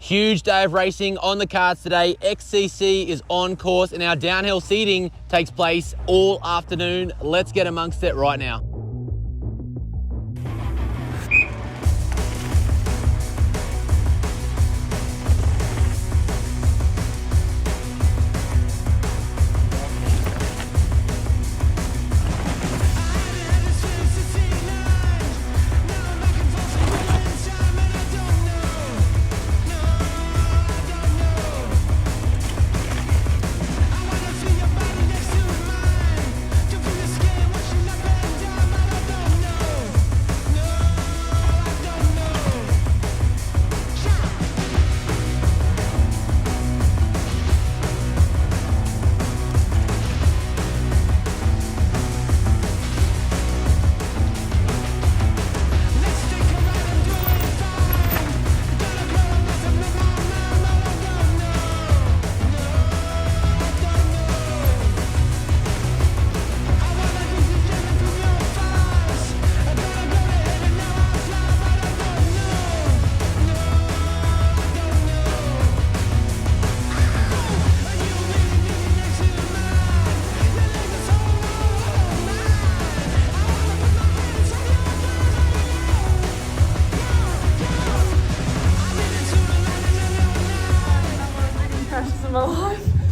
Huge day of racing on the cards today. XCC is on course and our downhill seating takes place all afternoon. Let's get amongst it right now.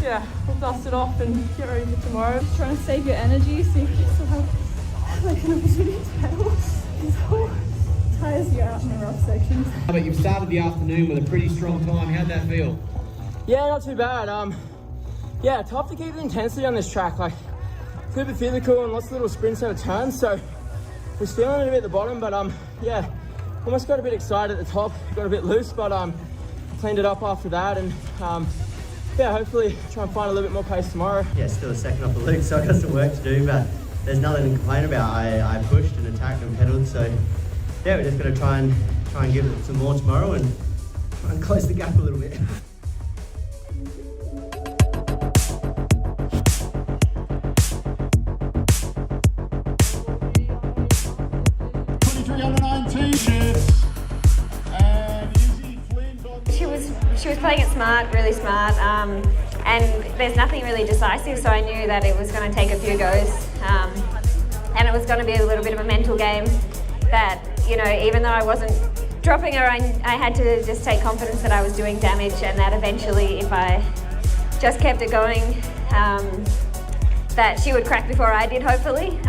Yeah, we'll dust it off and get ready for tomorrow. Just trying to save your energy so you can still have like an opportunity to pedal. This whole tires you out in the rough sections. But you've started the afternoon with a pretty strong time. How'd that feel? Yeah, not too bad. Yeah, tough to keep the intensity on this track. Like, it's a bit physical and lots of little sprints out of turns, so we're feeling it a bit at the bottom, but yeah, almost got a bit excited at the top, got a bit loose, but cleaned it up after that, and yeah, hopefully try and find a little bit more pace tomorrow. Yeah, still a second off the loop, so I've got some work to do, but there's nothing to complain about. I pushed and attacked and pedalled, so yeah, we're just going to try and give it some more tomorrow and try and close the gap a little bit. She was playing it smart, really smart, and there's nothing really decisive, so I knew that it was going to take a few goes, and it was going to be a little bit of a mental game that, you know, even though I wasn't dropping her, I had to just take confidence that I was doing damage, and that eventually, if I just kept it going, that she would crack before I did, hopefully.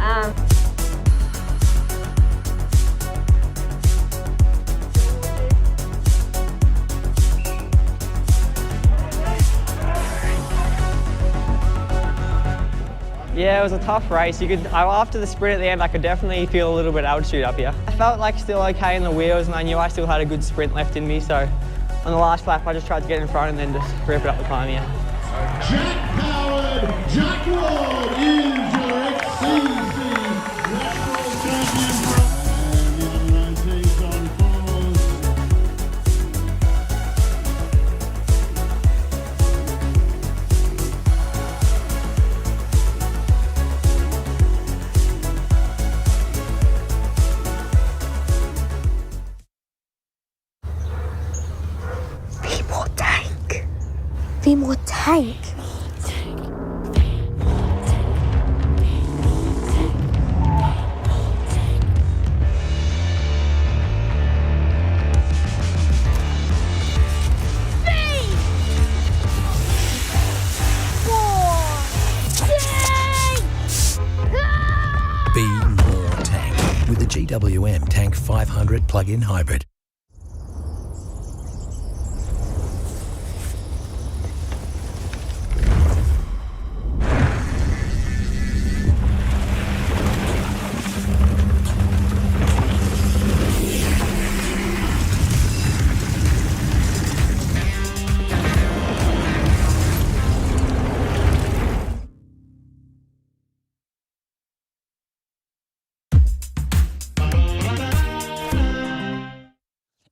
Yeah, it was a tough race. After the sprint at the end, I could definitely feel a little bit of altitude up here. I felt like still okay in the wheels, and I knew I still had a good sprint left in me, so on the last lap I just tried to get in front and then just rip it up the climb here. Jack-powered Jack Road is your XCC National Champion. And the takes on course. Be more tank. Be more tank with the GWM Tank 500 plug-in hybrid.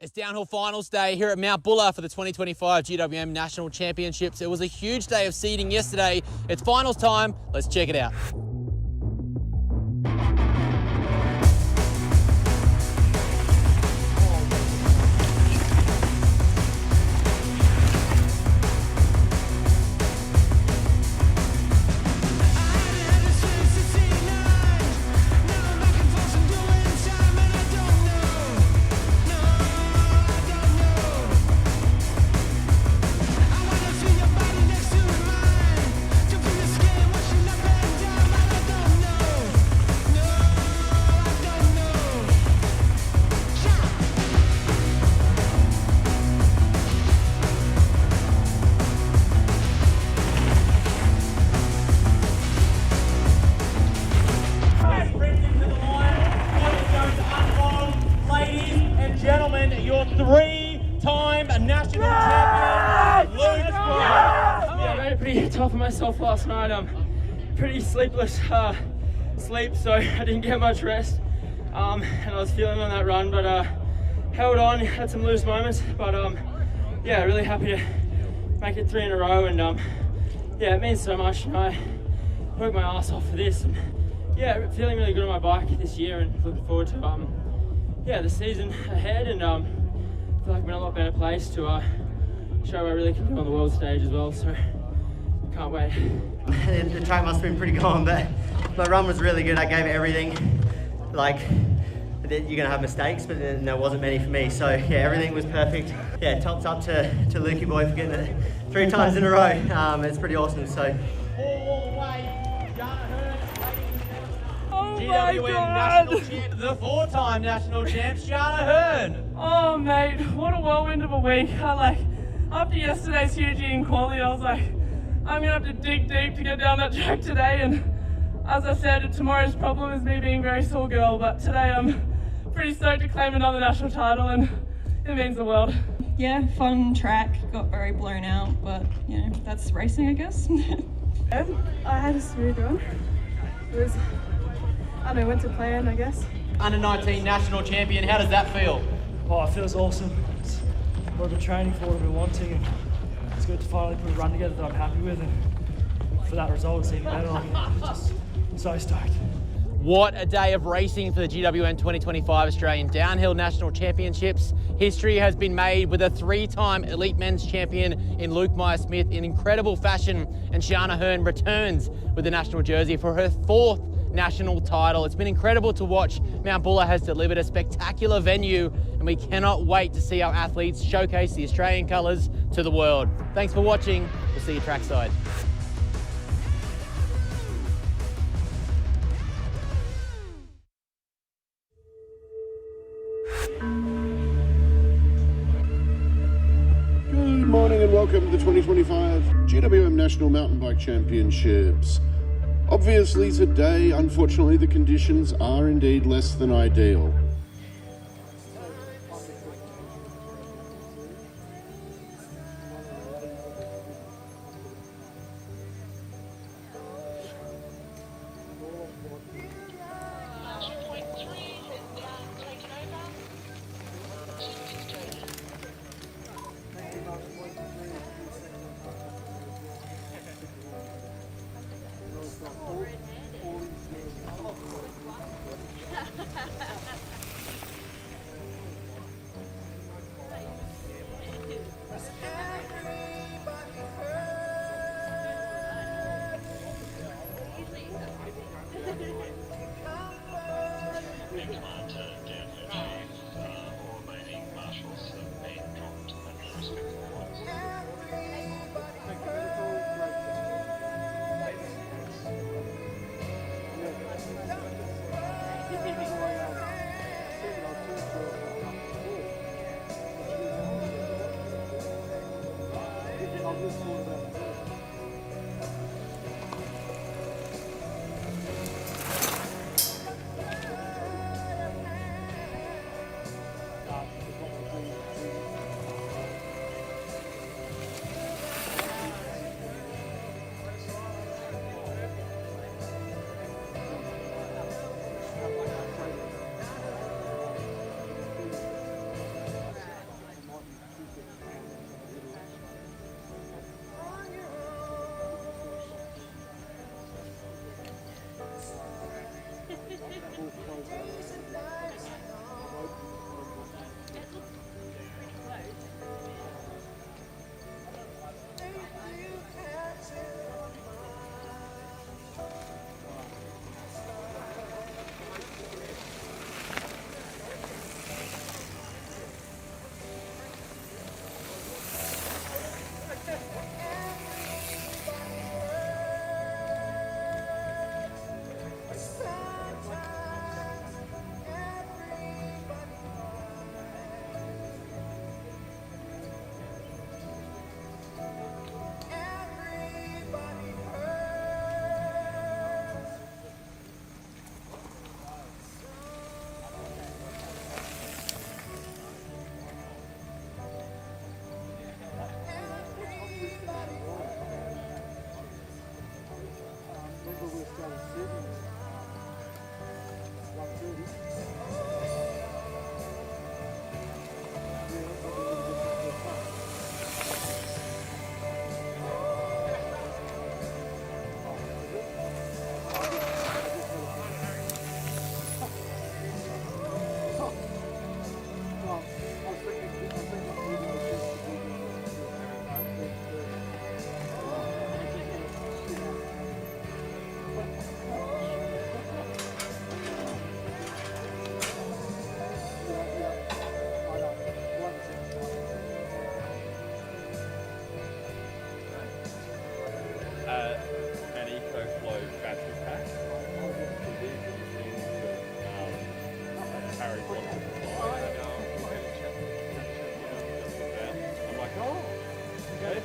It's downhill finals day here at Mount Buller for the 2025 GWM National Championships. It was a huge day of seeding yesterday. It's finals time. Let's check it out. three-time national champion, Luke. Yeah, I made it pretty tough on myself last night. Pretty sleepless sleep, so I didn't get much rest. And I was feeling on that run, but held on, had some loose moments, but yeah, really happy to make it 3 in a row, and yeah, it means so much. You know, I worked my ass off for this, and yeah, feeling really good on my bike this year, and looking forward to yeah, the season ahead, and I feel like I'm in a lot better place to show what I really can do on the world stage as well, so can't wait. The track must have been pretty gone, but my run was really good. I gave everything. Like, you're gonna have mistakes, but there wasn't many for me, so yeah, everything was perfect. Yeah, tops up to Lukey boy for getting it 3 times in a row. It's pretty awesome, so. GWM national champ, the 4-time national champ, Shana Hearn. Oh mate, what a whirlwind of a week. After yesterday's huge in quality, I was like, I'm gonna have to dig deep to get down that track today, and as I said, tomorrow's problem is me being a very sore girl, but today I'm pretty stoked to claim another national title, and it means the world. Yeah, fun track, got very blown out, but you know, that's racing, I guess. I had a smooth run. It was, I don't know, went to plan, I guess. Under 19 national champion, how does that feel? Oh, it feels awesome. It's what I've been training for, what I've been wanting, and it's good to finally put a run together that I'm happy with, and for that result it's even better. I'm so stoked. What a day of racing for the GWM 2025 Australian Downhill National Championships. History has been made with a 3-time elite men's champion in Luke Meyer-Smith in incredible fashion, and Shana Hearn returns with the national jersey for her 4th national title. It's been incredible to watch. Mount Buller has delivered a spectacular venue, and we cannot wait to see our athletes showcase the Australian colours to the world. Thanks for watching. We'll see you trackside. Good morning and welcome to the 2025 GWM National Mountain Bike Championships. Obviously today, unfortunately, the conditions are indeed less than ideal.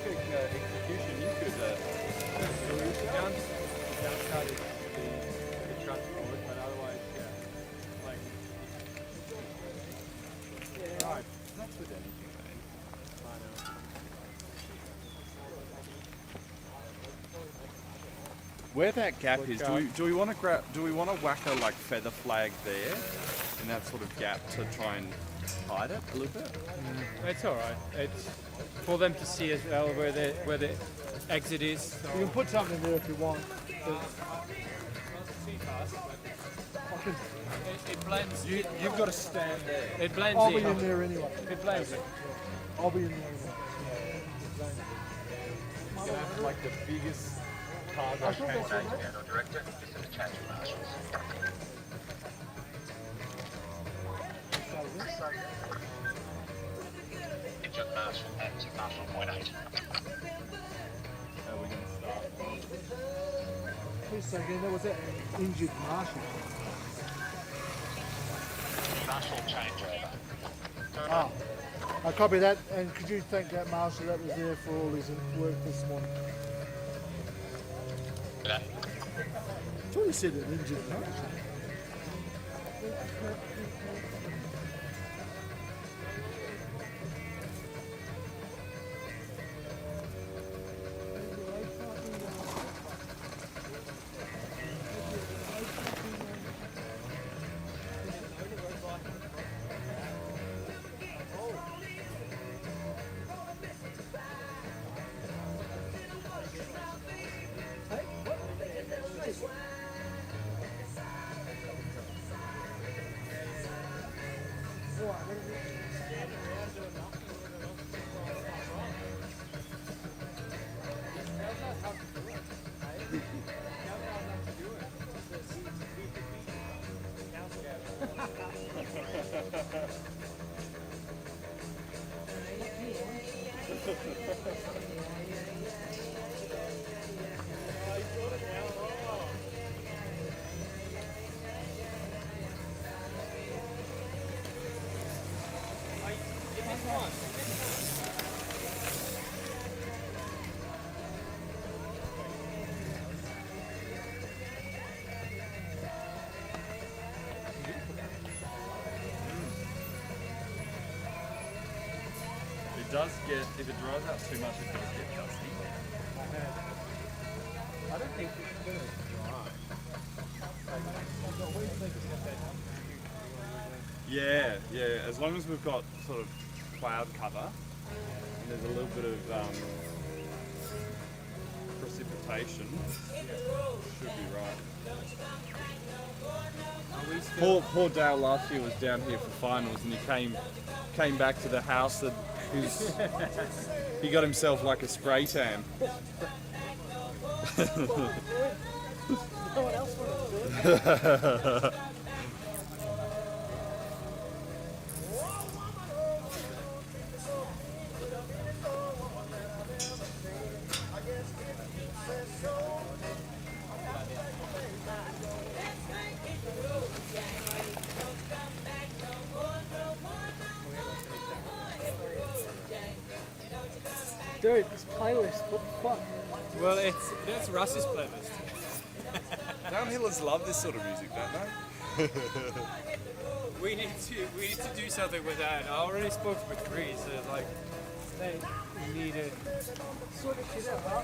perfect execution. You could bounce out the truck forward, but otherwise, yeah. Like, right. That's with anything, man. I know. Where that gap is, do we want to whack a like feather flag there in that sort of gap to try and hide it a little bit? It's all right. It's for them to see as well where the exit is. So. You can put something there if you want. It blends. You've got to stand there. It blends I'll be in there anyway. It blends in. I'll be in there anyway. You're gonna have like the biggest cargo tank. Director, this is Charge Marshals. Injured Marshal at Marshal Point 8. How are we going to start? Please say again, that was that injured Marshal. Marshal changeover. Ah, I copy that, and could you thank that Marshal that was there for all his work this morning? I thought you said an injured Marshal. It does get, if it dries out too much, it does get dusty. I don't think it's going to dry. Yeah, yeah. As long as we've got sort of cloud cover and there's a little bit of precipitation, should be right. Poor Dale last year was down here for finals and he came back to the house that he got himself like a spray tan. No one else wanted to do it. Dude, this playlist, what the fuck? Well, that's Russ's playlist. Downhillers love this sort of music, don't they? We need to do something with that. I already spoke with Reese. So like, they needed sort of shit out, huh?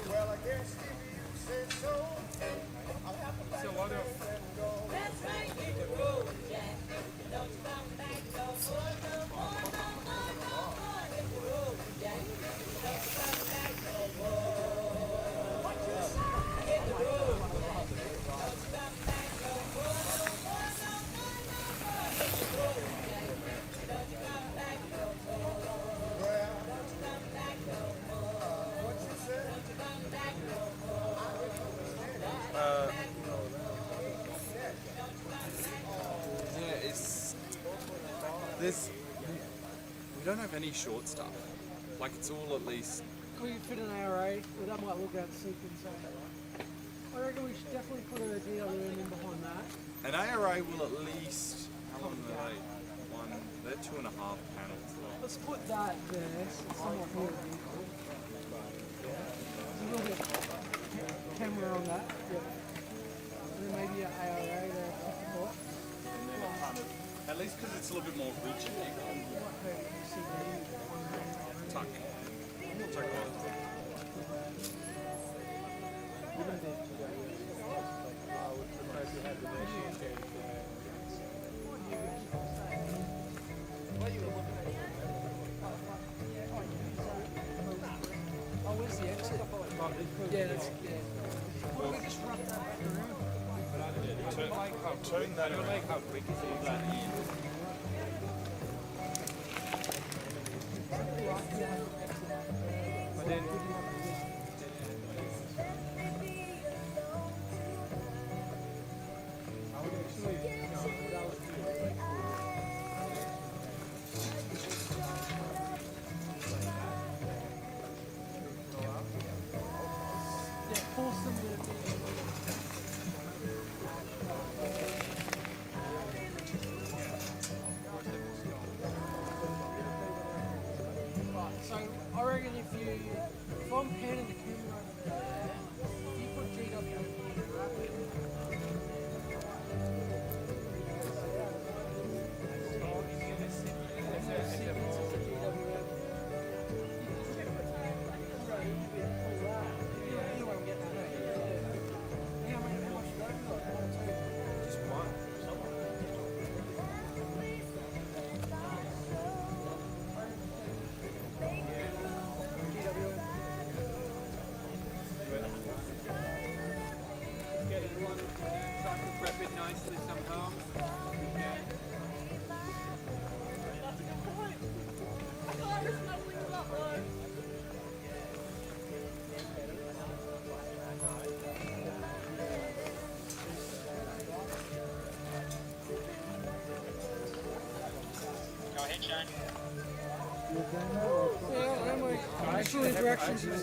Well, I guess if you said so, I'll have to so what Let's make it the road, Jack. Don't come back no more, no more, no more, no more. Hit the road, Jack. Don't come back no more. What you say? Hit the road, Jack. Don't come back no more, no more, no more, no more. Hit the road, Jack. Don't come back no more. Well, don't come back no more. What you say? Don't come back no more. Yeah, it's we don't have any short stuff. Like it's all at least. Can we fit an ARA? Well, that might look out sequence on that. I reckon we should definitely put a GWM in behind that. An ARA will at least, how long are they? They're 2.5 panels. Let's put that there, so it's somewhat more vehicle. A little bit camera on that. Yep. And then maybe an ARA there. And then a tuck. At least because it's a little bit more rigid. Tuck. Tuck on. Oh, where's the exit? Yeah, that's Why don't we just wrap that back around? Turn that around. Like how quick is it that in? But then I would actually that would be like Force them to so I reckon if I'm panning the camera over there, if you put GWM try to prep it nicely somehow. Go ahead, Shane. Yeah, I'm like, initial directions is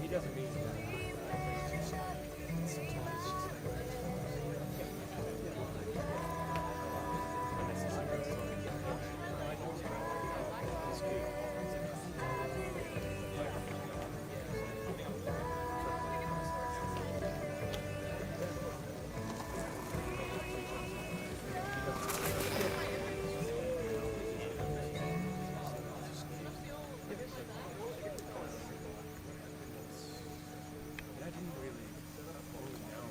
He doesn't mean that. I didn't really hold down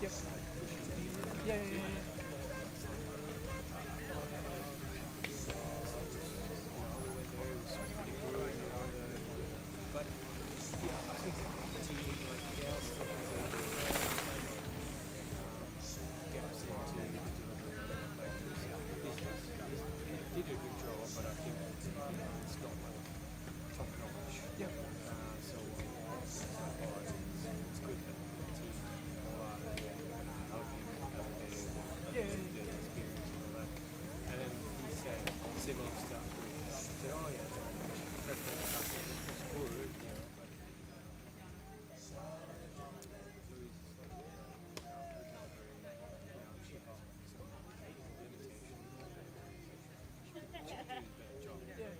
Yep. Yeah. But yeah, I think the team like Gail still has gaps into did a good job, but I think it's not like top notch. Yep. So it's good that the team helping the experience and all that. And then he said similar stuff. He said, oh yeah, it's good, you know, but Louise is like, not very, she has some limitations. She could do a better job. Yeah.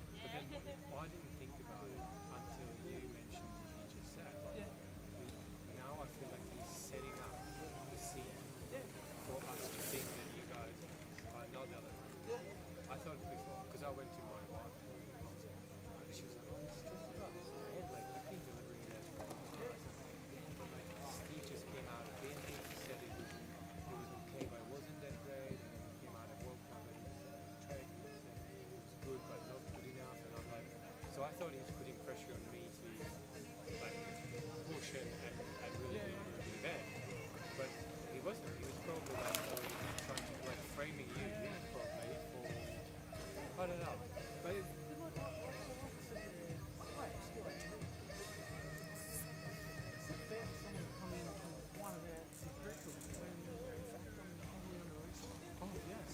But then I didn't think about it until you mentioned what you just said. Yeah. Now I feel like he's setting up the scene for us to think that you guys are not the other way. I thought before, because I went to my wife, and she was like, oh, this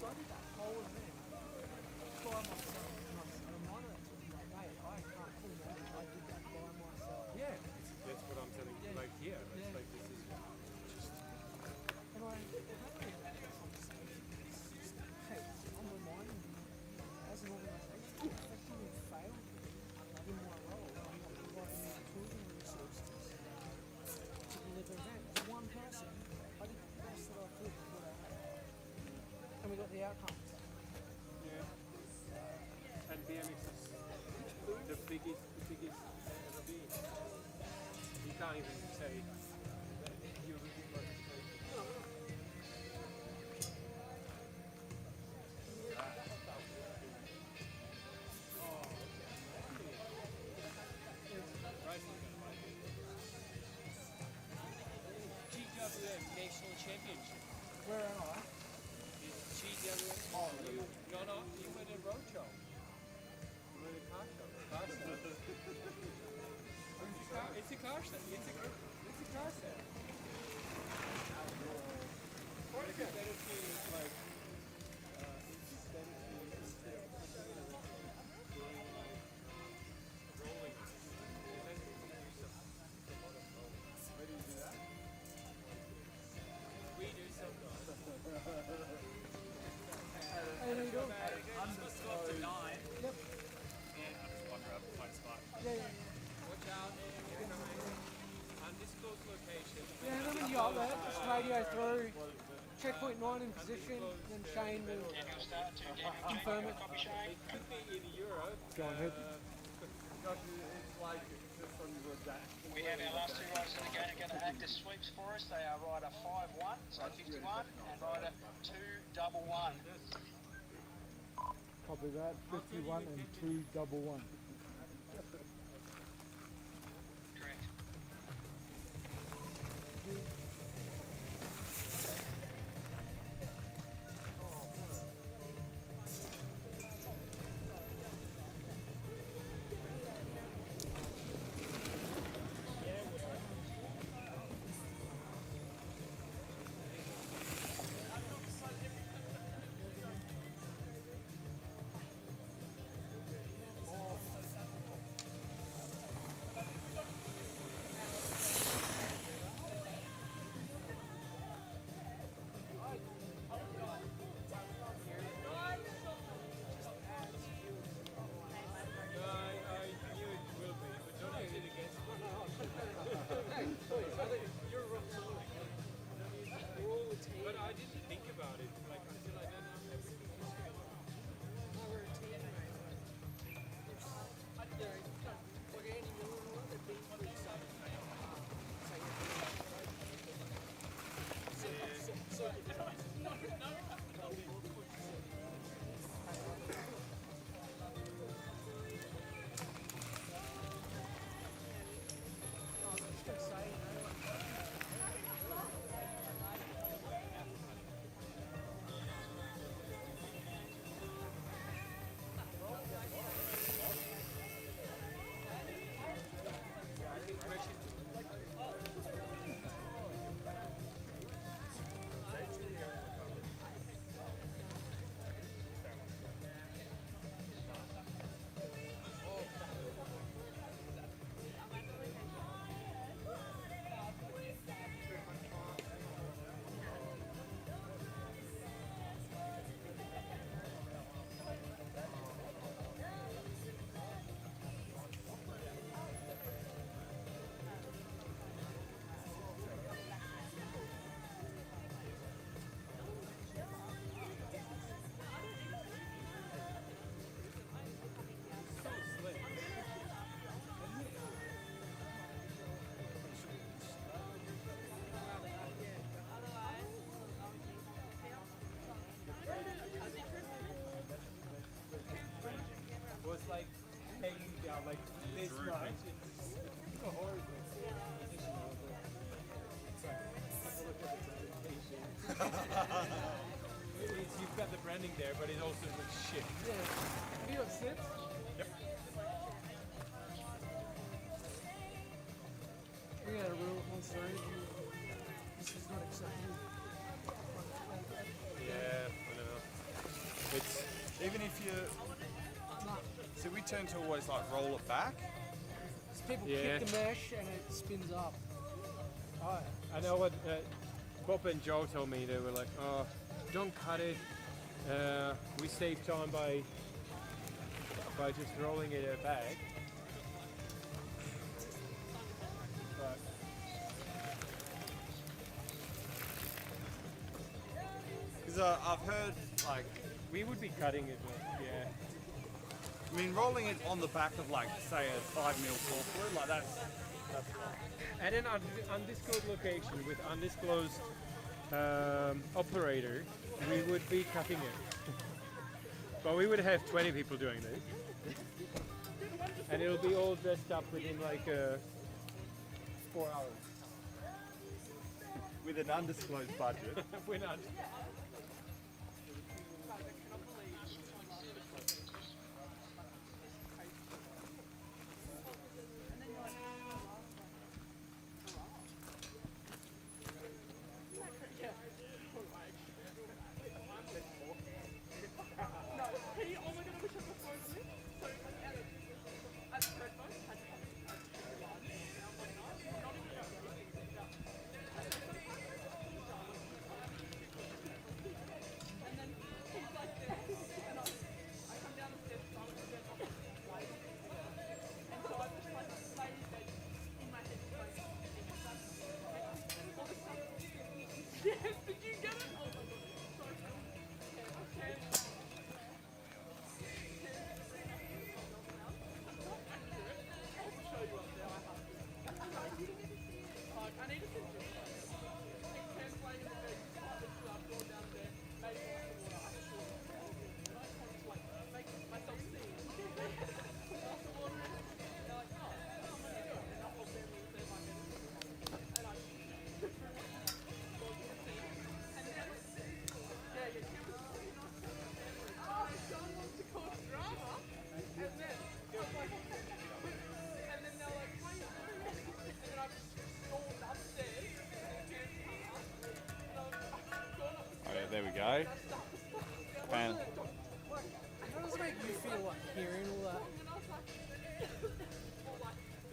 I did that whole event by myself. And I'm like, mate, I can't believe that I did that by myself. Yeah, that's what I'm telling you. Like here, it's like this is just. And I had that conversation. It's just, hey, I'm reminding you, as an organisation, if you fail in my role, I'm not providing the tools and resources to deliver that. For one person, I did the best that I could with what I had. And we got the outcomes. Yeah. And BMX is the biggest ever been. You can't even say that you're really close to GWM National Championship. Where am I? GWM. Oh, you were at a roadshow. You were at a car show. It's a car set. It's a car set. What is better to like? It's better to instead of doing like rolling. Then you do a lot of rolling. Where do you do that? We do sometimes. How you doing? I'm supposed to go up to 9. Yep. Yeah, I just wander up and find a spot. Yeah. Watch out. Undisclosed location. Yeah, and then when you got there, just radio through, checkpoint 9 in position, then Shane will confirm it. It could be in Europe. Go ahead. Because it's like just on the dash. We have our last two riders of the game are going to act as sweeps for us. They are rider 5-1, so 51, and rider 2-1-1. Copy that, 51 and 2-1-1. Correct. But I didn't think about it like until I done everything. We're a team, mate. Like Andy Miller and all, they've been pretty excited. I was just going to say, you know, Was like hanging down like this much. It's a horrible position. You've got the branding there, but it also looks shit. yeah. Have you got slips? Yep. We had a rule at Monster Energy. This is not acceptable. Yeah, I know. Even if you... So we tend to always like roll it back. People Yeah. kick the mesh and it spins up. Oh, I know what Bob and Joe told me. They were like, "Oh, don't cut it. We save time by just rolling it back." But Because I've heard like we would be cutting it, but yeah. I mean, rolling it on the back of like say a 5mm cork, like that's fine. At an undisclosed location with undisclosed operator, we would be cutting it. But we would have 20 people doing this. And it'll be all dressed up within like 4 hours. With an undisclosed budget. We're not. Yes, did you get it? Oh my god, okay. I'll show you up there. I need to send you. Ken's playing in the bed. You can't lift you up, go down there, maybe make myself see. Put the water in. They're like, oh, I'm gonna do it. And I'll pop them and see if I can. And I John wants to cause drama, and then I'm like, and then they're like, why are you doing it? And then I've stormed upstairs, Oh yeah, there we go. Fan. How does it make you feel like hearing all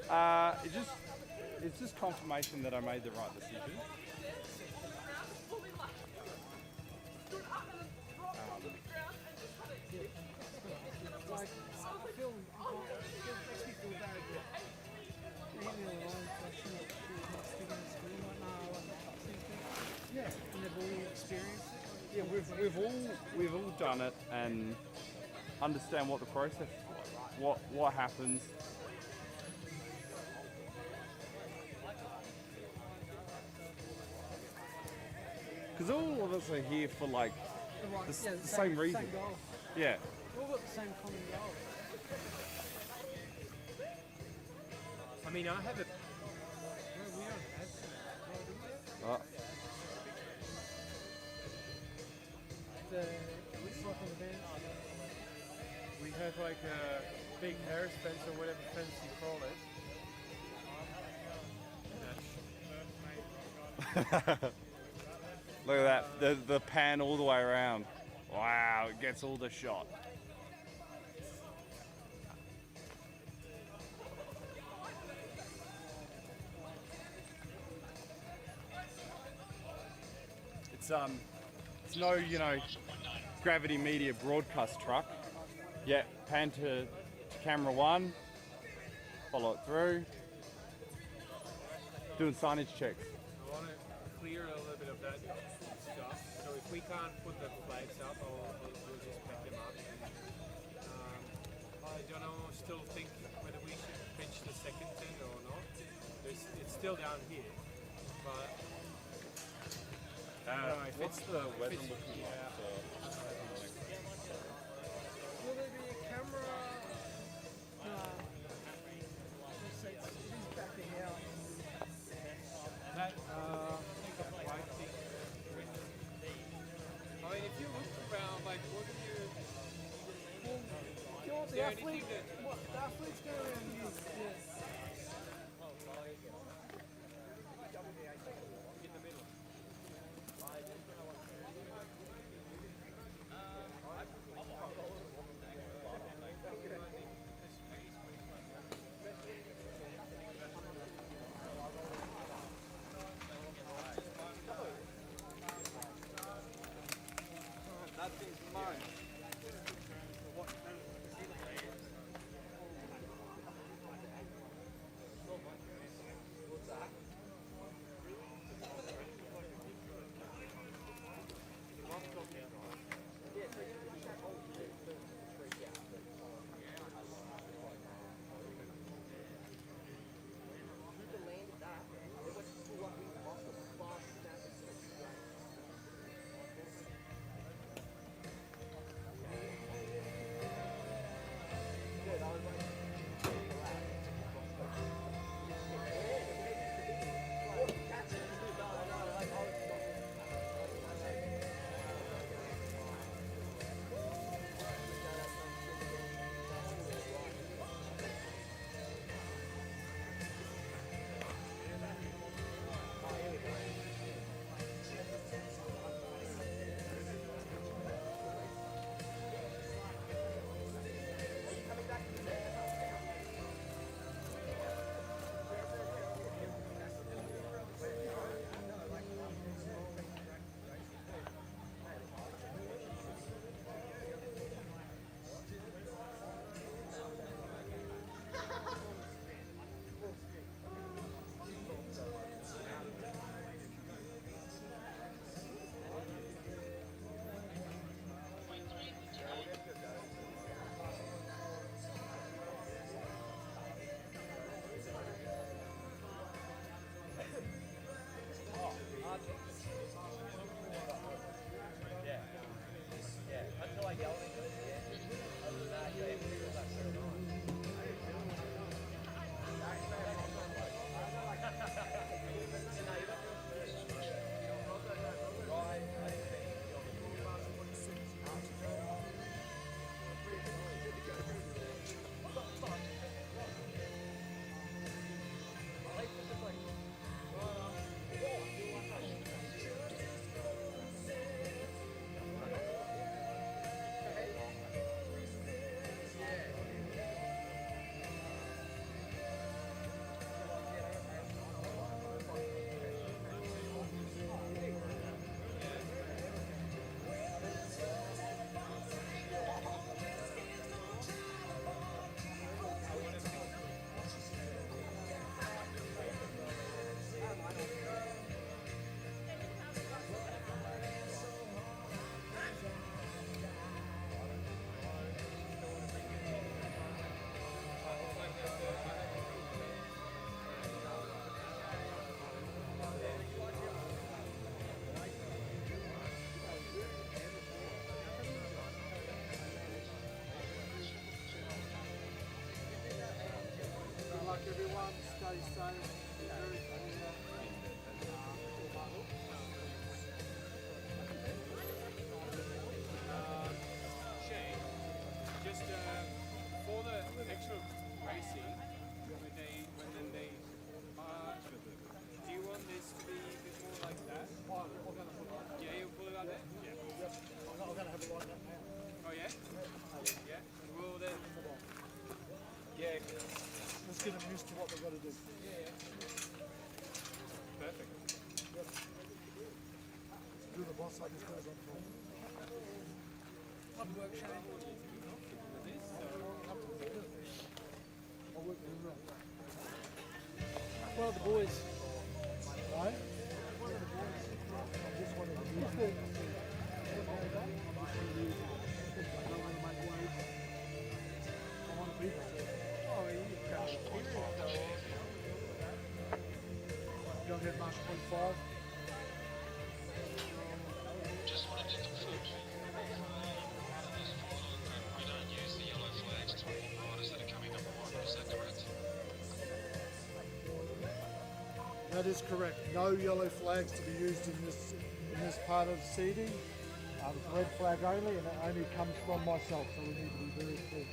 that? It's just confirmation that I made the right decision. Like, I feel, it makes me feel bad that leaving it alone for not sticking to school, like, nah, like, yeah, and they've all experienced it. Yeah, we've all done it and understand what the process is like, what happens. Because all of us are here for like the same reason. Same goal. Yeah. We've all got the same common goal. I mean, I have a. Well, we don't have. Oh. It's like on the bench. We have like a big Harris fence or whatever fence you call it. Look at that, the pan all the way around. Wow, it gets all the shot. It's no, Gravity Media broadcast truck. Yeah, pan to camera one, follow it through. Doing signage checks. I want to clear a little bit of that stuff. So if we can't put the flags up, we'll just pick them up. I don't know, still think whether we should pitch the second tent or not. It's still down here, but What's the weather looking like? Will there be a camera? Let's say it's back in here. That, I think, I mean, if you look around, like, what are you... You know what, the athlete, the athletes go around here. In the middle. like everyone, stay safe, be very clear. Shane, just for the actual racing, when they do you want this to be a bit more like that? Yeah, you'll pull it like that? Yeah. I'm going to have it like that now. Oh yeah? Yeah? Well then... Yeah. Let's get them used to what they've got to do. Yeah. Perfect. Yep. Do the boss like this goes on for. Hard work, Shane. I'll work with them. One of the boys. Right? One of the boys. I just wanted to use it. I want to be there. Oh, you've got experience though. Young head marshal 0.5. Just wanted to confirm, we don't use the yellow flags to warn riders that are coming number one, is that correct? That is correct. No yellow flags to be used in this part of seeding. It's red flag only, and it only comes from myself, so we need to be very clear.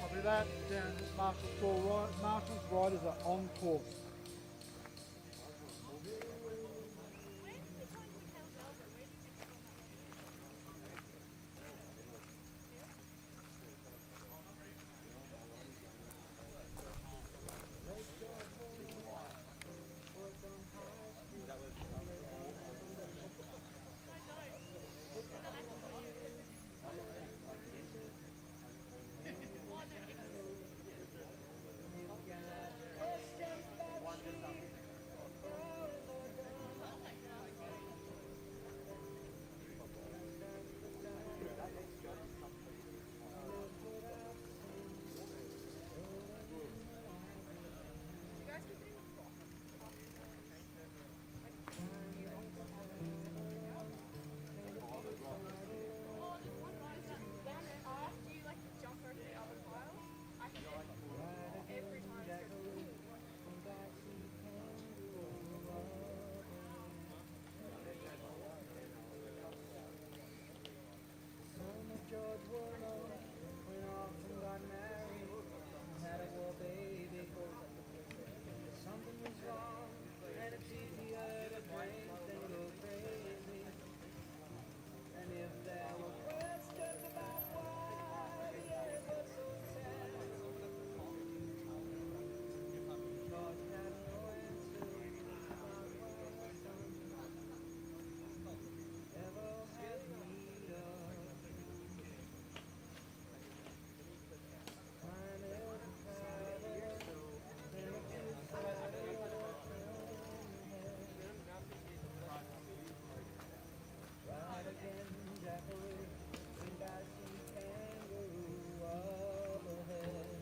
Copy that. Down at Marshall's Store, Marshall's riders are on course. George Warlow went off and got married, had a war baby. Something was wrong, and it's easier to drink than go crazy. And if there were questions about why it was so sad, George had no answer about what son ever had need of. Ride again, Jackaroo, and I see kangaroo up ahead.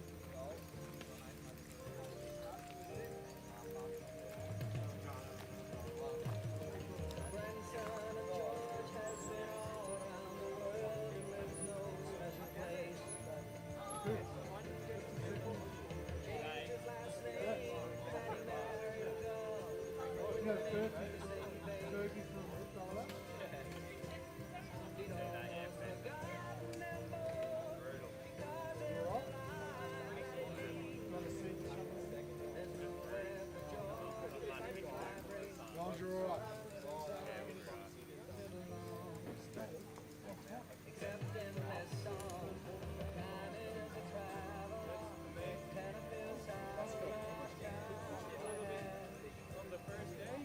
Grandson of George has been all around the world, and there's no special place. Changed his last name, and he married a girl. You know, Fergie from Dollar. As long as you're all right. Except in this song, time is a travel, benefits On the first day?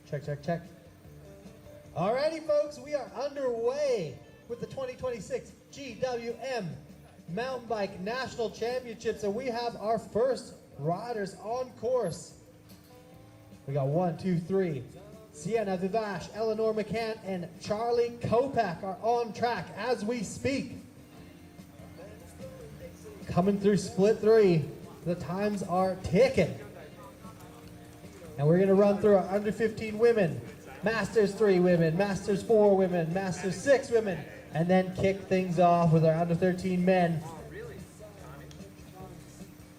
Check, check, check. Alrighty, folks, we are underway with the 2026 GWM Mountain Bike National Championships, and we have our first riders on course. We got 1, 2, 3. Sienna Vivash, Eleanor McCann, and Charlie Kopak are on track as we speak. Coming through split 3, the times are ticking. And we're gonna run through our under 15 women, Masters 3 women, Masters 4 women, Masters 6 women, and then kick things off with our under 13 men.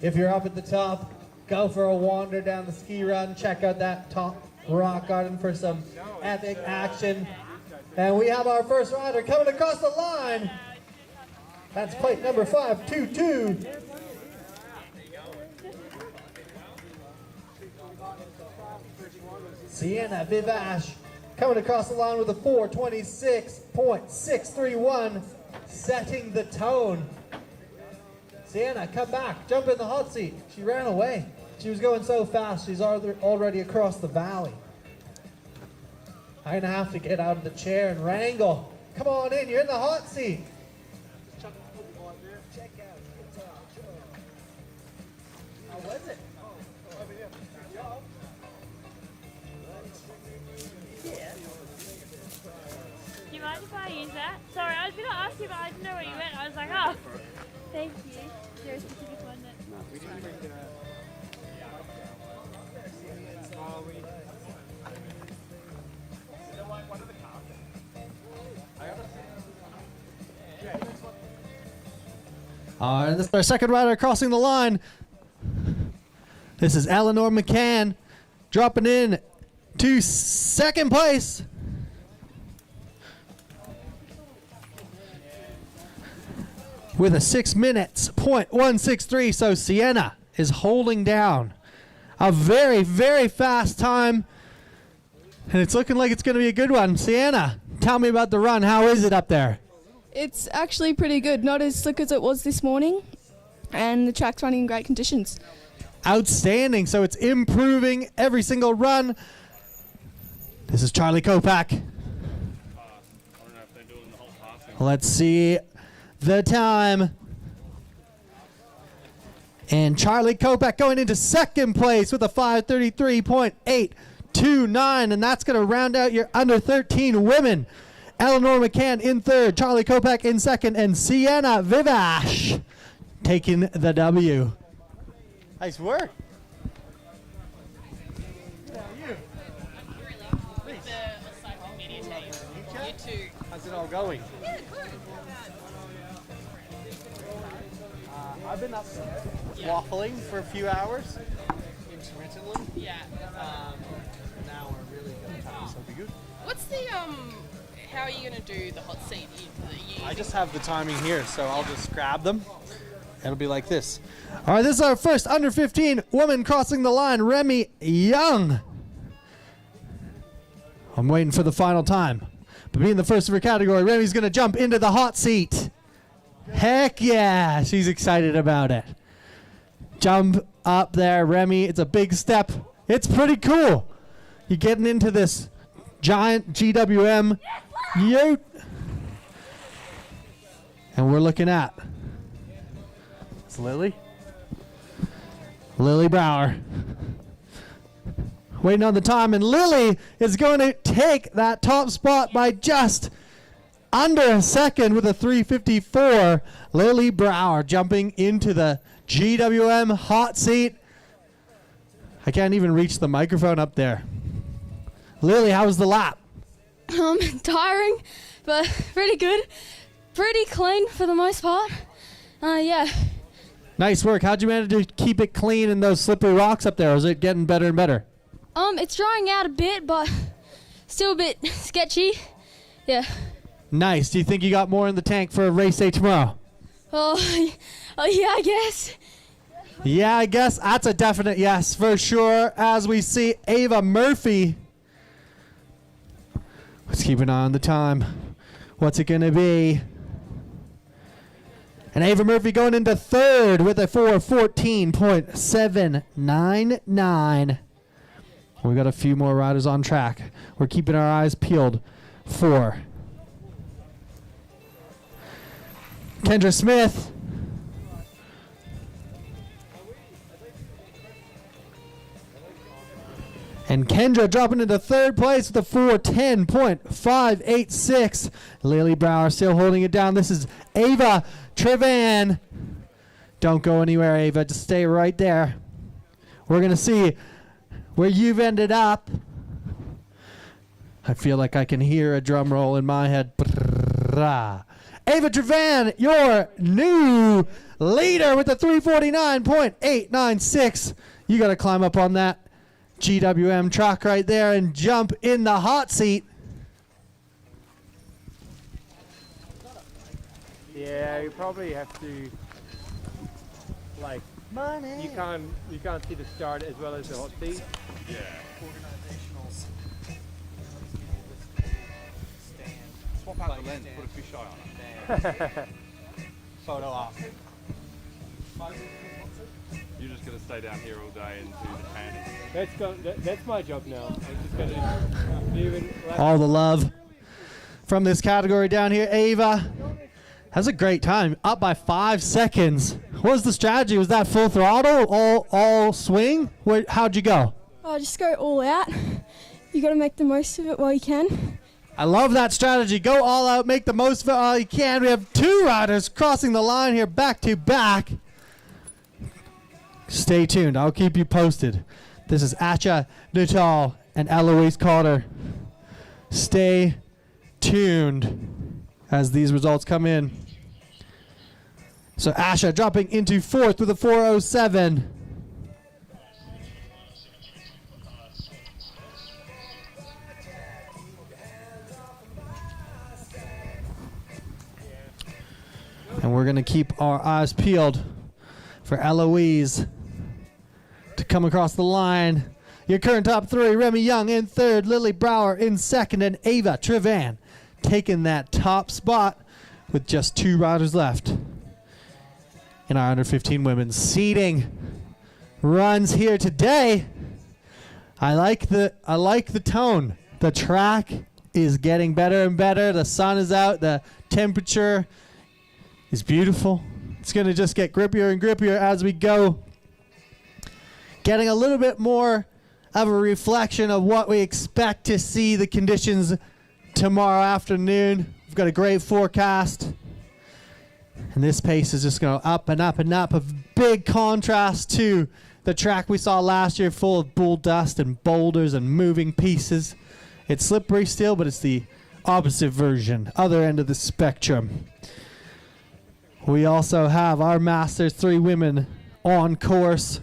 If you're up at the top, go for a wander down the ski run, check out that top rock garden for some epic action. And we have our first rider coming across the line. That's plate number 522. Sienna Vivash coming across the line with a 4:26.631, setting the tone. Sienna, come back, jump in the hot seat. She ran away. She was going so fast, she's already across the valley. I'm gonna have to get out of the chair and wrangle. Come on in, you're in the hot seat. How was it? Do you mind if I use that? Sorry, I was going to ask you, but I didn't know where you went. I was like, oh, thank you. Is there a specific one that... We didn't bring the... And this is our second rider crossing the line. This is Eleanor McCann dropping in to second place. With a 6 minutes, .163. So Sienna is holding down a very, very fast time. And it's looking like it's going to be a good one. Sienna, tell me about the run. How is it up there? It's actually pretty good. Not as slick as it was this morning. And the track's running in great conditions. Outstanding. So it's improving every single run. This is Charlie Kopak. Let's see the time. And Charlie Kopak going into second place with a 5:33.829, and that's going to round out your under 13 women. Eleanor McCann in third, Charlie Kopak in second, and Sienna Vivash taking the W. Nice work. How's it all going? Yeah, good. I've been up waffling for a few hours intermittently. Yeah. Now we're really good time, so it'll be good. What's the how are you gonna do the hot seat? I just have the timing here, so I'll just grab them. It'll be like this. All right, this is our first under 15 woman crossing the line, Remy Young. I'm waiting for the final time. But being the first of her category, Remy's going to jump into the hot seat. Heck yeah, she's excited about it. Jump up there, Remy. It's a big step. It's pretty cool. You're getting into this giant GWM ute. And we're looking at it's Lily Brower. Waiting on the time, and Lily is going to take that top spot by just under a second with a 3:54. Lily Brower jumping into the GWM hot seat. I can't even reach the microphone up there. Lily, how was the lap? Tiring, but pretty good. Pretty clean for the most part. Yeah. Nice work. How'd you manage to keep it clean in those slippery rocks up there? Or is it getting better and better? It's drying out a bit, but still a bit sketchy. Yeah. Nice. Do you think you got more in the tank for race day tomorrow? Oh, yeah, I guess. Yeah, I guess that's a definite yes for sure. As we see Ava Murphy. Let's keep an eye on the time. What's it going to be? And Ava Murphy going into third with a 4:14.799. We got a few more riders on track. We're keeping our eyes peeled for Kendra Smith. And Kendra dropping into third place with a 4:10.586. Lily Brower still holding it down. This is Ava Trevan. Don't go anywhere, Ava. Just stay right there. We're going to see where you've ended up. I feel like I can hear a drum roll in my head. Ava Trevan, your new leader with a 349.896. You got to climb up on that GWM truck right there and jump in the hot seat. Yeah, you probably have to, like, you can't see the start as well as the hot seat. Yeah. Organizational Swap out the lens, put a fisheye on it. Photo op. You're just going to stay down here all day and do the panning. That's my job now. I'm just going to do it. All the love from this category down here. Ava has a great time, up by 5 seconds. What was the strategy? Was that full throttle, all swing? How'd you go? Oh, just go all out. You got to make the most of it while you can. I love that strategy. Go all out, make the most of it while you can. We have two riders crossing the line here back to back. Stay tuned. I'll keep you posted. This is Asha Nuttall and Eloise Carter. Stay tuned as these results come in. So Asha dropping into fourth with a 4:07. And we're going to keep our eyes peeled for Eloise to come across the line. Your current top three: Remy Young in third, Lily Brower in second, and Ava Trevan taking that top spot with just 2 riders left in our under 15 women's seeding runs here today. I like the tone. The track is getting better and better. The sun is out. The temperature is beautiful. It's going to just get grippier and grippier as we go. Getting a little bit more of a reflection of what we expect to see the conditions tomorrow afternoon. We've got a great forecast. And this pace is just going up and up and up. A big contrast to the track we saw last year, full of bull dust and boulders and moving pieces. It's slippery still, but it's the opposite version, other end of the spectrum. We also have our Masters 3 women on course,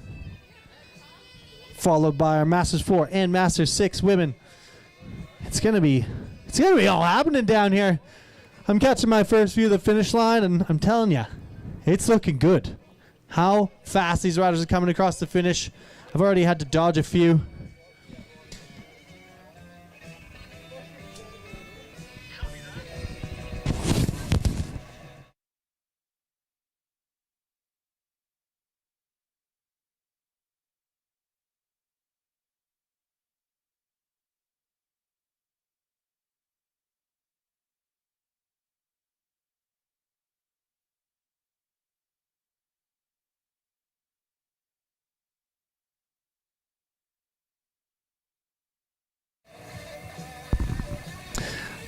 followed by our Masters 4 and Masters 6 women. It's gonna be all happening down here. I'm catching my first view of the finish line, and I'm telling you, it's looking good. How fast these riders are coming across the finish. I've already had to dodge a few.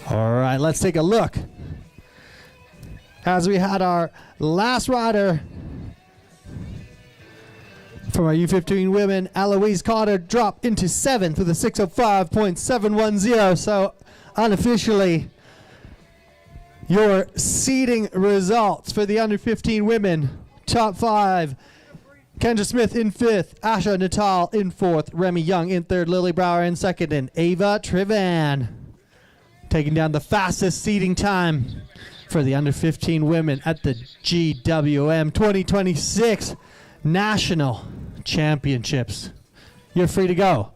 All right, let's take a look. As we had our last rider from our U15 women, Eloise Carter, drop into 7th with a 6:05.710. So unofficially, your seeding results for the under 15 women: top 5, Kendra Smith in 5th, Asha Nuttall in 4th, Remy Young in 3rd, Lily Brower in 2nd, and Ava Trevan taking down the fastest seeding time for the under 15 women at the GWM 2026 National Championships. You're free to go.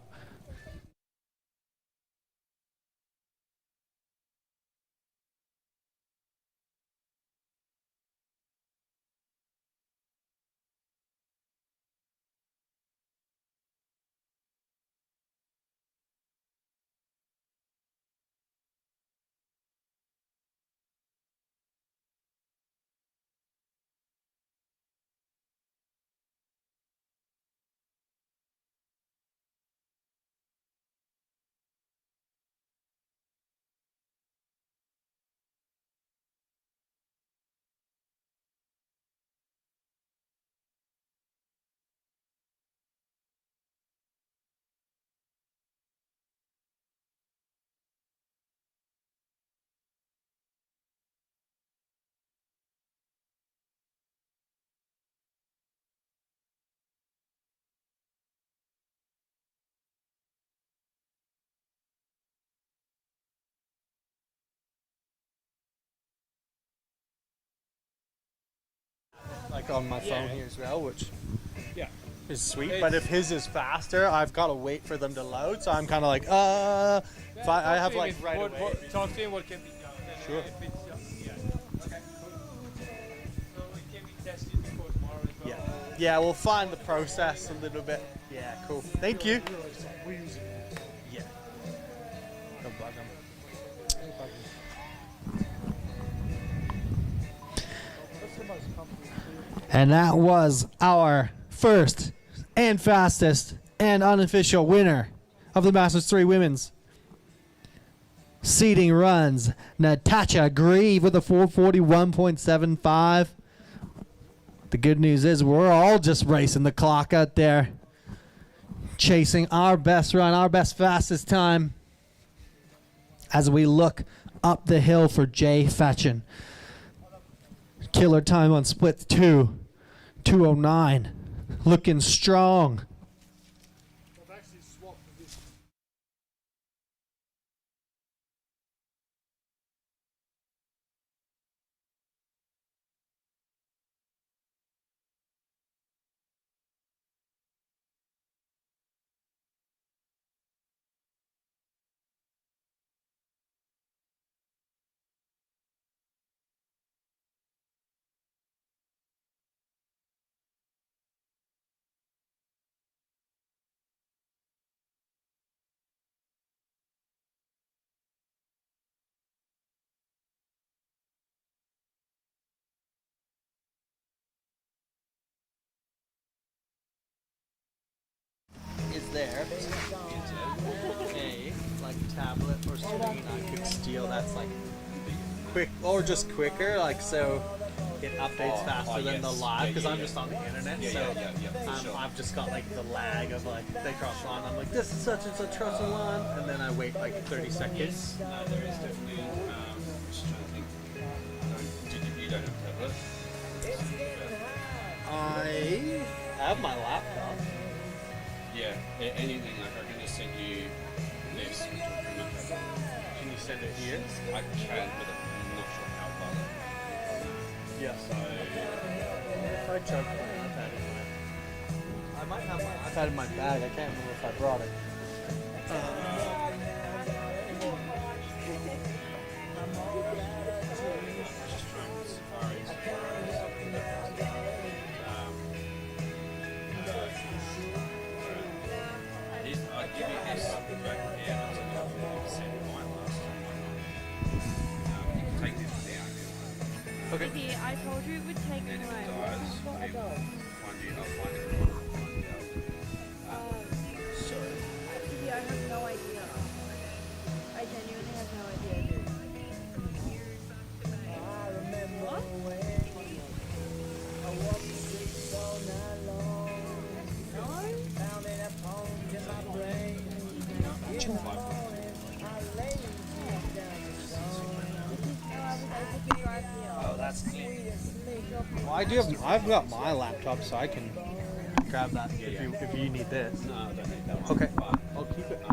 track on my phone here as well, which is sweet. It's- But if his is faster, I've got to wait for them to load. So I'm kind of like, if I have like right away. Talk to him what can be done. And Sure. If it's, okay, cool. So it can be tested before tomorrow as well. Yeah, we'll find the process a little bit. Yeah, cool. Thank you. Yeah. Don't bug him. And that was our first and fastest and unofficial winner of the Masters 3 Women's. Seeding runs Natasha Grieve with a 441.75. The good news is we're all just racing the clock out there, chasing our best run, our best fastest time as we look up the hill for Jay Fetchin. Killer time on split 2, 2:09. Looking strong. Is there a like tablet or screen I could steal that's like quick or just quicker, like so it updates faster than the live, because I'm just on the internet, so I've just got like the lag of like they cross the line, I'm like this is such and such cross the line, and then I wait like 30 seconds. No, there is definitely. Just trying to think. You don't have a tablet. I have my laptop. Yeah, anything like I can just send you this. Which will pretty much have Can you send it here? I can, but I'm not sure how far. Yeah. So. If I chuck my iPad in my, I might have my iPad in my bag. I can't remember if I brought it. Just trying Safari. I'd give you this back here, but it's only 50% mine last time. You can take this down. Okay. Vicky, I told you it would take And if it time. dies, I'll find it. I'll find it. Sorry. Vicky, I have no idea. I genuinely have no idea, dude. What? Oh, that's neat. Well, I've got my laptop, so I can grab that if you need this. No, I don't need that one. Okay, I'll keep it.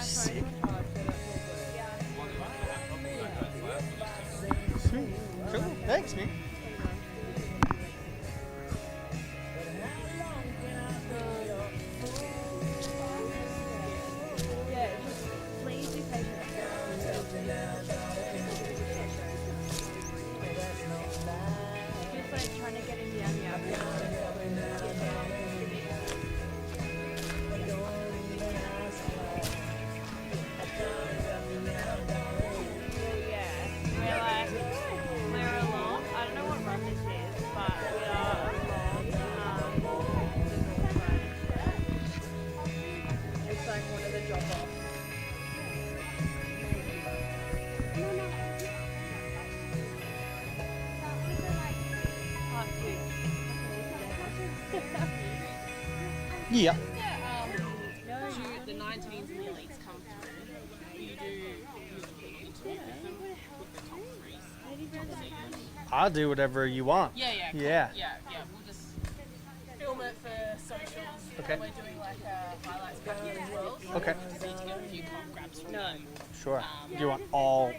Sick. Sweet. Cool. Thanks, man. Yeah, just please be patient. Just like trying to get him down the we're along. I don't know what run this is, but we are along the north road. It's like one of the drop-offs. Yeah. The 19s and the elites come through. You do I'll do whatever you want. Yeah. Yeah. We'll just film it for socials. Okay. And we're doing like a highlights package as well. So Okay. for you to get a few comp grabs from them. Sure. Do you want all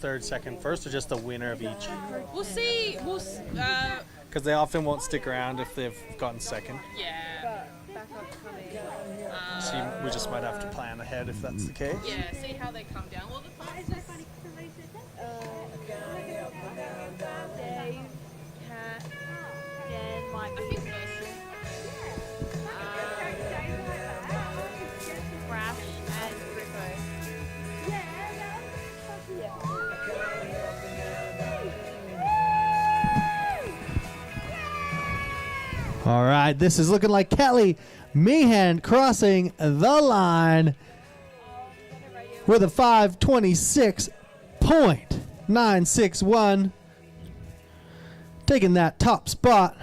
third, second, first, or just the winner of each? We'll see. Because they often won't stick around if they've gotten second. Yeah. So we just might have to plan ahead if that's the case. Yeah, see how they come down. Well, the plan is Dave, Kat, Dan, Mike. I think so. Crash and Rico. All right, this is looking like Kelly Meehan crossing the line with a 5:26.961, taking that top spot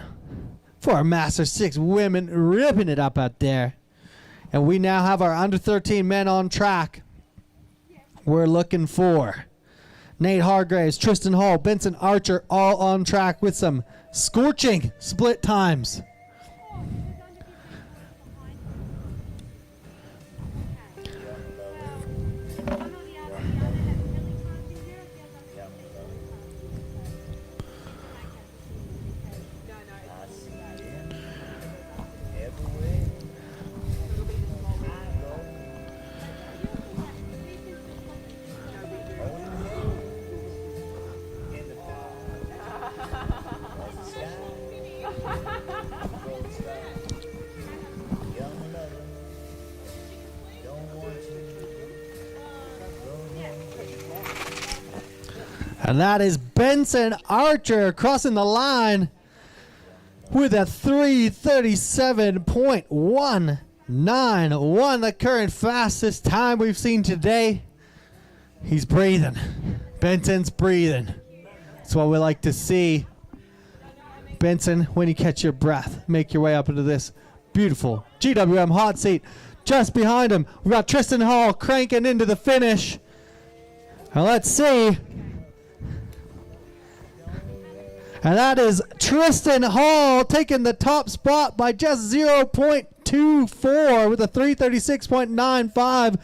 for our Master 6 women, ripping it up out there. And we now have our under 13 men on track. We're looking for Nate Hargraves, Tristan Hall, Benson Archer, all on track with some scorching split times. And that is Benson Archer crossing the line with a 3:37.191, the current fastest time we've seen today. He's breathing. Benson's breathing. That's what we like to see. Benson, when you catch your breath, make your way up into this beautiful GWM hot seat. Just behind him, we've got Tristan Hall cranking into the finish. Now let's see. And that is Tristan Hall taking the top spot by just 0.24 with a 3:36.95.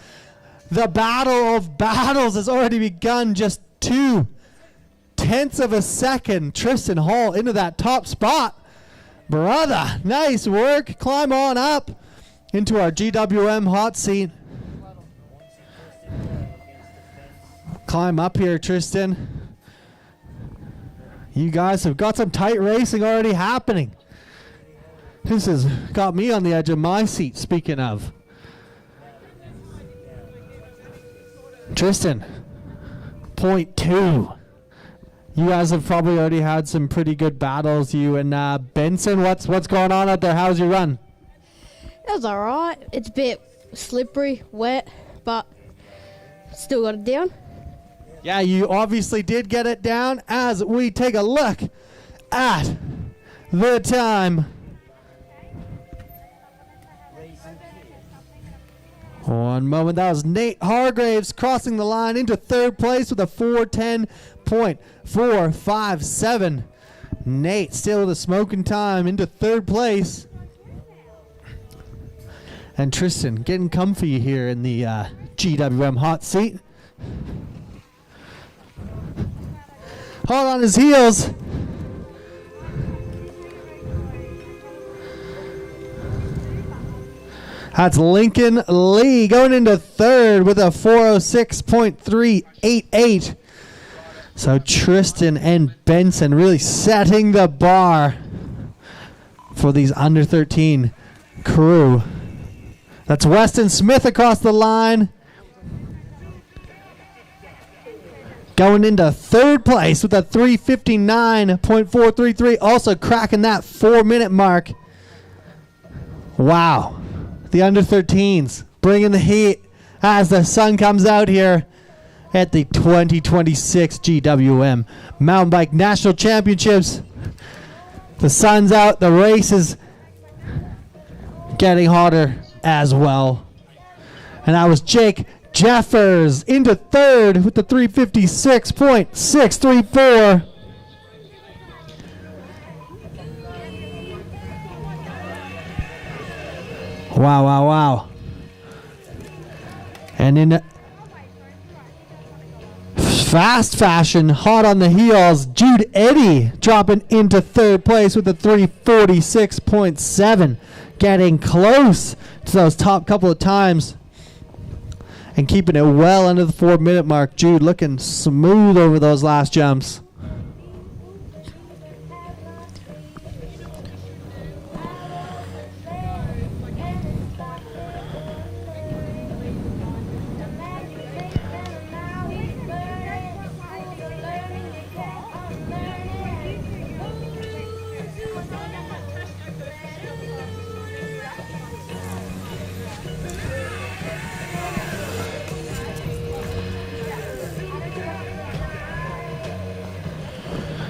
The battle of battles has already begun. Just 0.2 of a second. Tristan Hall into that top spot. Brother, nice work. Climb on up into our GWM hot seat. Climb up here, Tristan. You guys have got some tight racing already happening. This has got me on the edge of my seat, speaking of. Tristan, 0.2. You guys have probably already had some pretty good battles. You and Benson, what's going on out there? How's your run? It was alright. It's a bit slippery, wet, but still got it down. Yeah, you obviously did get it down as we take a look at the time. One moment. That was Nate Hargraves crossing the line into third place with a 4:10.457. Nate still with a smoking time into third place. And Tristan getting comfy here in the GWM hot seat. Hard on his heels. That's Lincoln Lee going into third with a 4:06.388. So Tristan and Benson really setting the bar for these under 13 crew. That's Weston Smith across the line. Going into third place with a 3:59.433, also cracking that 4-minute mark. Wow. The under 13s bringing the heat as the sun comes out here at the 2026 GWM Mountain Bike National Championships. The sun's out, the race is getting hotter as well. And that was Jake Jeffers into third with the 3:56.634. Wow, wow, wow. And in fast fashion, hot on the heels, Jude Eddy dropping into third place with a 3:46.7, getting close to those top couple of times and keeping it well under the 4-minute mark. Jude looking smooth over those last jumps.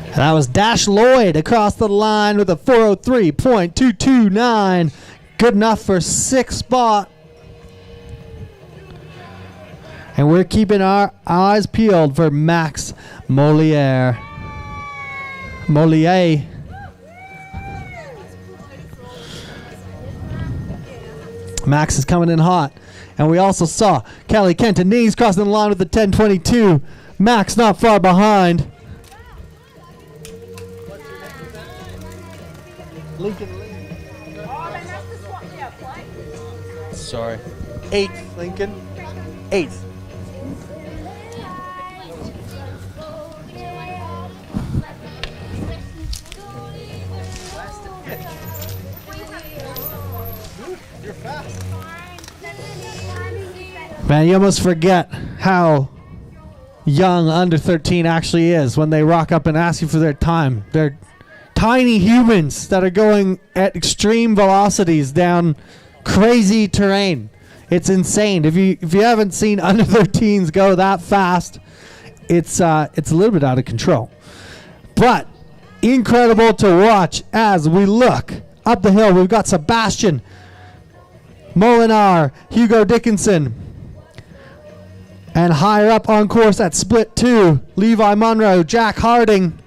And that was Dash Lloyd across the line with a 4:03.229. Good enough for 6th spot. And we're keeping our eyes peeled for Max Moliere. Max is coming in hot. And we also saw Kelly Kentonese crossing the line with the 10:22. Max not far behind. Lincoln. Sorry. 8th, Lincoln. 8th. You're fast. Man, you almost forget how young under 13 actually is when they rock up and ask you for their time. They're tiny humans that are going at extreme velocities down crazy terrain. It's insane. If you haven't seen under 13s go that fast, it's a little bit out of control. But incredible to watch as we look up the hill. We've got Sebastian Molinar, Hugo Dickinson, and higher up on course at split 2, Levi Monroe, Jack Harding.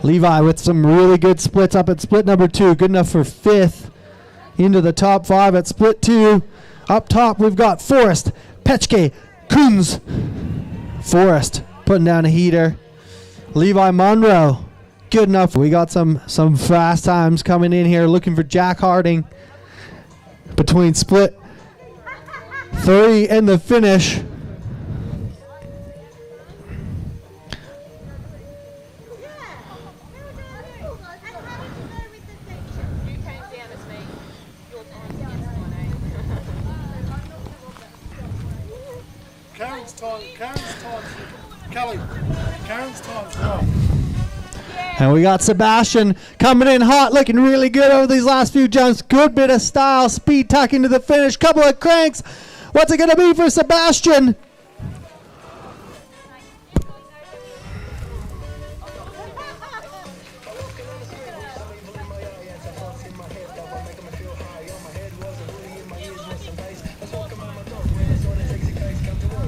Levi with some really good splits up at split number 2. Good enough for 5th. Into the top 5 at split 2. Up top we've got Forrest Petchke Kunz. Forrest putting down a heater. Levi Monroe. Good enough. We got some fast times coming in here. Looking for Jack Harding. Between split 3 and the finish. Karen's time's well. And we got Sebastian coming in hot, looking really good over these last few jumps. Good bit of style, speed tuck into the finish. Couple of cranks. What's it going to be for Sebastian?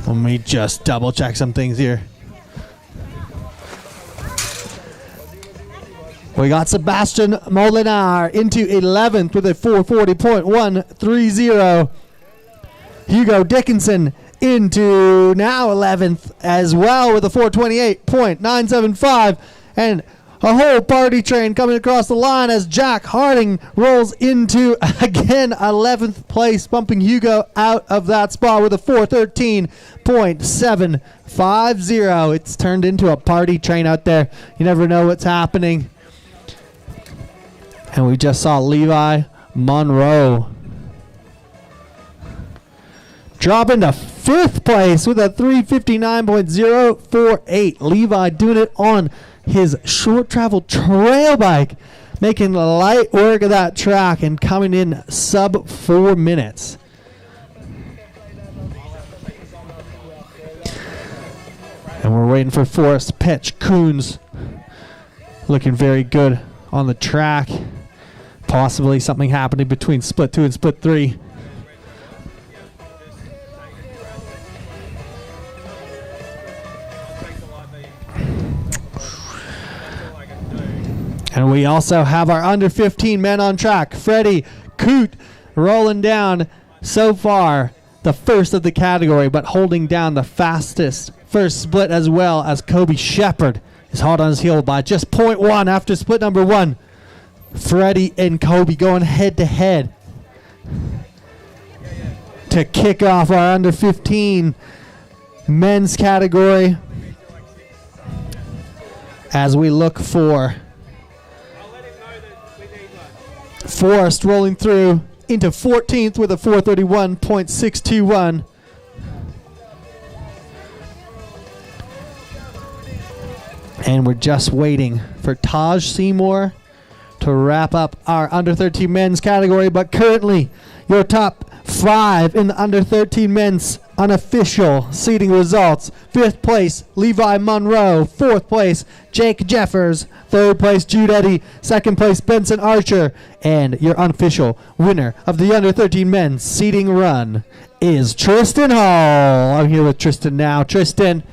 Let me just double check some things here. We got Sebastian Molinar into 11th with a 4:40.130. Hugo Dickinson into now 11th as well with a 4:28.975. And a whole party train coming across the line as Jack Harding rolls into, again, 11th place, bumping Hugo out of that spot with a 4:13.750. It's turned into a party train out there. You never know what's happening. And we just saw Levi Monroe drop into 5th place with a 3:59.048. Levi doing it on his short travel trail bike, making light work of that track and coming in sub 4 minutes. And we're waiting for Forrest Petch Kunz, looking very good on the track. Possibly something happening between split 2 and split 3. And we also have our under 15 men on track. Freddie Coot rolling down so far the first of the category, but holding down the fastest first split as well as Kobe Shepard is hot on his heel by just 0.1 after split number 1. Freddie and Kobe going head to head to kick off our under 15 men's category as we look for Forrest rolling through into 14th with a 431.621. And we're just waiting for Taj Seymour to wrap up our under 13 men's category. But currently, your top 5 in the under 13 men's unofficial seeding results. 5th place, Levi Monroe. 4th place, Jake Jeffers. 3rd place, Jude Eddy. 2nd place, Benson Archer. And your unofficial winner of the under 13 men's seeding run is Tristan Hall. I'm here with Tristan now. Tristan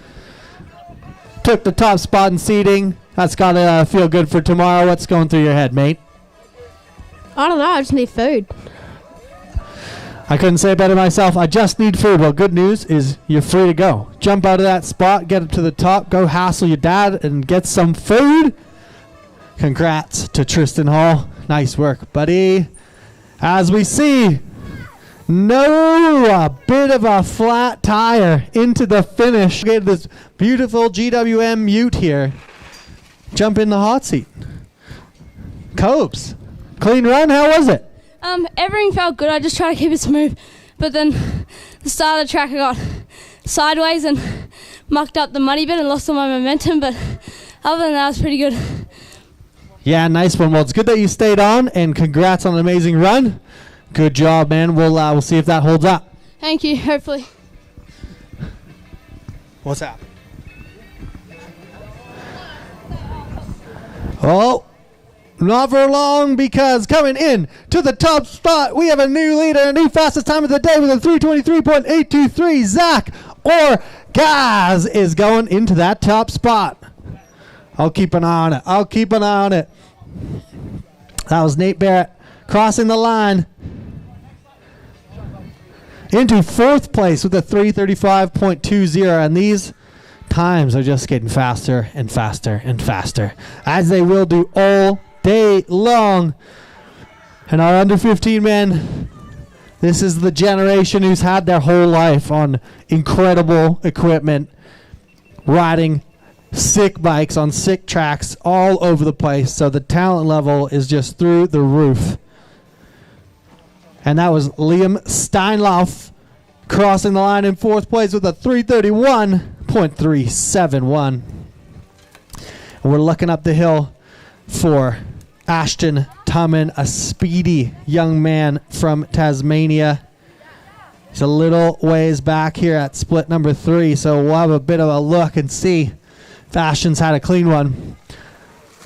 took the top spot in seeding. That's got to feel good for tomorrow. What's going through your head, mate? I don't know. I just need food. I couldn't say it better myself. I just need food. Well, good news is you're free to go. Jump out of that spot, get up to the top, go hassle your dad, and get some food. Congrats to Tristan Hall. Nice work, buddy. As we see, a bit of a flat tire into the finish. Get this beautiful GWM Ute here. Jump in the hot seat. Copes, clean run. How was it? Everything felt good. I just tried to keep it smooth, but then the start of the track I got sideways and mucked up the muddy bit and lost all my momentum. But other than that, it was pretty good. Yeah, nice one. Well, it's good that you stayed on, and congrats on an amazing run. Good job, man. We'll see if that holds up. Thank you. Hopefully. What's that? Oh, not for long, because coming in to the top spot, we have a new leader, a new fastest time of the day with a 3:23.823. Zach Orgaz is going into that top spot. I'll keep an eye on it. That was Nate Barrett crossing the line into 4th place with a 3:35.20, and these times are just getting faster and faster and faster, as they will do all day long. And our under 15 men, this is the generation who's had their whole life on incredible equipment, riding sick bikes on sick tracks all over the place. So the talent level is just through the roof. And that was Liam Steinlauf crossing the line in 4th place with a 3:31.371. And we're looking up the hill for Ashton Tummin, a speedy young man from Tasmania. He's a little ways back here at split number 3, so we'll have a bit of a look and see if Ashton's had a clean one.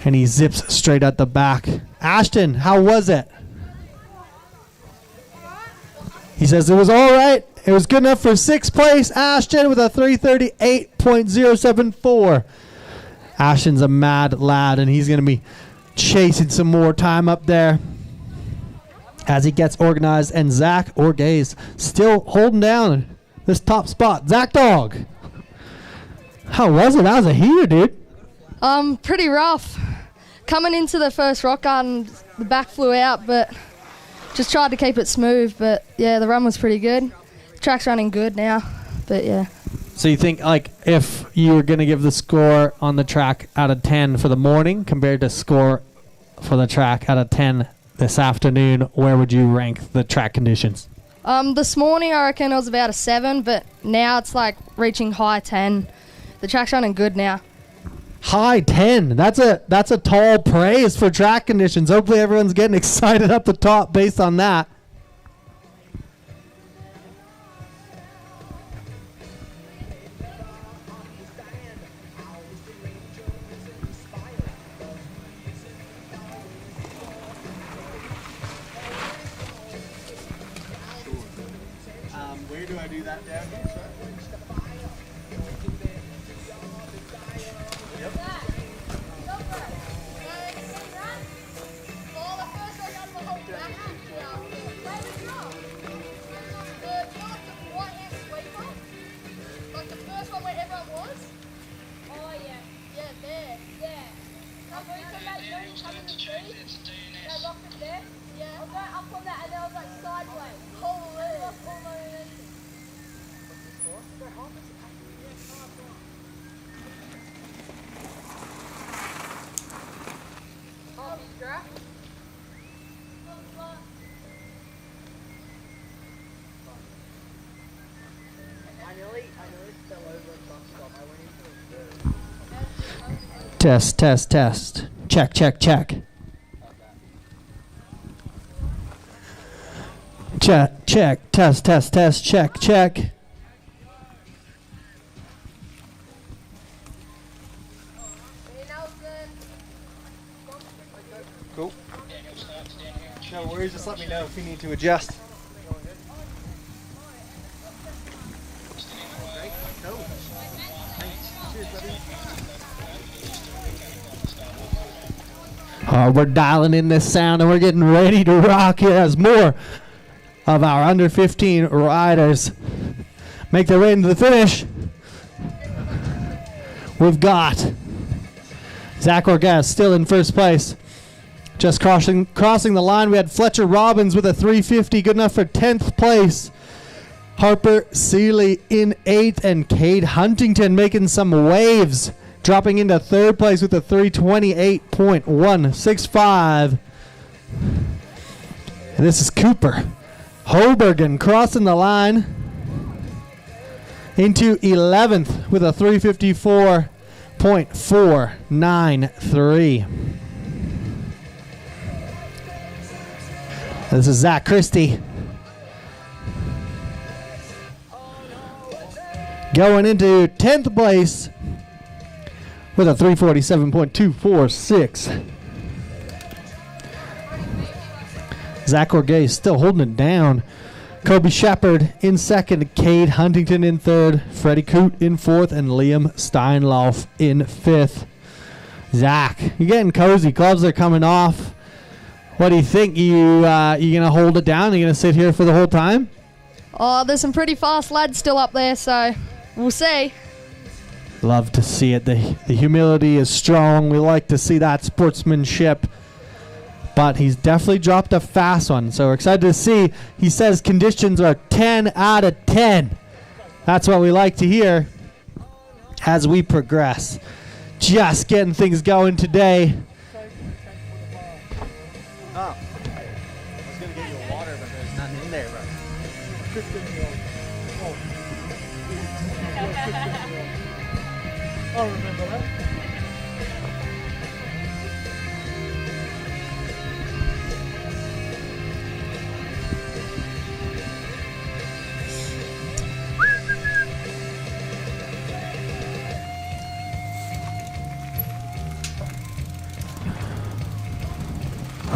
And he zips straight at the back. Ashton, how was it? He says it was all right. It was good enough for 6th place. Ashton with a 3:38.074. Ashton's a mad lad, and he's going to be chasing some more time up there as he gets organized. And Zach Orgaz still holding down this top spot. Zach Dog, how was it? That was a heater, dude. Pretty rough. Coming into the first rock garden, the back flew out, but just tried to keep it smooth. But yeah, the run was pretty good. The track's running good now, but yeah. So you think, like, if you were going to give the score on the track out of 10 for the morning compared to score for the track out of 10 this afternoon, where would you rank the track conditions? This morning I reckon it was about a 7, but now it's like reaching high 10. The track's running good now. High 10. That's a tall praise for track conditions. Hopefully everyone's getting excited up the top based on that. Where do I do that down here, sir? Yep. Test, test, test. Check, check, check. Check, check, test, test, test, check, check. Cool. No worries, just let me know if you need to adjust. We're dialing in this sound and we're getting ready to rock it as more of our under 15 riders make their way into the finish. We've got Zach Orgaz still in first place. Just crossing the line, we had Fletcher Robbins with a 350, good enough for 10th place. Harper Seeley in 8th, and Cade Huntington making some waves, dropping into 3rd place with a 328.165. And this is Cooper Hobergen crossing the line into 11th with a 354.493. This is Zach Christie going into 10th place with a 347.246. Zach Orgaz still holding it down. Kobe Shepard in 2nd, Cade Huntington in 3rd, Freddie Coote in 4th, and Liam Steinlauf in 5th. Zach, you're getting cozy. Gloves are coming off. What do you think? You gonna hold it down? You gonna sit here for the whole time? Oh, there's some pretty fast lads still up there, so we'll see. Love to see it. The humility is strong. We like to see that sportsmanship. But he's definitely dropped a fast one, so we're excited to see. He says conditions are 10 out of 10. That's what we like to hear as we progress. Just getting things going today. Oh, I was going to get you a water, but there's nothing in there, bro. I'll remember that.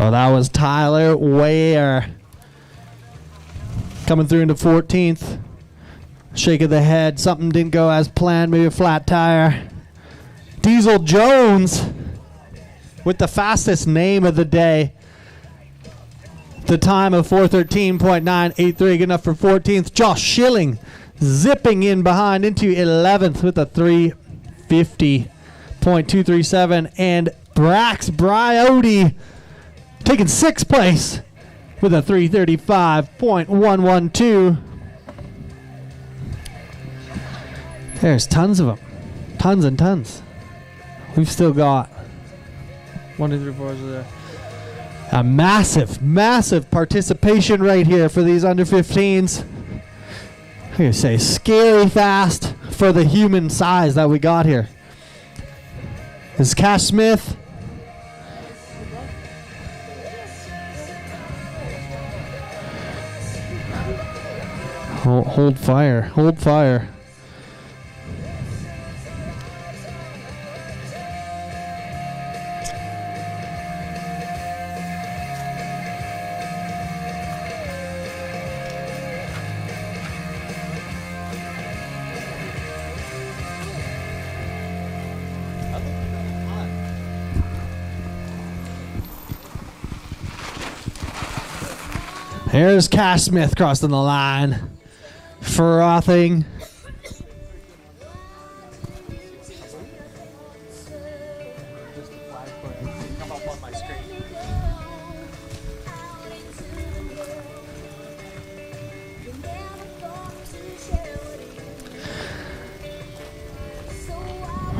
Oh, that was Tyler Ware coming through into 14th. Shake of the head. Something didn't go as planned. Maybe a flat tire. Diesel Jones with the fastest name of the day. The time of 4:13.983. Good enough for 14th. Josh Schilling zipping in behind into 11th with a 350.237. And Brax Briotti taking 6th place with a 335.112. There's tons of them. Tons and tons. We've still got 1, 2, 3, 4. A massive, massive participation right here for these under 15s. I'm going to say scary fast for the human size that we got here. This is Cash Smith. Hold fire. Hold fire. Here's Cash Smith crossing the line. Frothing.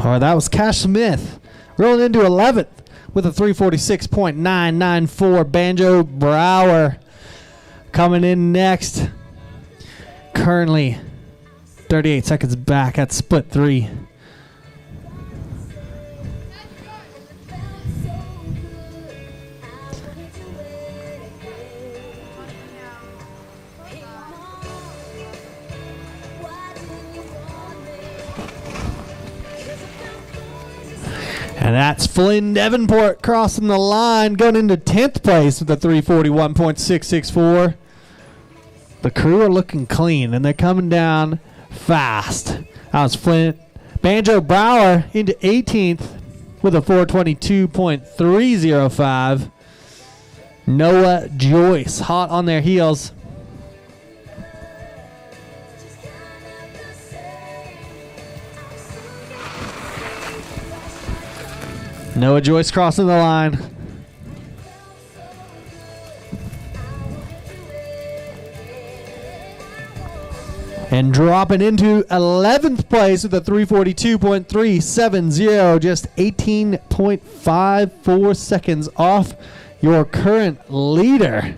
Oh, that was Cash Smith rolling into 11th with a 346.994. Banjo Brower coming in next. Currently 38 seconds back at split 3. And that's Flynn Davenport crossing the line, going into 10th place with a 341.664. The crew are looking clean, and they're coming down fast. That was Flynn. Banjo Brower into 18th with a 422.305. Noah Joyce hot on their heels. Noah Joyce crossing the line. And dropping into 11th place with a 342.370, just 18.54 seconds off your current leader.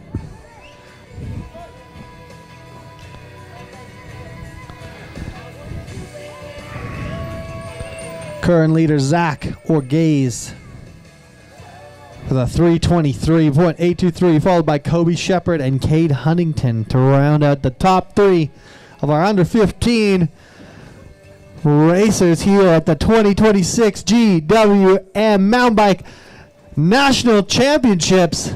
Current leader Zach Orgaze with a 323.823, followed by Kobe Shepard and Cade Huntington to round out the top 3 of our under 15 racers here at the 2026 GWM Mountain Bike National Championships.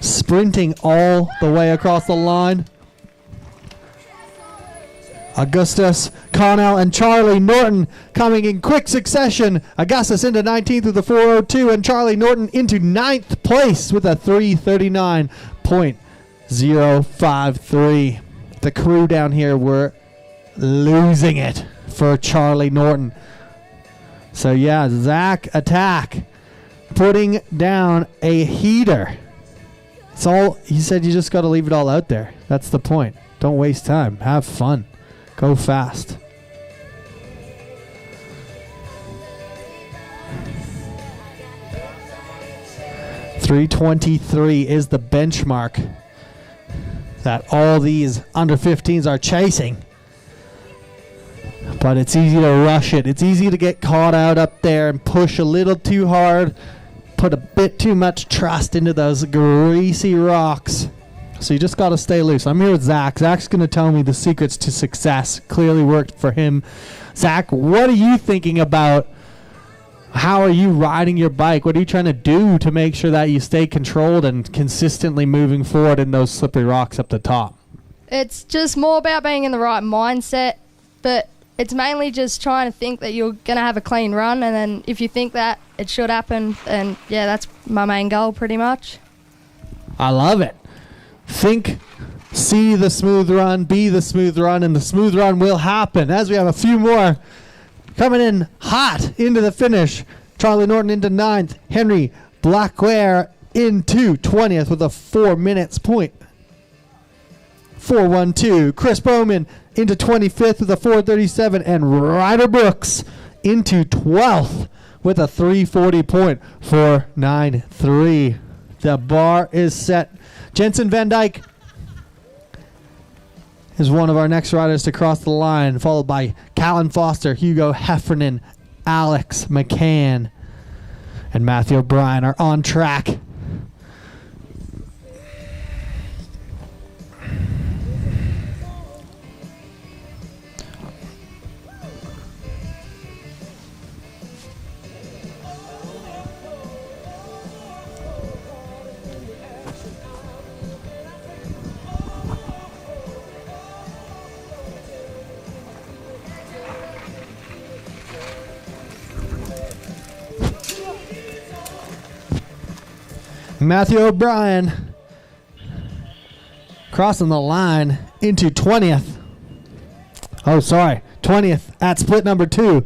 Sprinting all the way across the line, Augustus Connell and Charlie Norton coming in quick succession. Augustus into 19th with a 402, and Charlie Norton into 9th place with a 339.053. The crew down here were losing it for Charlie Norton. So yeah, Zach Attack putting down a heater. It's all, he said, you just got to leave it all out there. That's the point. Don't waste time. Have fun. Go fast. .323 is the benchmark that all these under 15s are chasing. But it's easy to rush it. It's easy to get caught out up there and push a little too hard, put a bit too much trust into those greasy rocks. So you just got to stay loose. I'm here with Zach. Zach's going to tell me the secrets to success. Clearly worked for him. Zach, what are you thinking about? How are you riding your bike? What are you trying to do to make sure that you stay controlled and consistently moving forward in those slippery rocks up the top? It's just more about being in the right mindset, but it's mainly just trying to think that you're going to have a clean run, and then if you think that it should happen, and yeah, that's my main goal pretty much. I love it. Think, see the smooth run, be the smooth run, and the smooth run will happen. As we have a few more coming in hot into the finish. Charlie Norton into 9th. Henry Blackware into 20th with a 4 minutes point. 4:12. Chris Bowman into 25th with a 4:37, and Ryder Brooks into 12th with a 3:40.493. The bar is set. Jensen Van Dyke is one of our next riders to cross the line, followed by Callan Foster, Hugo Heffernan, Alex McCann, and Matthew O'Brien are on track. Matthew O'Brien crossing the line into 20th. Oh, sorry. 20th at split number 2.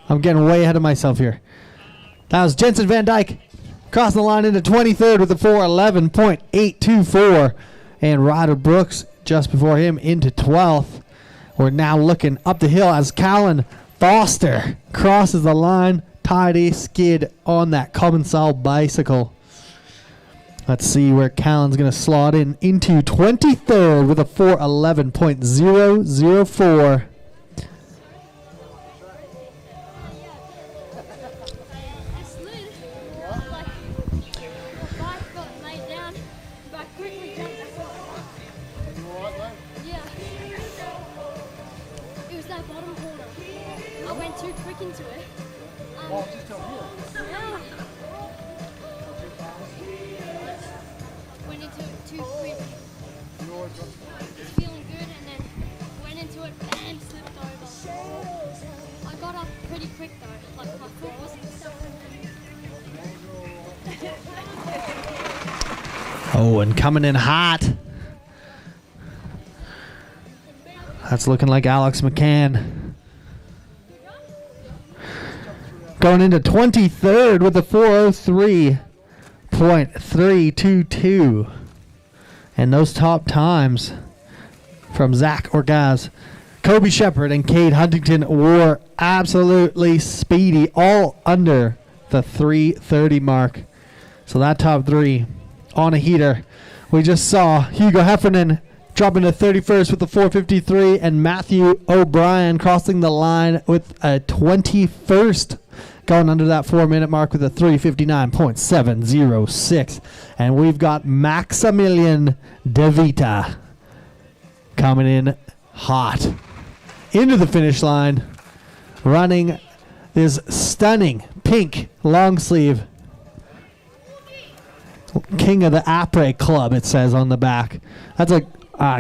I'm getting way ahead of myself here. That was Jensen Van Dyke crossing the line into 23rd with a 4:11.824. And Ryder Brooks just before him into 12th. We're now looking up the hill as Callan Foster crosses the line. Tidy skid on that Commensal bicycle. Let's see where Callan's going to slot in into 23rd with a 4:11.004. It was that bottom corner. I went too quick into it. Just over here. Yeah. Went into it too quick. It's feeling good and then went into it and slipped over. I got up pretty quick though. Like my foot wasn't stuck. Oh, and coming in hot. That's looking like Alex McCann. Going into 23rd with a 4:03.322. And those top times from Zach Orgaz, Kobe Shepard, and Cade Huntington were absolutely speedy, all under the 3:30 mark. So that top three on a heater. We just saw Hugo Heffernan dropping to 31st with a 4:53, and Matthew O'Brien crossing the line with a 21st, going under that 4-minute mark with a 3:59.706. And we've got Maximilian De Vita coming in hot into the finish line, running this stunning pink long sleeve. King of the Après Club, it says on the back. That's a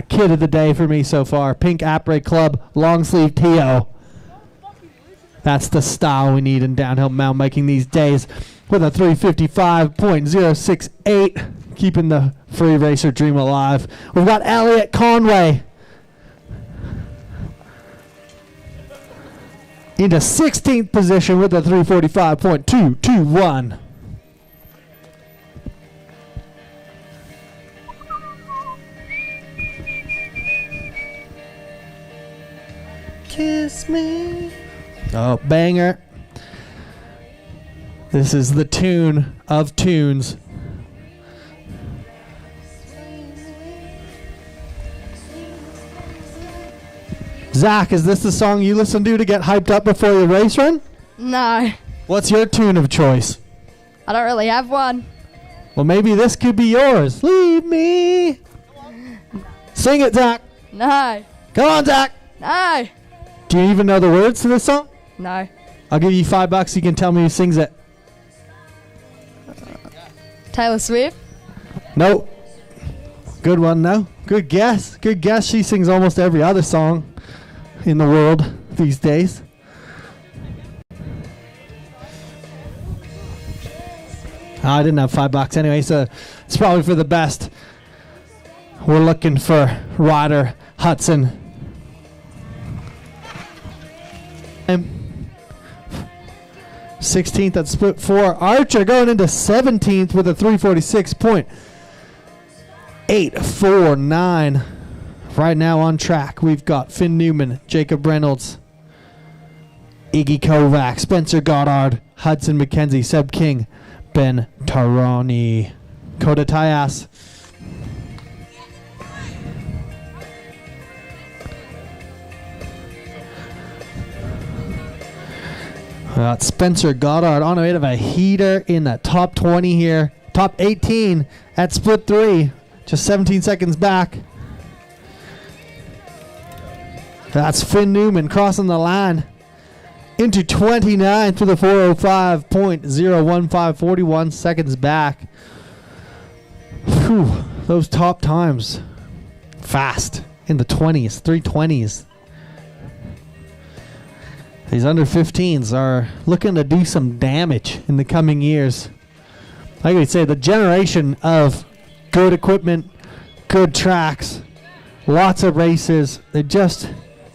kid of the day for me so far. Pink Après Club long sleeve TO. That's the style we need in downhill mountain biking these days, with a 3:55.068, keeping the free racer dream alive. We've got Elliot Conway into 16th position with a 3:45.221. Kiss me. Oh, banger. This is the tune of tunes. Zach, is this the song you listen to get hyped up before your race run? No, What's your tune of choice? I don't really have one. Well, maybe this could be yours. Leave me. Sing it, Zach. No. Come on, Zach. No. Do you even know the words to this song? No. I'll give you $5. You can tell me who sings it. Taylor Swift? Nope. Good one, no. Good guess. Good guess. She sings almost every other song in the world these days. I didn't have $5 anyway, so it's probably for the best. We're looking for Ryder Hudson. 16th at split 4. Archer going into 17th with a 3:46.849. Right now on track, we've got Finn Newman, Jacob Reynolds, Iggy Kovac, Spencer Goddard, Hudson McKenzie, Seb King, Ben Tarani, Coda Tyas. Got Spencer Goddard on a bit of a heater in the top 20 here. Top 18 at split 3. Just 17 seconds back. That's Finn Newman crossing the line into 29th with a 4:05.015, 41 seconds back. Whew, those top times. Fast in the 20s, 3:20s. These under 15s are looking to do some damage in the coming years. Like we say, the generation of good equipment, good tracks, lots of races. They just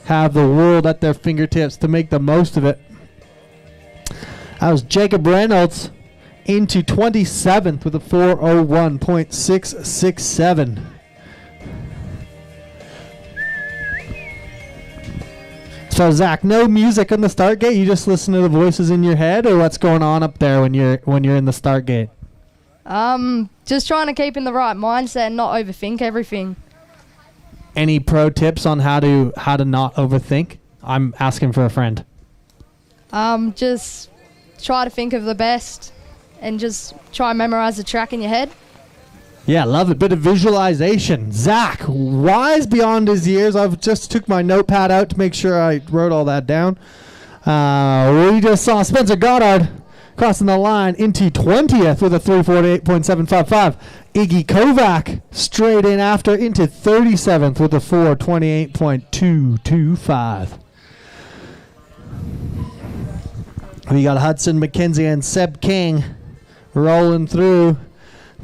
have the world at their fingertips to make the most of it. That was Jacob Reynolds into 27th with a 4:01.667. So Zach, no music on the start gate. You just listen to the voices in your head, or what's going on up there when you're in the start gate? Just trying to keep in the right mindset and not overthink everything. Any pro tips on how to not overthink? I'm asking for a friend. Just try to think of the best and just try and memorize the track in your head. Yeah, love it. Bit of visualization. Zach, wise beyond his years. I've just took my notepad out to make sure I wrote all that down. We just saw Spencer Goddard crossing the line into 20th with a 348.755. Iggy Kovac straight in after into 37th with a 428.225. We got Hudson McKenzie and Seb King rolling through.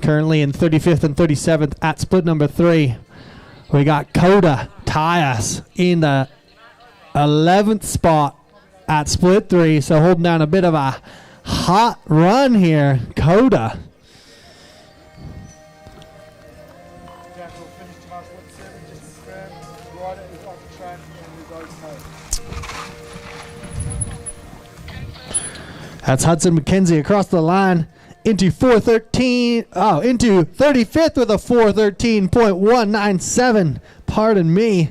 Currently in 35th and 37th at split number 3. We got Coda Tyus in the 11th spot at split 3. So holding down a bit of a hot run here. Coda. Jack will finish tomorrow split 7, just a scram, ride it off the track, and we'll go okay. That's Hudson McKenzie across the line. Into 35th with a 413.197. Pardon me.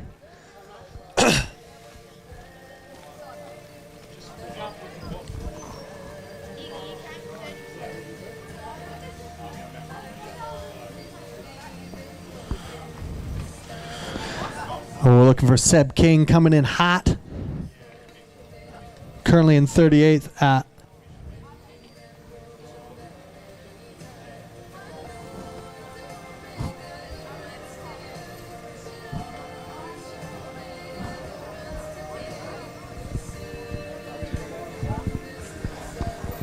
We're looking for Seb King coming in hot. Currently in 38th at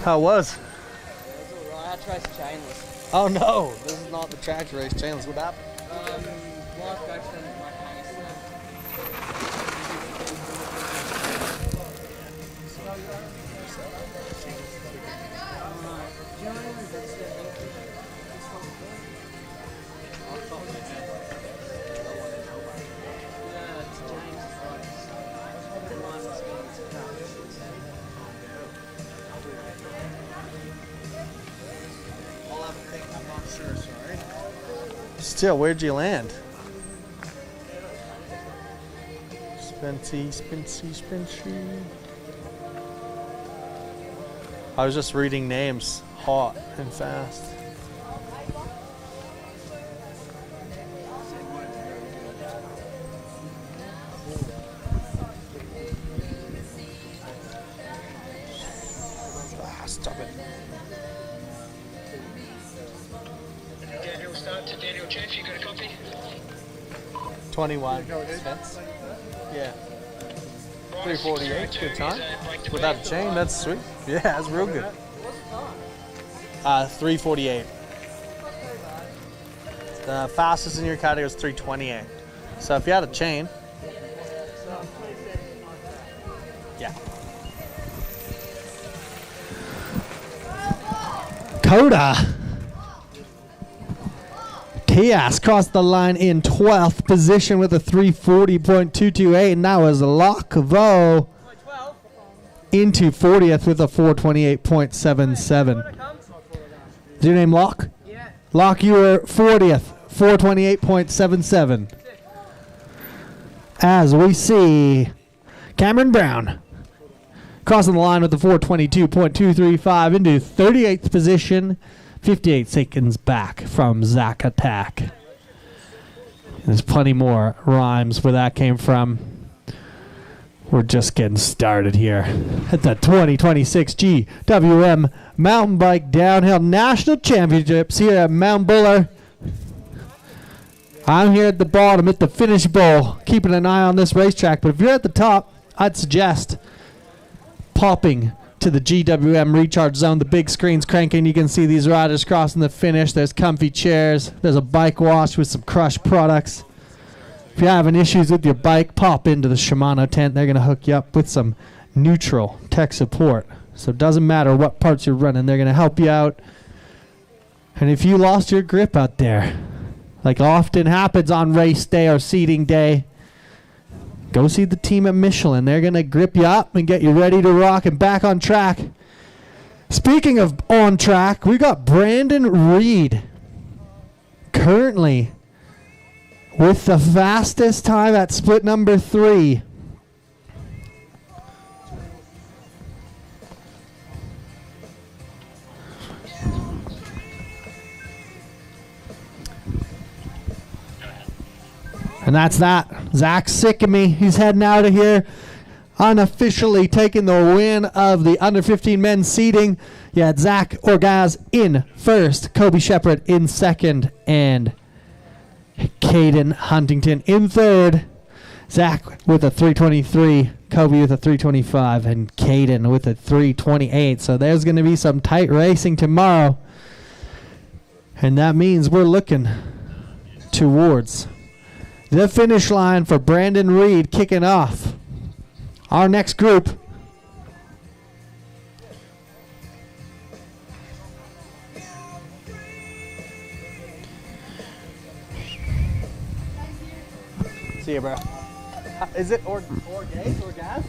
How it was? I had to race chainless. Oh no, this is not the track race chainless. What happened? Life back from my Still, where'd you land? Spency. I was just reading names hot and fast. Stop it. Daniel, start to Daniel Jeff, you got a copy? 21 Spence. Yeah. 348, good time. Without a chain, that's sweet. Yeah, that's real good. 348. The fastest in your category is 328. So if you had a chain, yeah. Coda. Tias crossed the line in 12th position with a 340.228, and that was Lockvo into 40th with a 428.77. Is your name Lock? Yeah. Lock, you were 40th, 428.77. As we see Cameron Brown crossing the line with a 422.235 into 38th position. 58 seconds back from Zach Attack. There's plenty more rhymes where that came from. We're just getting started here at the 2026 GWM Mountain Bike Downhill National Championships here at Mount Buller. I'm here at the bottom at the finish bowl, keeping an eye on this racetrack. But if you're at the top, I'd suggest popping to the GWM recharge zone. The big screen's cranking. You can see these riders crossing the finish. There's comfy chairs. There's a bike wash with some Crush products. If you're having issues with your bike, pop into the Shimano tent. They're going to hook you up with some neutral tech support. So it doesn't matter what parts you're running. They're going to help you out. And if you lost your grip out there, like often happens on race day or seeding day, go see the team at Michelin. They're going to grip you up and get you ready to rock and back on track. Speaking of on track, we got Brandon Reed currently with the fastest time at split number 3. And that's that. Zach's sick of me. He's heading out of here. Unofficially taking the win of the under 15 men's seeding. Yeah, Zach Orgaz in first, Kobe Shepard in second, and Caden Huntington in third. Zach with a 323, Kobe with a 325, and Caden with a 328. So there's going to be some tight racing tomorrow. And that means we're looking towards the finish line for Brandon Reed kicking off our next group. See you, bro. Is it Orgaz or gas?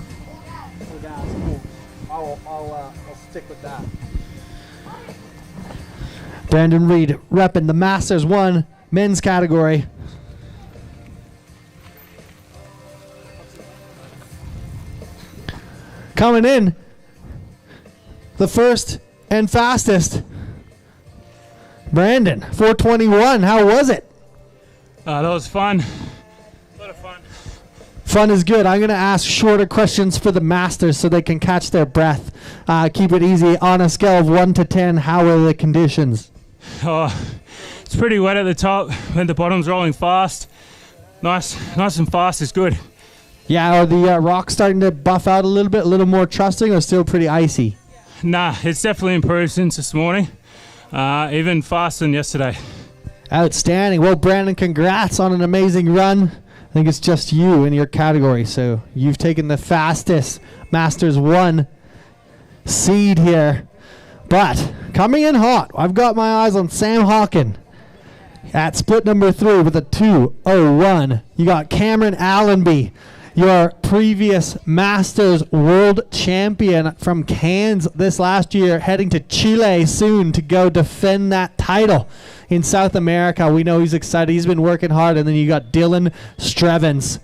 Orgaz. Cool. I'll stick with that. Brandon Reed repping the Masters 1 men's category. Coming in, the first and fastest, Brandon, 421. How was it? That was fun. A lot of fun. Fun is good. I'm going to ask shorter questions for the Masters so they can catch their breath. Keep it easy. On a scale of 1 to 10, how are the conditions? Oh, it's pretty wet at the top when the bottom's rolling fast. Nice and fast is good. Yeah, are the rocks starting to buff out a little more trusting, or still pretty icy? Nah, it's definitely improved since this morning. Even faster than yesterday. Outstanding. Well, Brandon, congrats on an amazing run. I think it's just you in your category, so you've taken the fastest Masters 1 seed here. But coming in hot, I've got my eyes on Sam Hawken at split number 3 with a 2:01. You got Cameron Allenby, your previous Masters world champion from Cairns this last year, heading to Chile soon to go defend that title in South America. We know he's excited. He's been working hard. And then you got Dylan Strevens.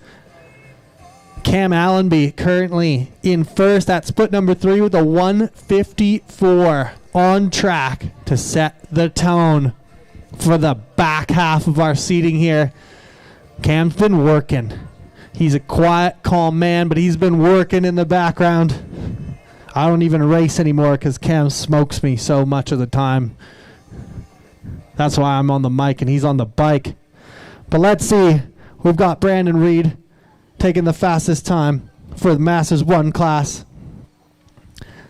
Cam Allenby currently in first at split number 3 with a 154, on track to set the tone for the back half of our seating here. Cam's been working. He's a quiet, calm man, but he's been working in the background. I don't even race anymore because Cam smokes me so much of the time. That's why I'm on the mic and he's on the bike. But let's see. We've got Brandon Reed taking the fastest time for the Masters 1 class.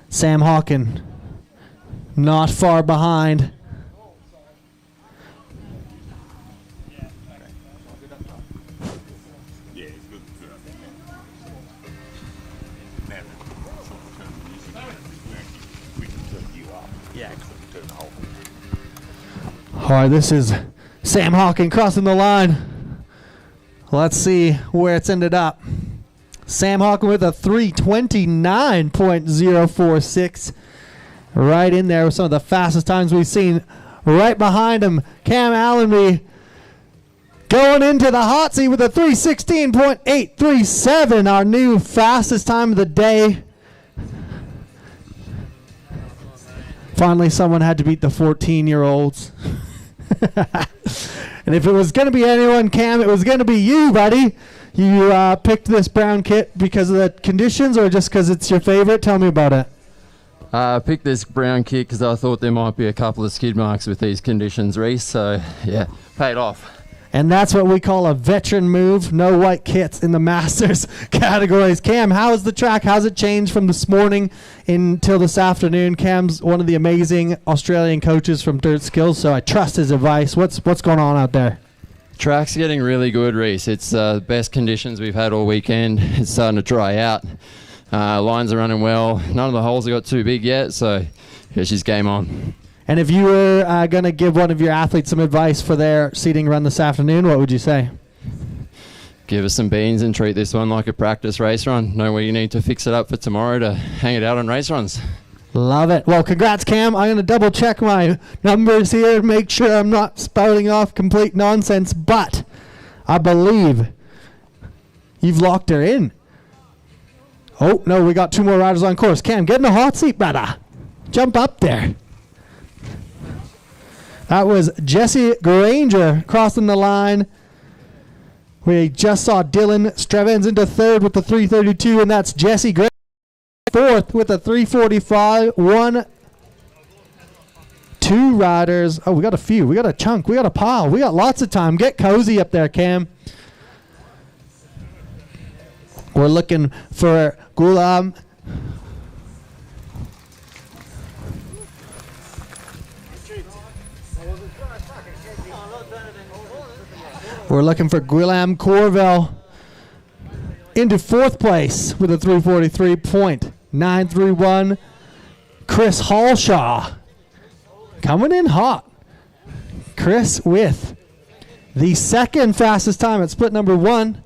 Sam Hawken not far behind. All right, this is Sam Hawken crossing the line. Let's see where it's ended up. Sam Hawken with a 3:29.046. Right in there with some of the fastest times we've seen. Right behind him, Cam Allenby going into the hot seat with a 3:16.837, our new fastest time of the day. Finally, someone had to beat the 14-year-olds. And if it was going to be anyone, Cam, it was going to be you, buddy. You picked this brown kit because of the conditions or just because it's your favorite? Tell me about it. I picked this brown kit because I thought there might be a couple of skid marks with these conditions, Reese. So, yeah, paid off. And that's what we call a veteran move. No white kits in the Masters categories. Cam, how is the track? How's it changed from this morning until this afternoon? Cam's one of the amazing Australian coaches from Dirt Skills, so I trust his advice. What's going on out there? Track's getting really good, Reese. It's the best conditions we've had all weekend. It's starting to dry out. Lines are running well. None of the holes have got too big yet, so yeah, she's game on. And if you were going to give one of your athletes some advice for their seating run this afternoon, what would you say? Give us some beans and treat this one like a practice race run. Know where you need to fix it up for tomorrow to hang it out on race runs. Love it. Well, congrats, Cam. I'm going to double check my numbers here, make sure I'm not spouting off complete nonsense, but I believe you've locked her in. Oh, no, we got 2 more riders on course. Cam, get in the hot seat, brother. Jump up there. That was Jesse Granger crossing the line. We just saw Dylan Strevens into 3rd with the 3:32, and that's Jesse Granger 4th with a 3:45. 2 riders. Oh, we got a few. We got a chunk. We got a pile. We got lots of time. Get cozy up there, Cam. We're looking for Gulam. We're looking for Gulam Corvell into 4th place with a 3:43.931. Chris Hallshaw coming in hot. Chris with the 2nd fastest time at split number 1.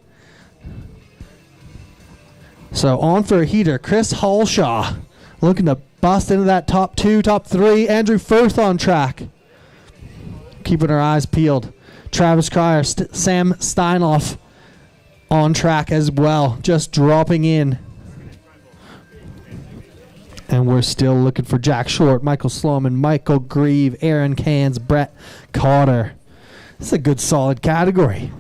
So on for a heater. Chris Hallshaw looking to bust into that top 2, top 3. Andrew Firth on track. Keeping our eyes peeled. Travis Cryer, Sam Steinhoff on track as well, just dropping in. And we're still looking for Jack Short, Michael Sloman, Michael Grieve, Aaron Cans, Brett Cotter. This is a good, solid category.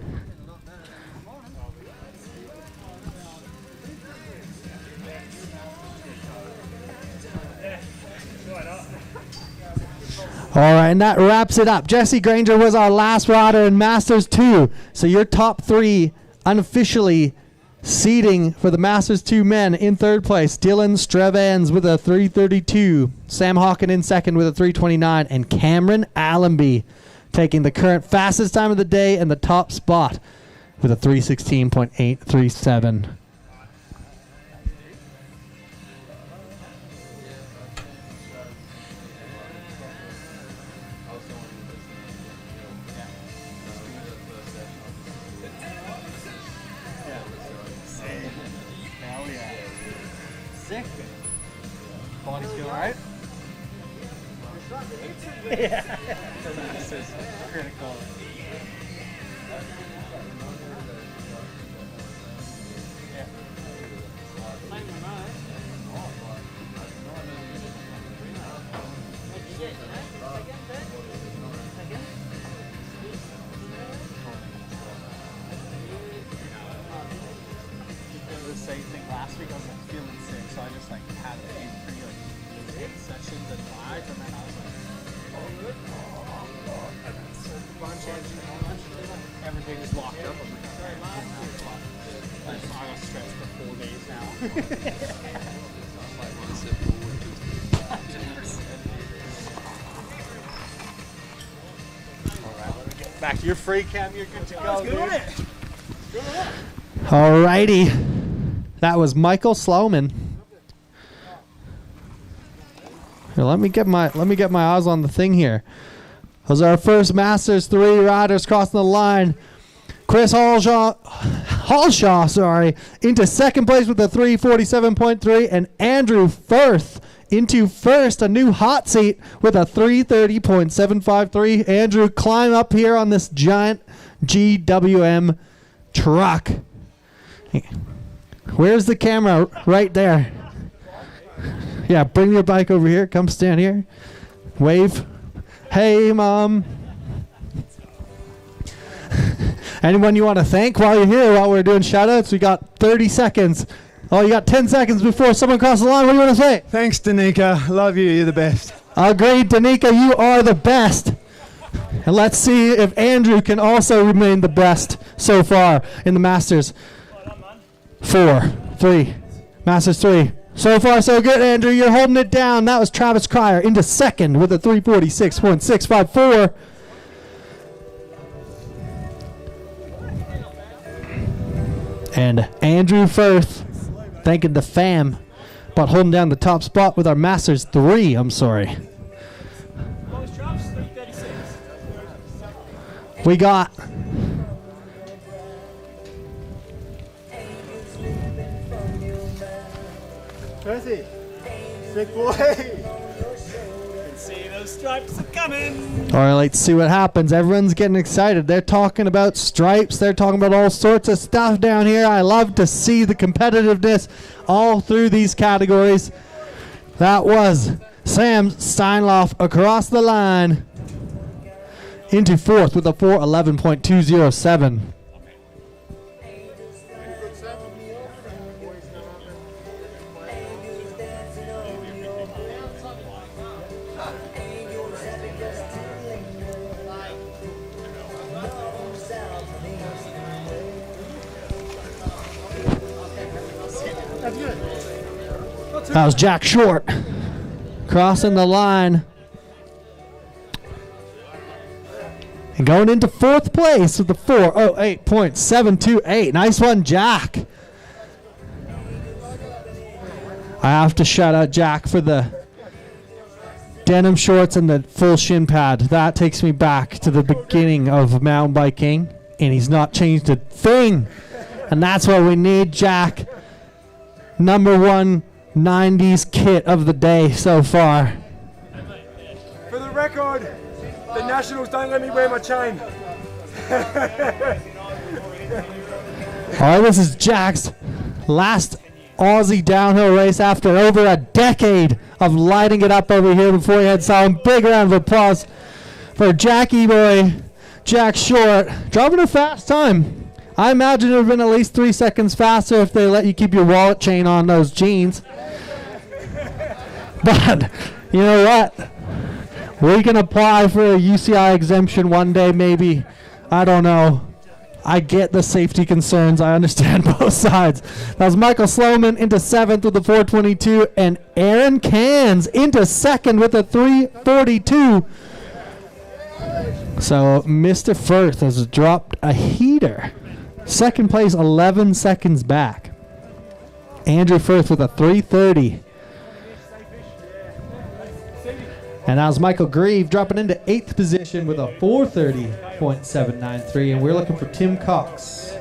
All right, and that wraps it up. Jesse Granger was our last rider in Masters 2. So your top 3 unofficially seeding for the Masters 2 men. In 3rd place, Dylan Strevens with a 3:32. Sam Hawken in 2nd with a 3:29. And Cameron Allenby taking the current fastest time of the day and the top spot with a 3:16.837. Sick. Body's feel alright? Yeah. This is critical. The same thing last week. I was like feeling sick, so I just like had a few pretty like hit sessions at 5, and then I was like, bunch of everything is locked up. I was stressed for 4 days now. Alright, let me get back to your free cam. You're good to go, dude. Alrighty. That was Michael Sloman. Here, let me get my eyes on the thing here. Those are our first Masters 3 riders crossing the line. Chris Hallshaw, into 2nd place with a 3:47.3, and Andrew Firth into 1st, a new hot seat with a 3:30.753. Andrew, climb up here on this giant GWM truck. Where's the camera? Right there. Yeah, bring your bike over here. Come stand here. Wave. Hey, Mom. Anyone you want to thank while you're here, while we're doing shout-outs? We got 30 seconds. Oh, you got 10 seconds before someone crosses the line. What do you want to say? Thanks, Danica. Love you. You're the best. Agreed, Danica. You are the best. And let's see if Andrew can also remain the best so far in the Masters. 4-3. Masters 3. So far, so good, Andrew. You're holding it down. That was Travis Cryer into 2nd with a 3:46.654. And Andrew Firth thanking the fam, but holding down the top spot with our Masters 3. I'm sorry. We got Percy. Big boy. You can see those stripes are coming. All right, let's see what happens. Everyone's getting excited. They're talking about stripes. They're talking about all sorts of stuff down here. I love to see the competitiveness all through these categories. That was Sam Steinloff across the line into fourth with a 4:11.207. That was Jack Short crossing the line and going into fourth place with the 4:08.728. Nice one, Jack. I have to shout out Jack for the denim shorts and the full shin pad. That takes me back to the beginning of mountain biking, and he's not changed a thing. And that's what we need, Jack. Number one 90s kit of the day so far. For the record, the Nationals don't let me wear my chain. All right, this is Jack's last Aussie downhill race after over a decade of lighting it up over here before he heads home. Big round of applause for Jackie boy, Jack Short, driving a fast time. I imagine it would have been at least 3 seconds faster if they let you keep your wallet chain on those jeans. But you know what? We can apply for a UCI exemption one day, maybe. I don't know. I get the safety concerns. I understand both sides. That was Michael Sloman into seventh with a 4:22, and Aaron Cans into second with a 3:42. So Mr. Firth has dropped a heater. Second place, 11 seconds back. Andrew Firth with a 3:30. And that was Michael Grieve dropping into 8th position with a 4:30.793. And we're looking for Tim Cox.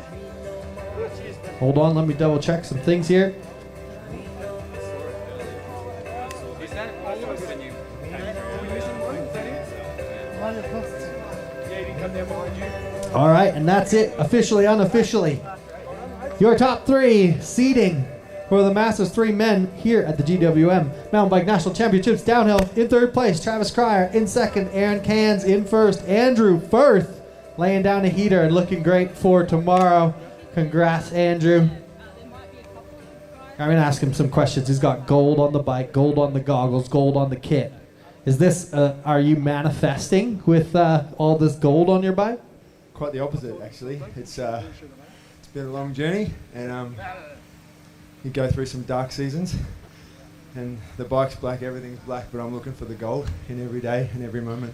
Hold on, let me double check some things here. Is that all of us when you All right, and that's it, officially, unofficially. Your top three seeding for the Masters 3 men here at the GWM Mountain Bike National Championships downhill. In third place, Travis Cryer. In second, Aaron Cans. In first, Andrew Firth laying down a heater and looking great for tomorrow. Congrats, Andrew. I'm going to ask him some questions. He's got gold on the bike, gold on the goggles, gold on the kit. Is this, are you manifesting with all this gold on your bike? Quite the opposite, actually. It's been a long journey, and you go through some dark seasons, and the bike's black, everything's black, but I'm looking for the gold in every day and every moment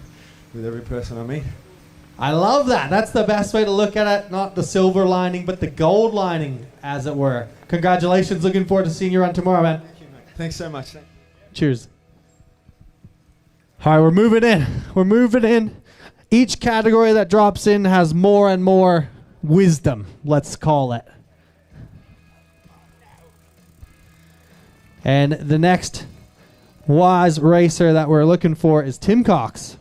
with every person I meet. I love that. That's the best way to look at it. Not the silver lining, but the gold lining, as it were. Congratulations. Looking forward to seeing you around tomorrow, man. Thank you, mate. Thanks so much. Cheers. All right, we're moving in. We're moving in. Each category that drops in has more and more wisdom, let's call it. And the next wise racer that we're looking for is Tim Cox.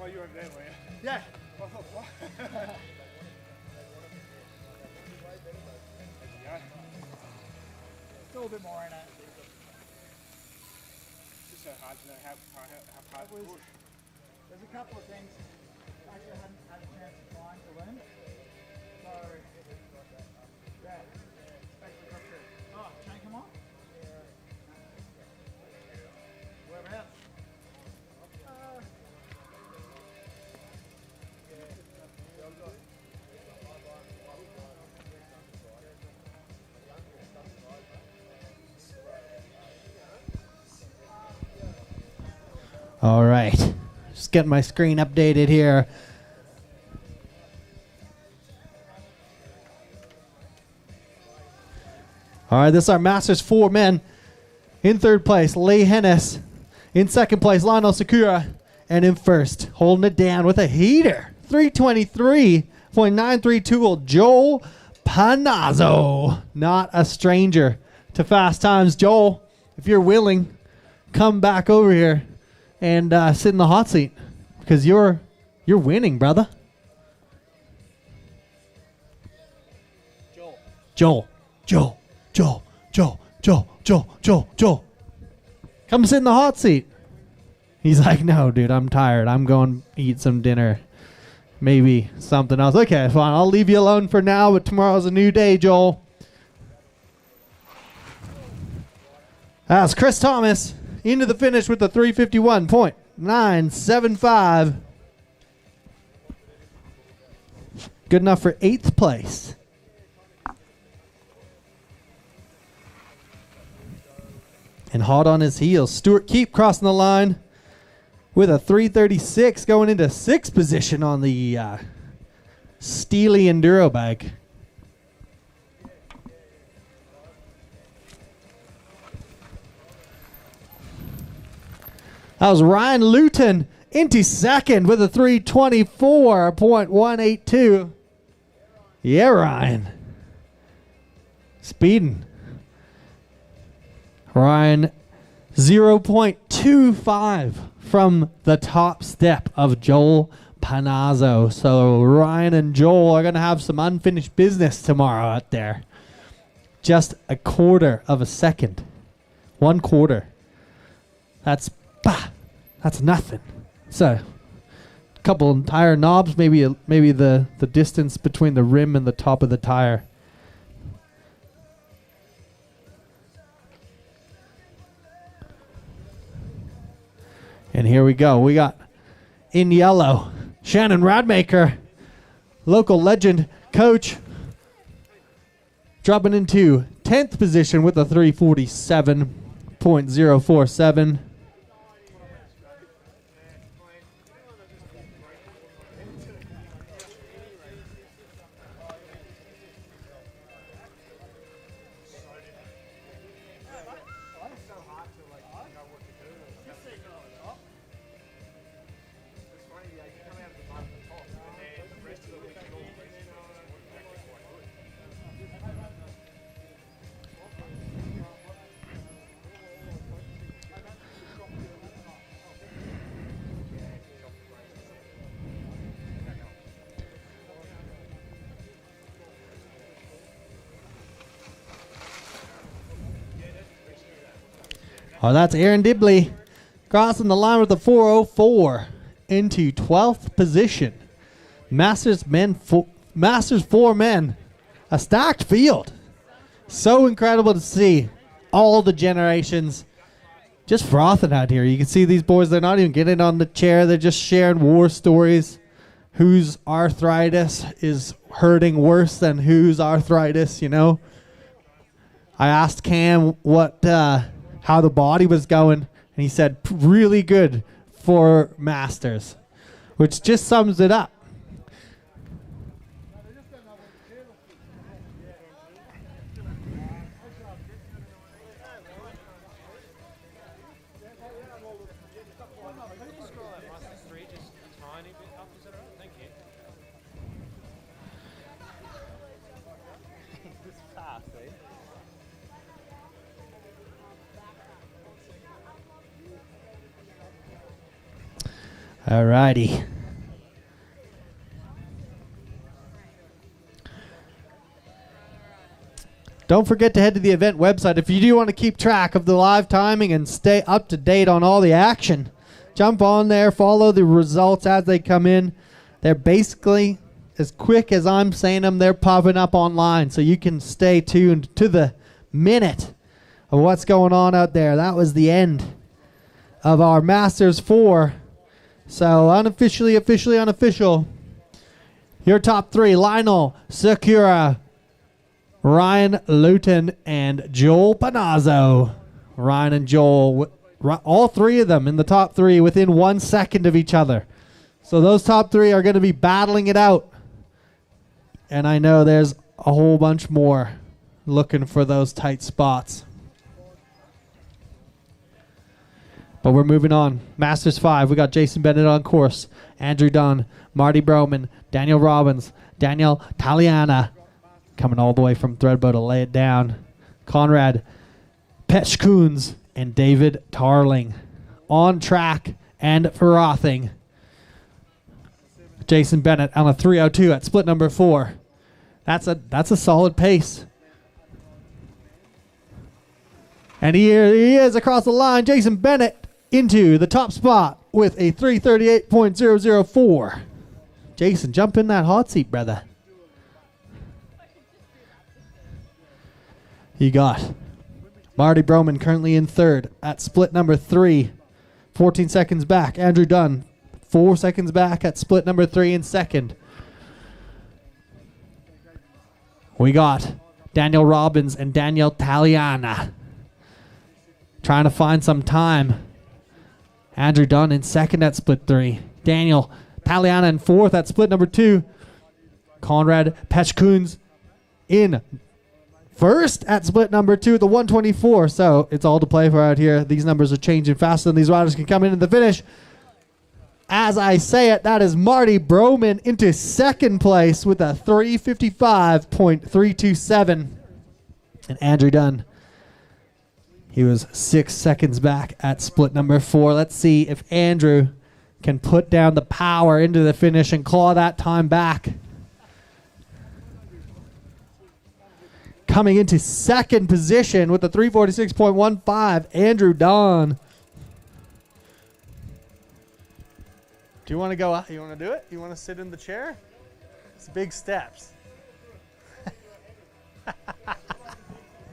Oh, you weren't there, were you? Yeah. I thought, what? Still a bit more in it. It's just so hard to know how far to push. There's a couple of things actually I hadn't had a chance of trying to learn. So, yeah. Basically got to, chain come on? Whereabouts? All right. Just getting my screen updated here. All right, this is our Masters 4 men. In third place, Leigh Hennis. In second place, Lionel Sakura. And in first, holding it down with a heater. 323.932, Joel Panazzo. Not a stranger to fast times. Joel, if you're willing, come back over here and sit in the hot seat because you're winning, brother. Joel. Come sit in the hot seat. He's like, no, dude, I'm tired. I'm going to eat some dinner. Maybe something else. Okay, fine. I'll leave you alone for now, but tomorrow's a new day, Joel. That's Chris Thomas into the finish with a 351.975. Good enough for 8th place. And hot on his heels. Stuart Keep crossing the line with a 336 going into 6th position on the Steely Enduro bike. That was Ryan Luton into second with a 324.182. Yeah, Ryan. Speeding. Ryan 0.25 from the top step of Joel Panazzo. So Ryan and Joel are going to have some unfinished business tomorrow out there. Just a quarter of a second. 1/4. That's nothing. So a couple tire knobs, maybe the distance between the rim and the top of the tire. And here we go. We got in yellow Shannon Radmaker, local legend coach, dropping into 10th position with a 347.047. Oh, that's Aaron Dibley crossing the line with a 404 into 12th position. Masters 4 men. A stacked field. So incredible to see all the generations just frothing out here. You can see these boys, they're not even getting on the chair. They're just sharing war stories. Whose arthritis is hurting worse than whose arthritis, you know? I asked Cam how the body was going, and he said really good for Masters, which just sums it up. Alrighty. Don't forget to head to the event website if you do want to keep track of the live timing and stay up to date on all the action. Jump on there, follow the results as they come in. They're basically as quick as I'm saying them, they're popping up online, so you can stay tuned to the minute of what's going on out there. That was the end of our Masters 4. So unofficially, officially unofficial. Your top three: Lionel Sakura, Ryan Luton, and Joel Panazzo. Ryan and Joel, all three of them in the top three within 1 second of each other. So those top three are going to be battling it out. And I know there's a whole bunch more looking for those tight spots. But we're moving on. Masters 5, we got Jason Bennett on course, Andrew Dunn, Marty Broman, Daniel Robbins, Daniel Taliana, coming all the way from Threadbow to lay it down, Conrad Petschkoens, and David Tarling. On track and frothing. Jason Bennett on a 3:02 at split number 4. That's a solid pace. And here he is across the line. Jason Bennett into the top spot with a 3:38.004. Jason, jump in that hot seat, brother. You got Marty Broman currently in third at split number 3. 14 seconds back. Andrew Dunn, 4 seconds back at split number 3 in second. We got Daniel Robbins and Daniel Taliana trying to find some time. Andrew Dunn in second at split 3. Daniel Taliana in fourth at split number 2. Conrad Petschkoens in first at split number 2, the 124. So it's all to play for out here. These numbers are changing faster than these riders can come into the finish. As I say it, that is Marty Broman into second place with a 3:55.327. And Andrew Dunn, he was 6 seconds back at split number 4. Let's see if Andrew can put down the power into the finish and claw that time back. Coming into second position with a 3:46.15, Andrew Dunn. Do you want to go out? You want to do it? You want to sit in the chair? It's big steps.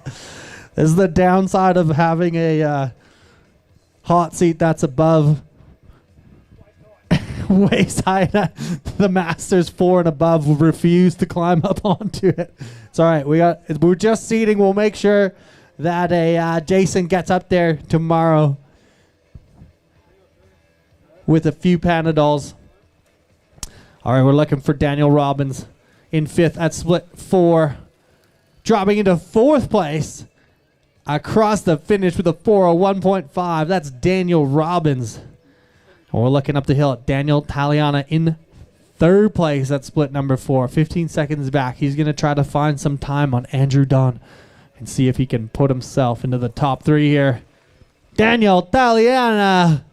This is the downside of having a hot seat that's above waist high. The Masters 4 and above will refuse to climb up onto it. It's all right. We're just seating. We'll make sure that Jason gets up there tomorrow with a few Panadols. All right, we're looking for Daniel Robbins in fifth at split 4, dropping into fourth place across the finish with a 4:01.5. That's Daniel Robbins. And we're looking up the hill at Daniel Taliana in third place at split number 4, 15 seconds back. He's going to try to find some time on Andrew Dunn and see if he can put himself into the top 3 here. Daniel Taliana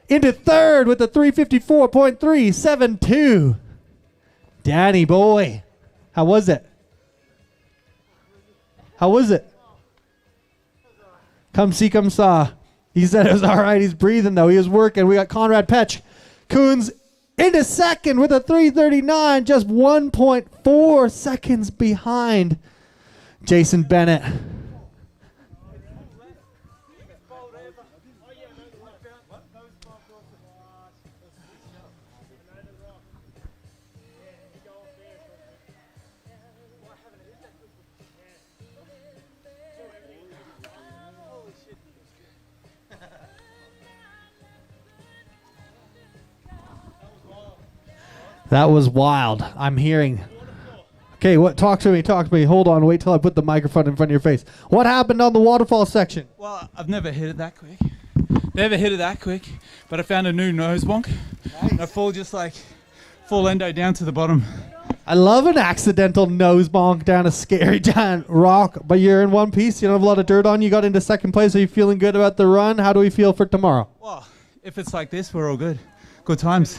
into third with a 3:54.372. Danny boy, how was it? How was it? Come see, come saw. He said it was all right. He's breathing, though. He was working. We got Conrad Petschkoens into second with a 3:39, just 1.4 seconds behind Jason Bennett. That was wild. I'm hearing. Okay, what? Talk to me. Talk to me. Hold on. Wait till I put the microphone in front of your face. What happened on the waterfall section? Well, I've never hit it that quick. But I found a new nose bonk. Nice. I fall just like full endo down to the bottom. I love an accidental nose bonk down a scary giant rock, but you're in one piece. You don't have a lot of dirt on. You got into second place. Are you feeling good about the run? How do we feel for tomorrow? Well, if it's like this, we're all good. Good times.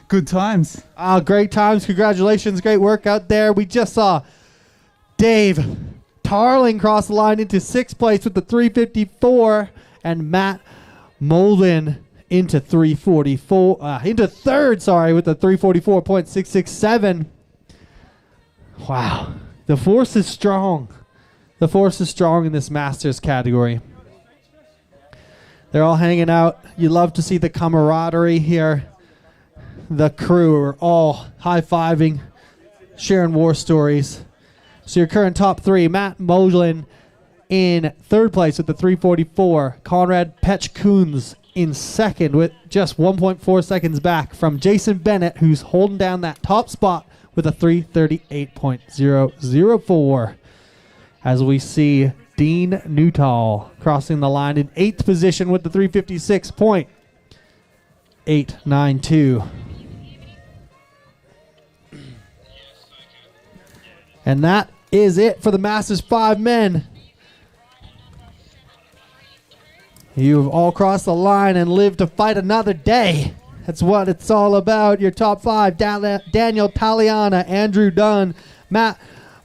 Good times. Great times. Congratulations. Great work out there. We just saw Dave Tarling crossed the line into 6th place with the 354, and Matt Molden into 344, into 3rd, sorry, with the 344.667. Wow. The force is strong. The force is strong in this Masters category. They're all hanging out. You love to see the camaraderie here. The crew are all high-fiving, sharing war stories. So your current top 3, Matt Molden in 3rd place with the 344. Conrad Petchkoons in 2nd with just 1.4 seconds back from Jason Bennett, who's holding down that top spot with a 338.004. As we see Dean Newtall crossing the line in 8th position with the 356.892. And that is it for the Masters 5 men. You've all crossed the line and lived to fight another day. That's what it's all about. Your top 5, Daniel Taliana, Andrew Dunn, Matt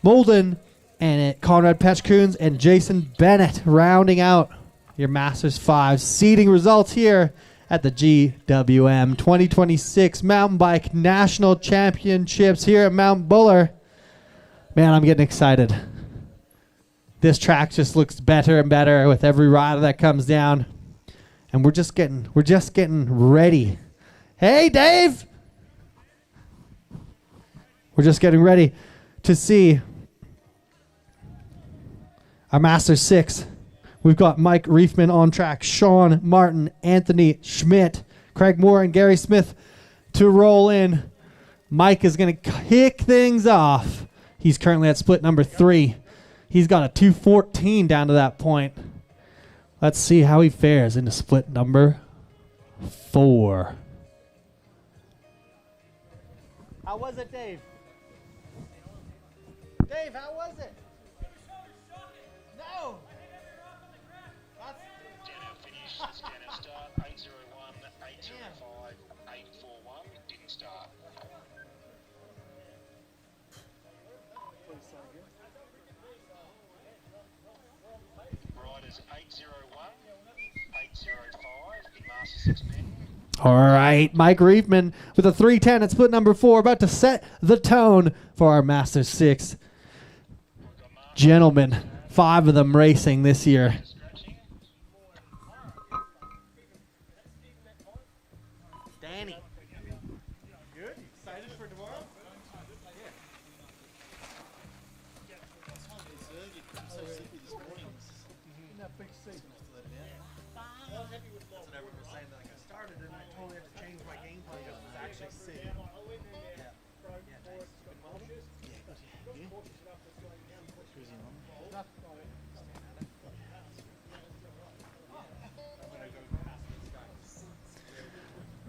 Molden, and Conrad Petchkoons and Jason Bennett rounding out your Masters 5 seeding results here at the GWM 2026 Mountain Bike National Championships here at Mount Buller. Man, I'm getting excited. This track just looks better and better with every rider that comes down. And we're just getting ready. Hey, Dave! We're just getting ready to see our Master 6. We've got Mike Reifman on track, Sean Martin, Anthony Schmidt, Craig Moore, and Gary Smith to roll in. Mike is going to kick things off. He's currently at split number 3. He's got a 2:14 down to that point. Let's see how he fares into split number 4. How was it, Dave? Dave, how was it? No! Daniel finished, Daniel start, 801, 805, 841, didn't start. Riders 801, 805 in Master 6 men. All right, Mike Reifman with a 310 at split number 4, about to set the tone for our Master 6. Gentlemen, 5 of them racing this year. Danny. Good? Excited for tomorrow? That big seat.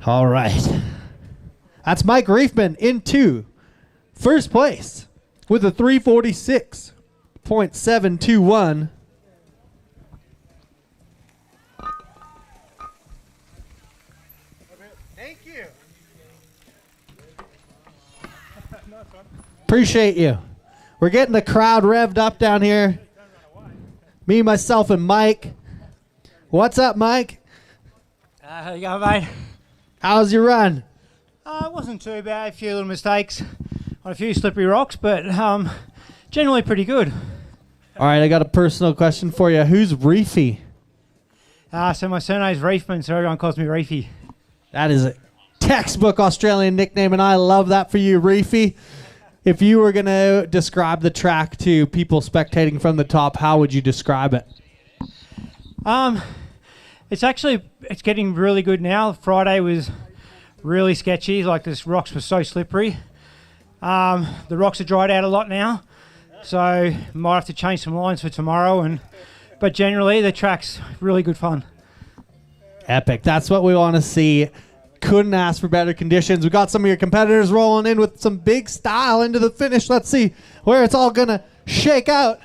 All right. That's Mike Reifman into first place with a 346.721. Thank you. Appreciate you. We're getting the crowd revved up down here. Me, myself, and Mike. What's up, Mike? How you going, mate? How's your run? It wasn't too bad. A few little mistakes on a few slippery rocks, but generally pretty good. All right, I got a personal question for you. Who's Reefy? So my surname's Reifman, so everyone calls me Reefy. That is a textbook Australian nickname, and I love that for you, Reefy. If you were going to describe the track to people spectating from the top, how would you describe it? It's getting really good now. Friday was really sketchy, like the rocks were so slippery. The rocks are dried out a lot now, so might have to change some lines for tomorrow. But generally, the track's really good fun. Epic. That's what we want to see. Couldn't ask for better conditions. We got some of your competitors rolling in with some big style into the finish. Let's see where it's all going to shake out.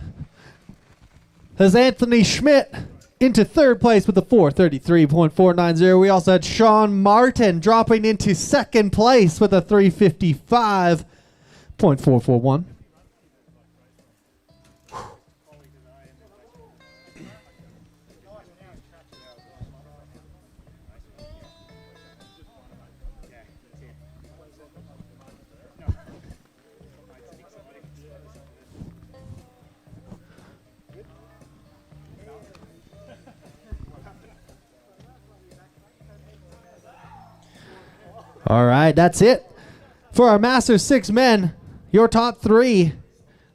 There's Anthony Schmidt into third place with a 433.490. We also had Sean Martin dropping into second place with a 355.441. All right, that's it for our Masters 6 men. Your top three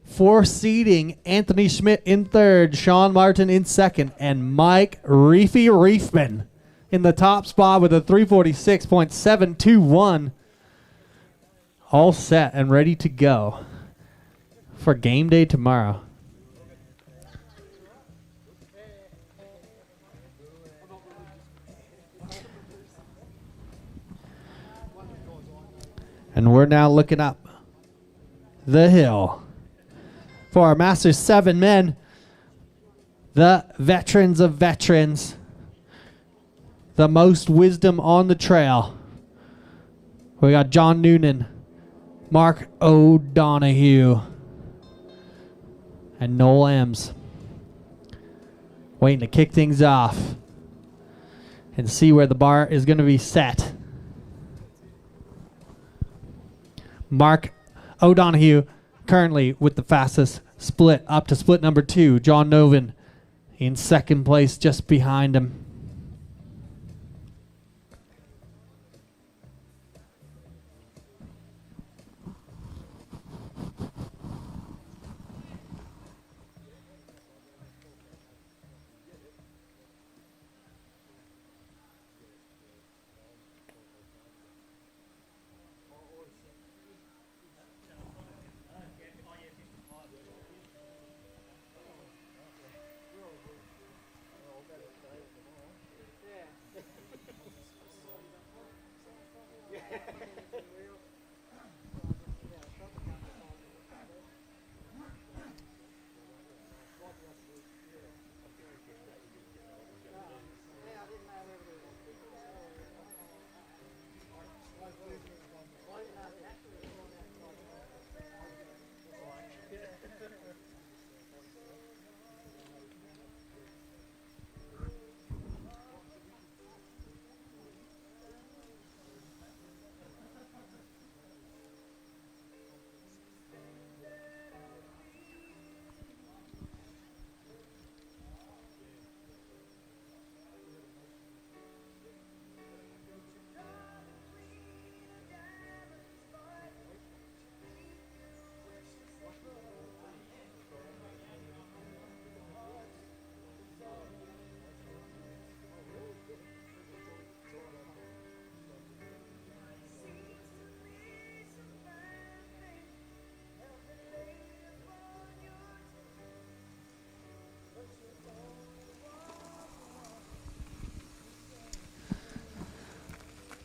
for seeding: Anthony Schmidt in third, Sean Martin in second, and Mike Reefy Reefman in the top spot with a 346.721. All set and ready to go for game day tomorrow. And we're now looking up the hill for our Masters 7 men, the veterans of veterans, the most wisdom on the trail. We got John Noonan, Mark O'Donoghue, and Noel Ems waiting to kick things off and see where the bar is going to be set. Mark O'Donoghue currently with the fastest split up to split number 2. John Novan in second place just behind him.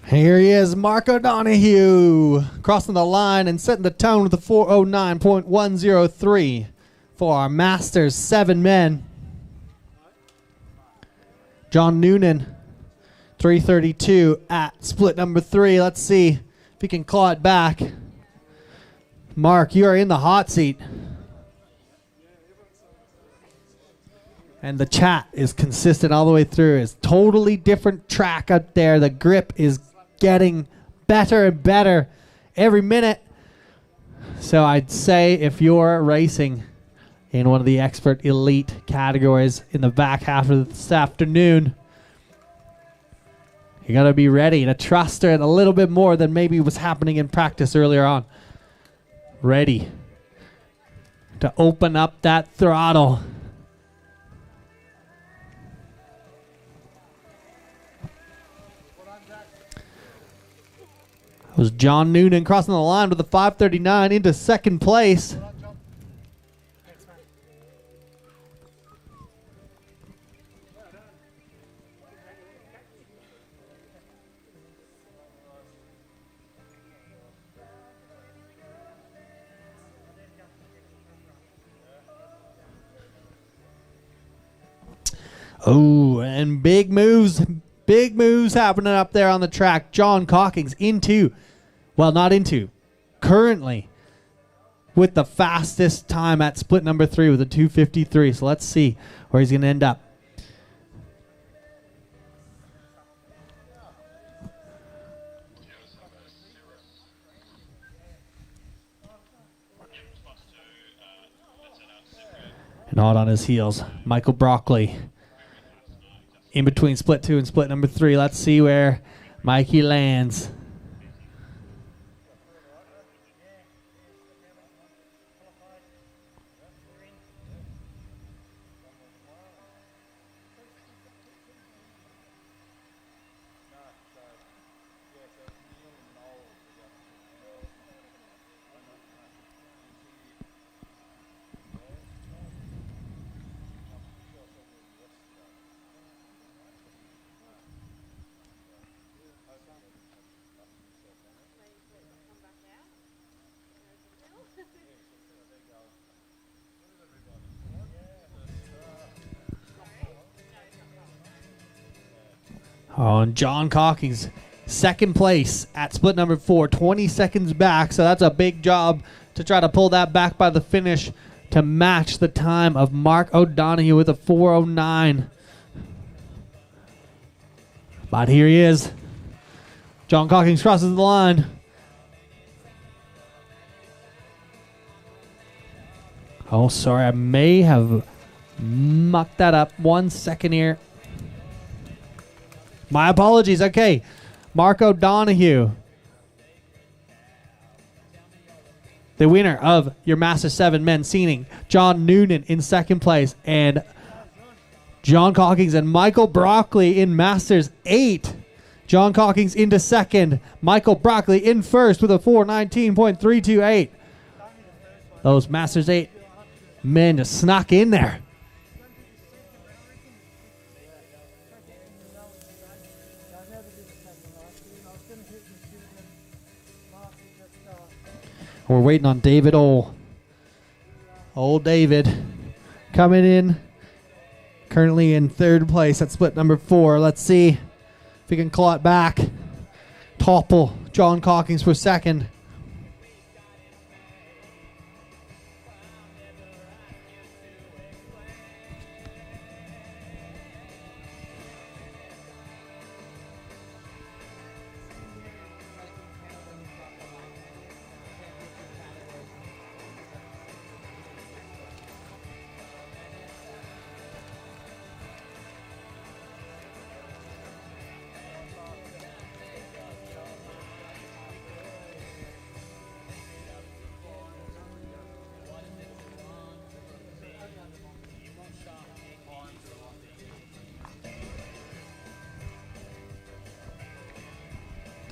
Here he is, Mark O'Donoghue, crossing the line and setting the tone with a 409.103 for our Masters 7 men. John Noonan, 332 at split number 3. Let's see if he can claw it back. Mark, you are in the hot seat. And the chat is consistent all the way through. It's totally different track out there. The grip is getting better and better every minute. So I'd say if you're racing in one of the expert elite categories in the back half of this afternoon, you got to be ready to trust her a little bit more than maybe was happening in practice earlier on. Ready to open up that throttle. It was John Noonan crossing the line with a 5:39 into second place. Oh, and big moves happening up there on the track. John Cockings currently with the fastest time at split number 3 with a 2:53. So let's see where he's going to end up. And hot on his heels, Michael Broccoli. In between split 2 and split number 3. Let's see where Mikey lands. On John Calkins, second place at split number 4, 20 seconds back. So that's a big job to try to pull that back by the finish to match the time of Mark O'Donoghue with a 4:09. But here he is. John Calkins crosses the line. Oh, sorry, I may have mucked that up. 1 second here. My apologies. Okay, Mark O'Donoghue, the winner of your Master 7 men's seating. John Noonan in second place, and John Calkins and Michael Broccoli in Masters 8. John Calkins into second. Michael Broccoli in first with a 4:19.328. Those Masters 8 men just snuck in there. We're waiting on David Ole. Old David coming in. Currently in third place at split number 4. Let's see if we can claw it back. Topple John Calkins for second.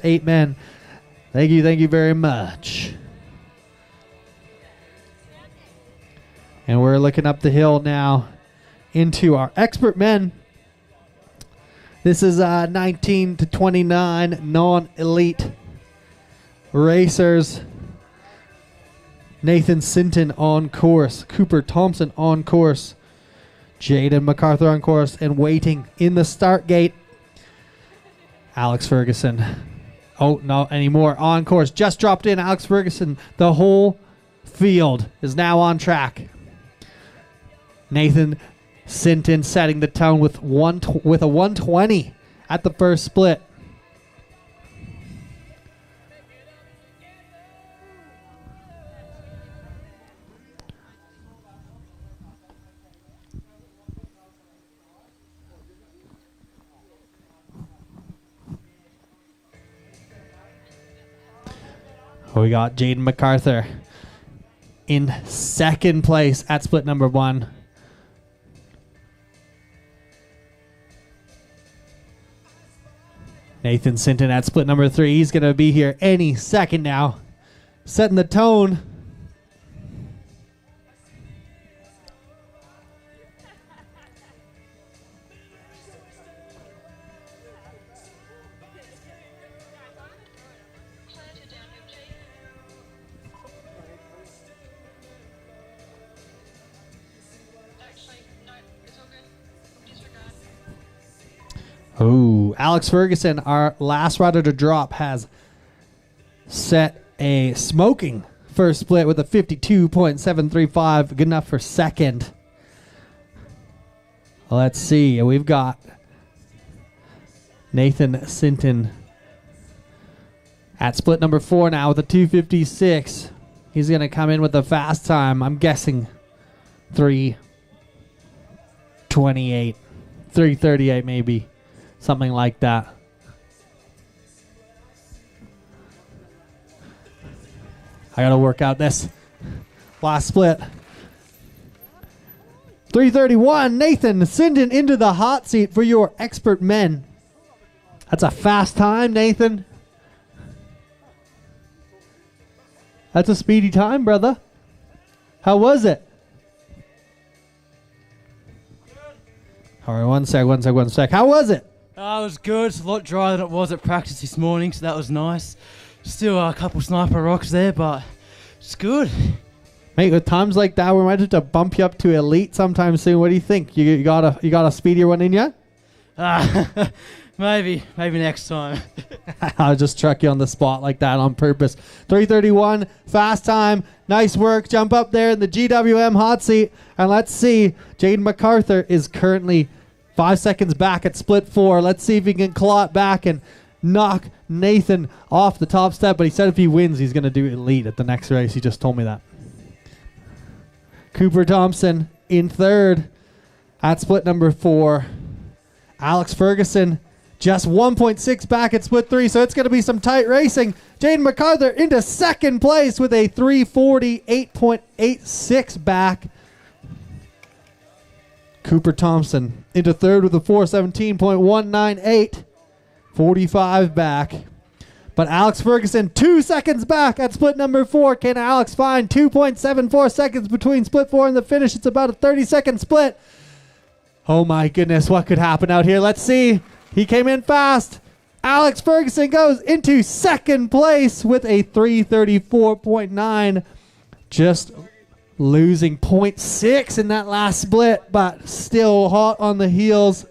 Eight men. Thank you very much. And we're looking up the hill now into our expert men. This is 19 to 29 non-elite racers. Nathan Sinton on course. Cooper Thompson on course. Jaden MacArthur on course. And waiting in the start gate, Alex Ferguson. Oh, not anymore. On course. Just dropped in Alex Ferguson. The whole field is now on track. Nathan Sinton setting the tone with a 120 at the first split. We got Jaden MacArthur in second place at split number 1. Nathan Sinton at split number 3. He's going to be here any second now, setting the tone. Oh, Alex Ferguson, our last rider to drop, has set a smoking first split with a 52.735. Good enough for second. Let's see. We've got Nathan Sinton at split number 4 now with a 256. He's going to come in with a fast time. I'm guessing 3:28, 3:38 maybe. Something like that. I got to work out this last split. 3:31. Nathan Sinton into the hot seat for your expert men. That's a fast time, Nathan. That's a speedy time, brother. How was it? All right, one sec. How was it? It was good. It's a lot drier than it was at practice this morning, so that was nice. Still a couple sniper rocks there, but it's good. Mate, with times like that, we might have to bump you up to elite sometime soon. What do you think? You got a speedier one in you? Maybe next time. I'll just truck you on the spot like that on purpose. 3:31, fast time. Nice work. Jump up there in the GWM hot seat. And let's see. Jaden MacArthur is currently 5 seconds back at split 4. Let's see if he can claw it back and knock Nathan off the top step. But he said if he wins, he's going to do elite at the next race. He just told me that. Cooper Thompson in third at split number 4. Alex Ferguson just 1.6 back at split 3, so it's going to be some tight racing. Jaden MacArthur into second place with a 3:48.86 back. Cooper Thompson into third with a 4:17.198, 45 back. But Alex Ferguson 2 seconds back at split number 4. Can Alex find 2.74 seconds between split 4 and the finish? It's about a 30-second split. Oh my goodness, what could happen out here? Let's see. He came in fast. Alex Ferguson goes into second place with a 3:34.9. Just losing 0.6 in that last split, but still hot on the heels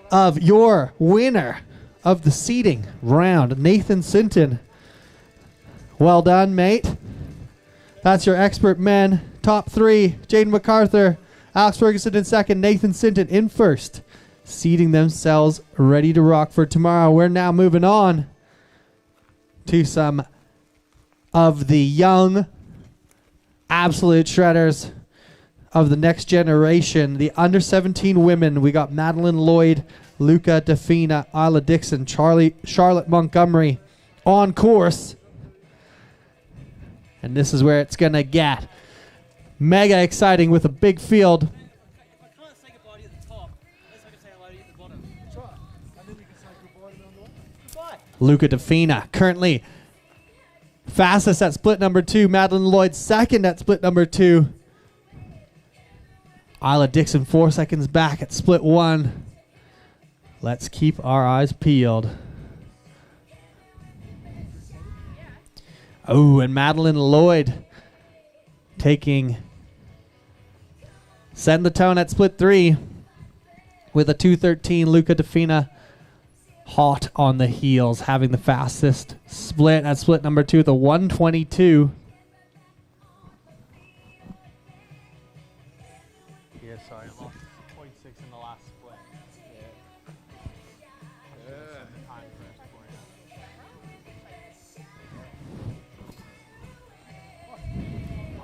of your winner of the seeding round, Nathan Sinton. Well done, mate. That's your expert men. Top 3, Jaden MacArthur, Alex Ferguson in second, Nathan Sinton in first. Seating themselves ready to rock for tomorrow. We're now moving on to some of the young absolute shredders of the next generation. The under 17 women. We got Madeline Lloyd, Luca Defina, Isla Dixon, Charlotte Montgomery on course. And this is where it's going to get mega exciting with a big field. Luca Defina currently fastest at split number 2. Madeline Lloyd second at split number 2. Isla Dixon 4 seconds back at split 1. Let's keep our eyes peeled. Oh, and Madeline Lloyd setting the tone at split 3 with a 2:13. Luca Defina hot on the heels, having the fastest split at split number 2 with a 1:22. Yeah, sorry, I lost 0.6 in the last split.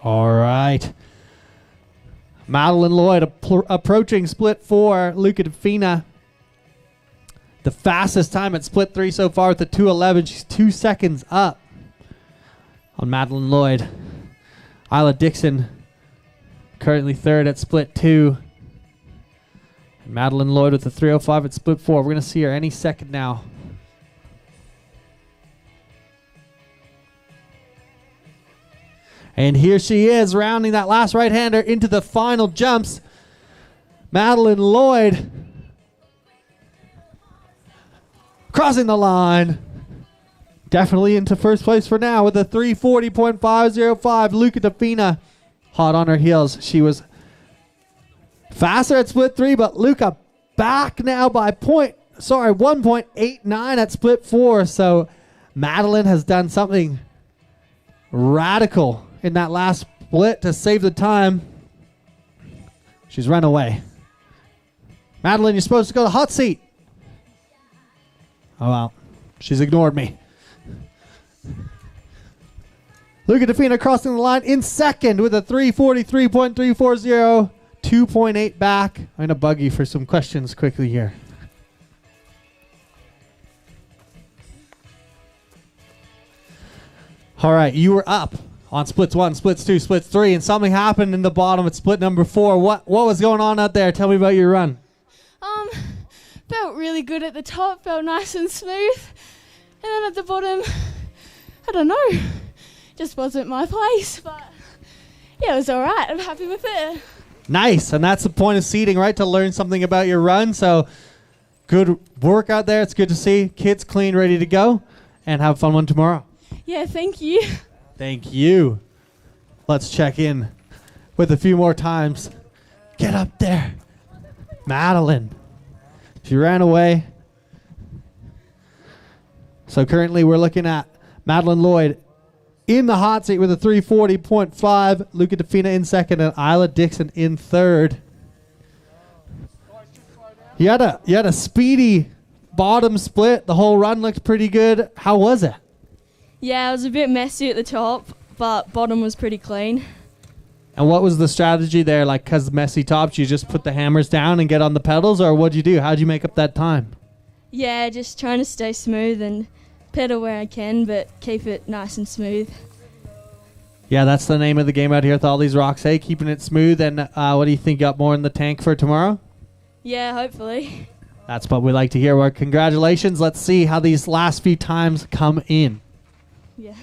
All right. Madeline Lloyd approaching split 4. Luca Defina, the fastest time at split 3 so far with a 2:11. She's 2 seconds up on Madeline Lloyd. Isla Dixon currently third at split 2. And Madeline Lloyd with a 3:05 at split 4. We're going to see her any second now. And here she is, rounding that last right-hander into the final jumps. Madeline Lloyd crossing the line. Definitely into first place for now with a 3:40.505. Luca Defina hot on her heels. She was faster at split 3, but Luca back now by 1.89 at split 4. So Madeline has done something radical in that last split to save the time. She's run away. Madeline, you're supposed to go to the hot seat. Oh, well. She's ignored me. Luca Defina crossing the line in second with a 3:43.340. 2.8 back. I'm going to bug you for some questions quickly here. All right, you were up on splits 1, splits 2, splits 3, and something happened in the bottom at split number 4. What was going on out there? Tell me about your run. Felt really good at the top, felt nice and smooth. And then at the bottom, I don't know, just wasn't my place. But yeah, it was all right. I'm happy with it. Nice, and that's the point of seeding, right? To learn something about your run. So good work out there. It's good to see. Kids clean, ready to go, and have a fun one tomorrow. Yeah, thank you. Thank you. Let's check in with a few more times. Get up there. Madeline. She ran away. So currently we're looking at Madeline Lloyd in the hot seat with a 340.5. Luca DeFina in second and Isla Dixon in third. You had a speedy bottom split. The whole run looked pretty good. How was it? Yeah, it was a bit messy at the top, but bottom was pretty clean. And what was the strategy there? Like, because messy tops, you just put the hammers down and get on the pedals, or what'd you do? How'd you make up that time? Yeah, just trying to stay smooth and pedal where I can, but keep it nice and smooth. Yeah, that's the name of the game out here with all these rocks. Hey, keeping it smooth. And what do you think you got more in the tank for tomorrow? Yeah, hopefully. That's what we like to hear. Well, congratulations. Let's see how these last few times come in. Yeah.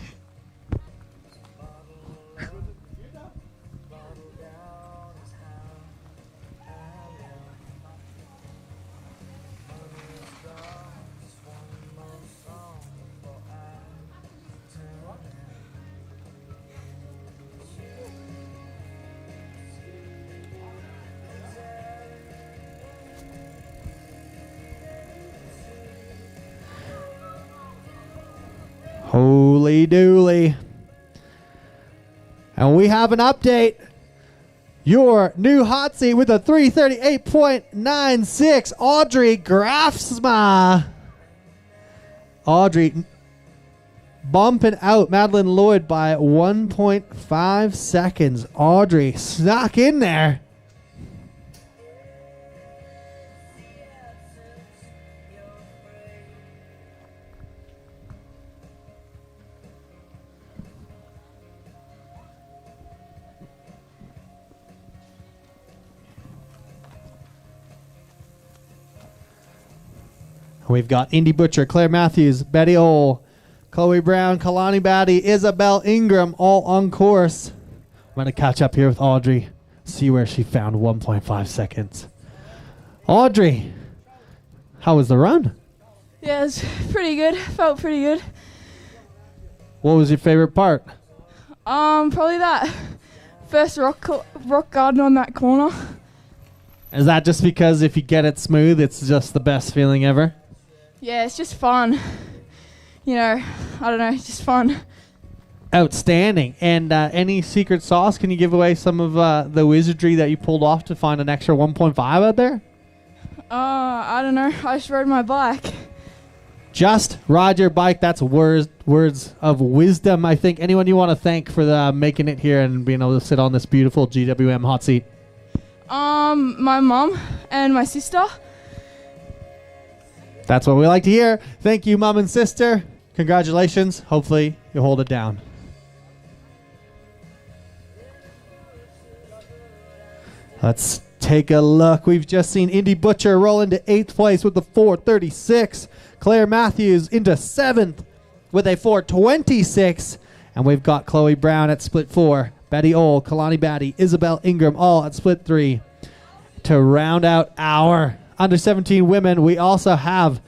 Holy dooly. And we have an update. Your new hot seat with a 338.96, Audrey Grafsma. Audrey bumping out Madeline Lloyd by 1.5 seconds. Audrey snuck in there. We've got Indy Butcher, Claire Matthews, Betty Ole, Chloe Brown, Kalani Batty, Isabel Ingram, all on course. I'm going to catch up here with Audrey, see where she found 1.5 seconds. Audrey, how was the run? Yeah, it was pretty good. Felt pretty good. What was your favorite part? Probably that first rock garden on that corner. Is that just because if you get it smooth, it's just the best feeling ever? Yeah, it's just fun. You know, I don't know, it's just fun. Outstanding. And any secret sauce? Can you give away some of the wizardry that you pulled off to find an extra 1.5 out there? I don't know. I just rode my bike. Just ride your bike. That's words of wisdom. I think anyone you want to thank for making it here and being able to sit on this beautiful GWM hot seat? My mom and my sister. That's what we like to hear. Thank you, Mom and sister. Congratulations. Hopefully you hold it down. Let's take a look. We've just seen Indy Butcher roll into 8th place with the 436. Claire Matthews into 7th with a 426. And we've got Chloe Brown at split 4. Betty Ole, Kalani Batty, Isabel Ingram all at split 3. To round out our under 17 women, we also have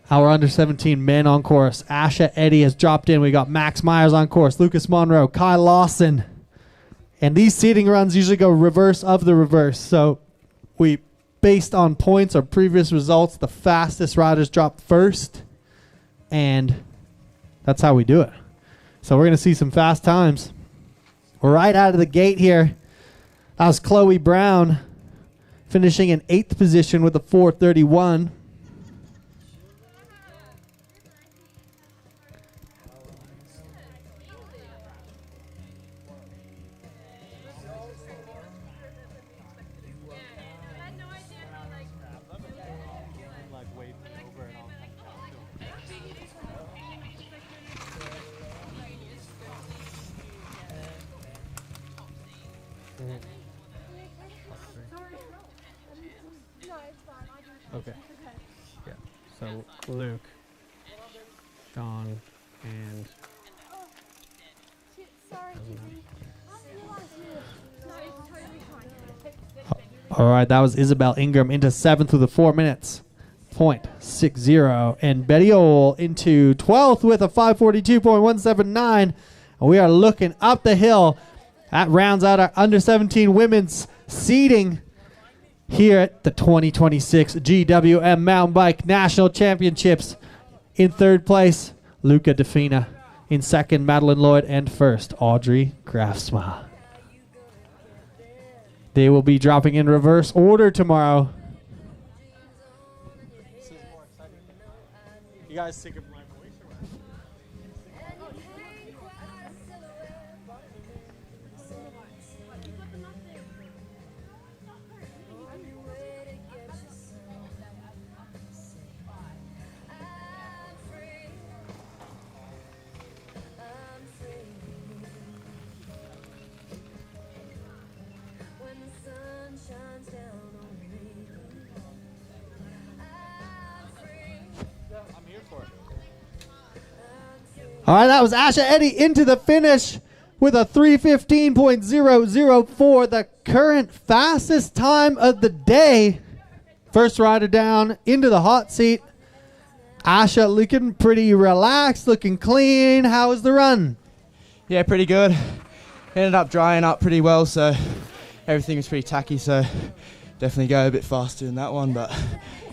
our under 17 men on course. Asha Eddy has dropped in. We got Max Myers on course, Lucas Monroe, Kyle Lawson. And these seating runs usually go reverse of the reverse. So we, based on points or previous results, the fastest riders drop first. And that's how we do it. So we're going to see some fast times. We're right out of the gate here. That was Chloe Brown finishing in 8th position with a 431. Okay. Yeah. So Luke, John, and all right, that was Isabel Ingram into 7th with a 4 minutes. .60. And Betty Ole into 12th with a 542.179. And we are looking up the hill. That rounds out our under 17 women's seeding. here at the 2026 GWM Mountain Bike National Championships. In third place, Luca Defina. In second, Madeline Lloyd. And first, Audrey Grafsma. They will be dropping in reverse order tomorrow. You guys sick of my voice or what? All right, that was Asha Eddy into the finish with a 3:15.004, the current fastest time of the day. First rider down into the hot seat. Asha looking pretty relaxed, looking clean. How was the run? Yeah, pretty good. Ended up drying up pretty well, so everything was pretty tacky, so definitely go a bit faster in that one, but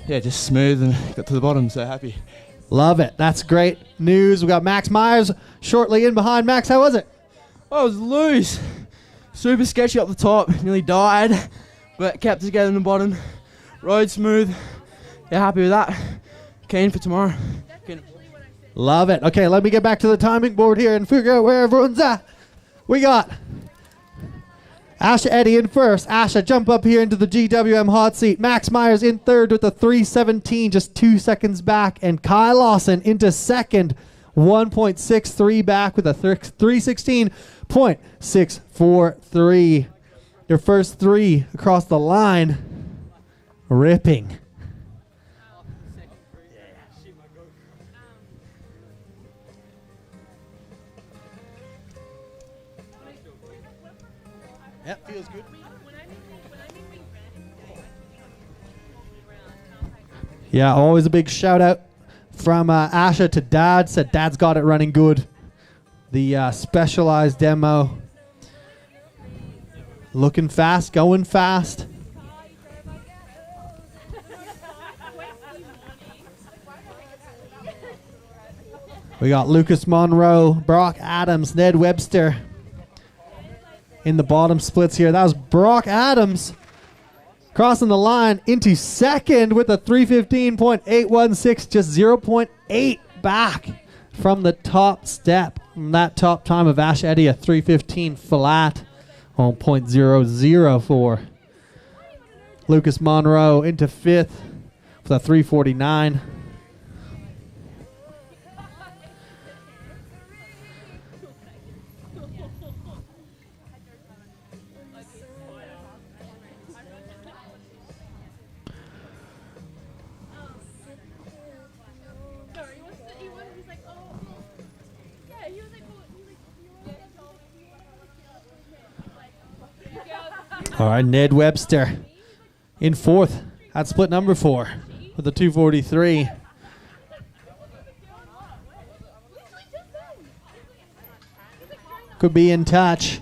yeah, just smooth and got to the bottom, so happy. Love it. That's great news. We got Max Myers shortly in behind. Max, how was it? I was loose. Super sketchy up the top. Nearly died, but kept together in the bottom. Road smooth. Yeah, happy with that. Keen for tomorrow. Love it. Okay, let me get back to the timing board here and figure out where everyone's at. We got Asha Eddy in first. Asha, jump up here into the GWM hot seat. Max Myers in third with a 3:17, just 2 seconds back. And Kai Lawson into second, 1.63 back with a 3:16.643. Your first three across the line. Ripping. Yep, feels good. Yeah, always a big shout out from Asha to Dad. Said Dad's got it running good. The specialized demo. Looking fast, going fast. We got Lucas Monroe, Brock Adams, Ned Webster in the bottom splits here. That was Brock Adams crossing the line into second with a 3:15.816, just 0.8 back from the top step. And that top time of Asha Eddy, a 3:15 flat on .004. Lucas Monroe into fifth with a 3:49. All right, Ned Webster in fourth at split number 4 with a 2:43. Could be in touch.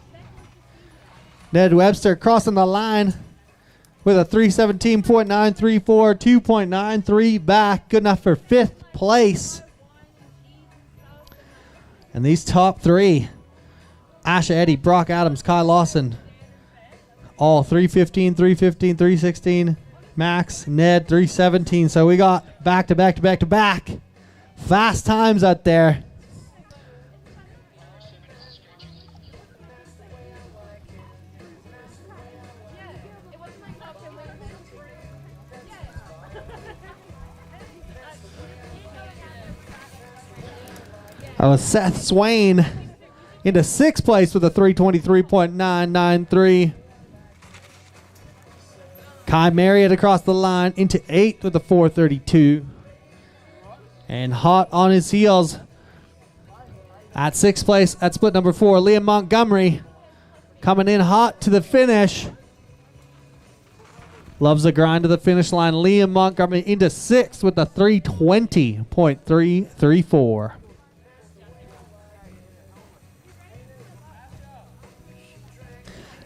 Ned Webster crossing the line with a 3:17.934, 2.93 back. Good enough for 5th place. And these top three, Asha Eddy, Brock Adams, Kai Lawson, all 3:15, 3:15, 3:16. Max, Ned, 3:17. So we got back to back to back to back. Fast times out there. That was Seth Swain into 6th place with a 3:23.993. Kai Marriott across the line into 8th with a 4:32. And hot on his heels at 6th place at split number 4, Liam Montgomery coming in hot to the finish. Loves the grind to the finish line. Liam Montgomery into 6th with a 3:20.334.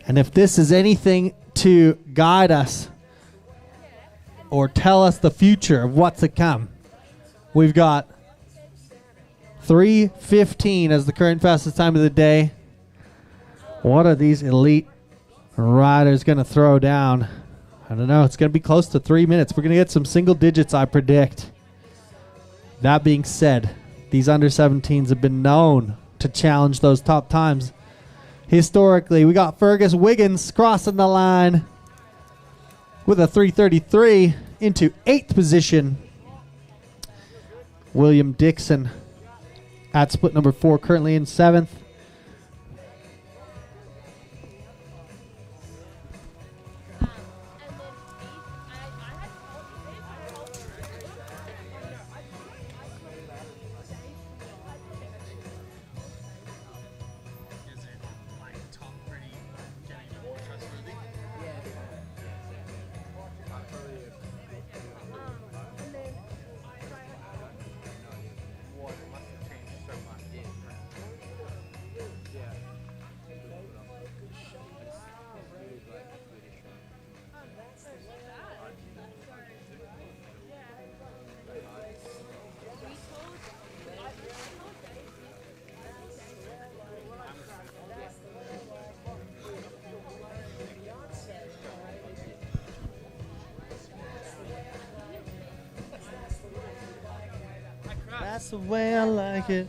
And if this is anything to guide us or tell us the future of what's to come. We've got 3:15 as the current fastest time of the day. What are these elite riders going to throw down? I don't know. It's going to be close to 3 minutes. We're going to get some single digits, I predict. That being said, these under-17s have been known to challenge those top times. Historically, we got Fergus Wiggins crossing the line with a 3:33 into 8th position. William Dixon at split number 4, currently in 7th. That's the way I like it.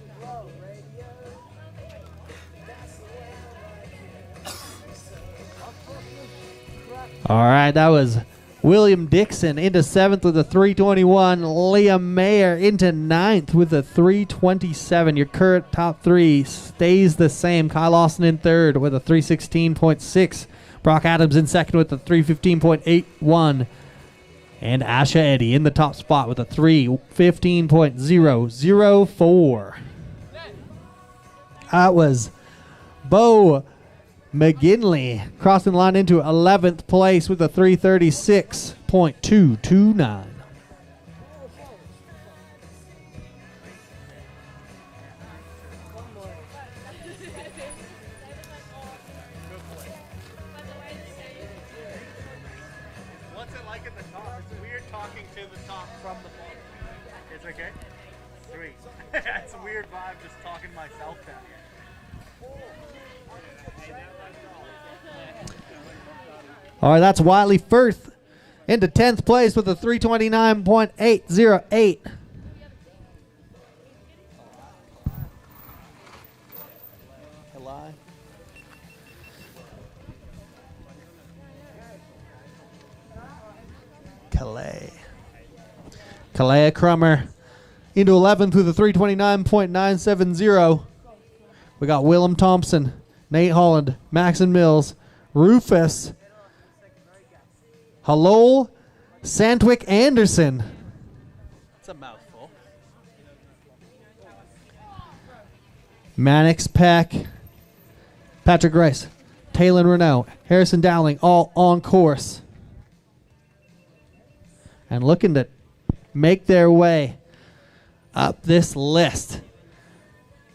All right, that was William Dixon into 7th with a 3:21. Liam Mayer into 9th with a 3:27. Your current top 3 stays the same. Kyle Lawson in 3rd with a 3:16.6. Brock Adams in 2nd with a 3:15.81. And Asha Eddy in the top spot with a 3:15.004. That was Bo McGinley crossing the line into 11th place with a 3:36.229. What's it like at the top? It's weird talking to the top from the bottom. It's okay? Sweet. It's a weird vibe just talking to myself down here. All right, that's Wiley Firth into 10th place with a 3:29.808. Kalea Crummer into 11th with a 3:29.970. We got Willem Thompson, Nate Holland, Maxon Mills, Rufus, Halol, Sandwick Anderson. It's a mouthful. Mannix Peck, Patrick Rice, Taylor Renault, Harrison Dowling, all on course. And looking to make their way up this list.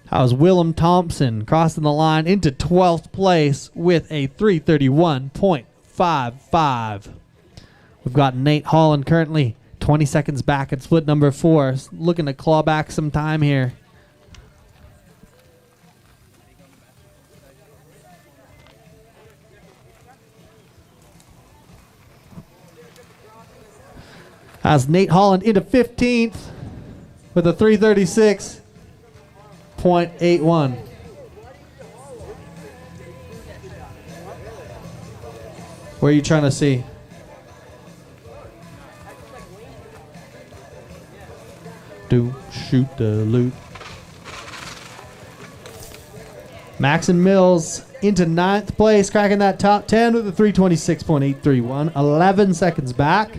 How's Willem Thompson crossing the line into 12th place with a 3:31.55. We've got Nate Holland currently 20 seconds back at split number 4, looking to claw back some time here. Has Nate Holland into 15th with a 3:36.81. Where are you trying to see? Do shoot the loot. Maxon Mills into 9th place, cracking that top 10 with a 3:26.831. 11 seconds back.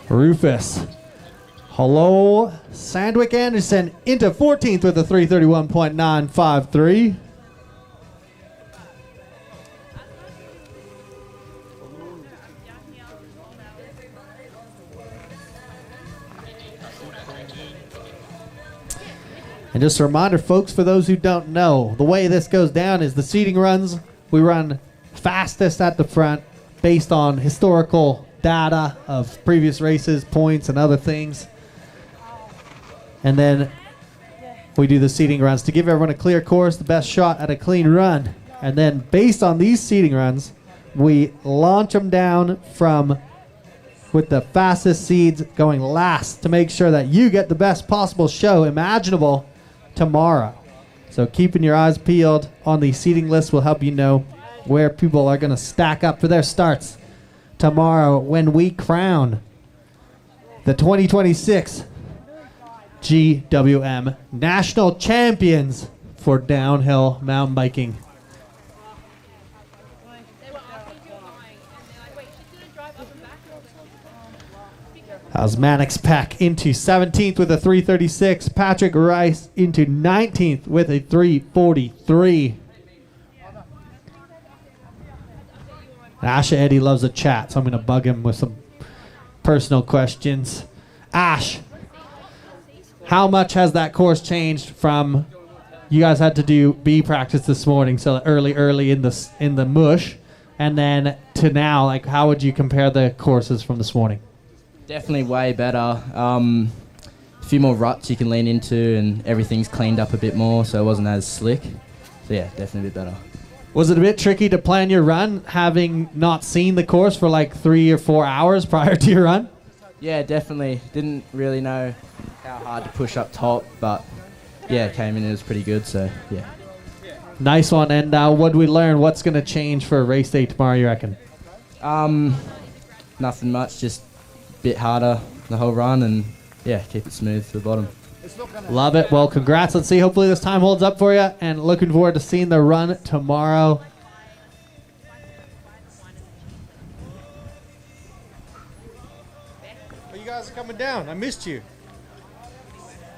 Rufus Hello, Sandwick Anderson into 14th with a 331.953. And just a reminder, folks, for those who don't know, the way this goes down is the seating runs. We run fastest at the front based on historical data of previous races, points, and other things. And then we do the seating runs to give everyone a clear course, the best shot at a clean run. And then based on these seating runs, we launch them down from with the fastest seeds going last to make sure that you get the best possible show imaginable tomorrow. So keeping your eyes peeled on the seating list will help you know where people are going to stack up for their starts tomorrow when we crown the 2026 GWM National Champions for downhill mountain biking. Osmanix Peck into 17th with a 336. Patrick Rice into 19th with a 343. Asha Eddie loves a chat, so I'm going to bug him with some personal questions. Ash, how much has that course changed from you guys had to do B practice this morning, so early in the mush, and then to now? Like, how would you compare the courses from this morning? Definitely way better. A few more ruts you can lean into, and everything's cleaned up a bit more, so it wasn't as slick. So yeah, definitely a bit better. Was it a bit tricky to plan your run, having not seen the course for like 3 or 4 hours prior to your run? Yeah, definitely. Didn't really know how hard to push up top, but yeah, came in and it was pretty good, so yeah. Nice one. And what did we learn? What's going to change for race day tomorrow, you reckon? Nothing much, just a bit harder the whole run, and yeah, keep it smooth to the bottom. Love it. Well, congrats. Let's see. Hopefully this time holds up for you, and looking forward to seeing the run tomorrow. Oh, you guys are coming down. I missed you.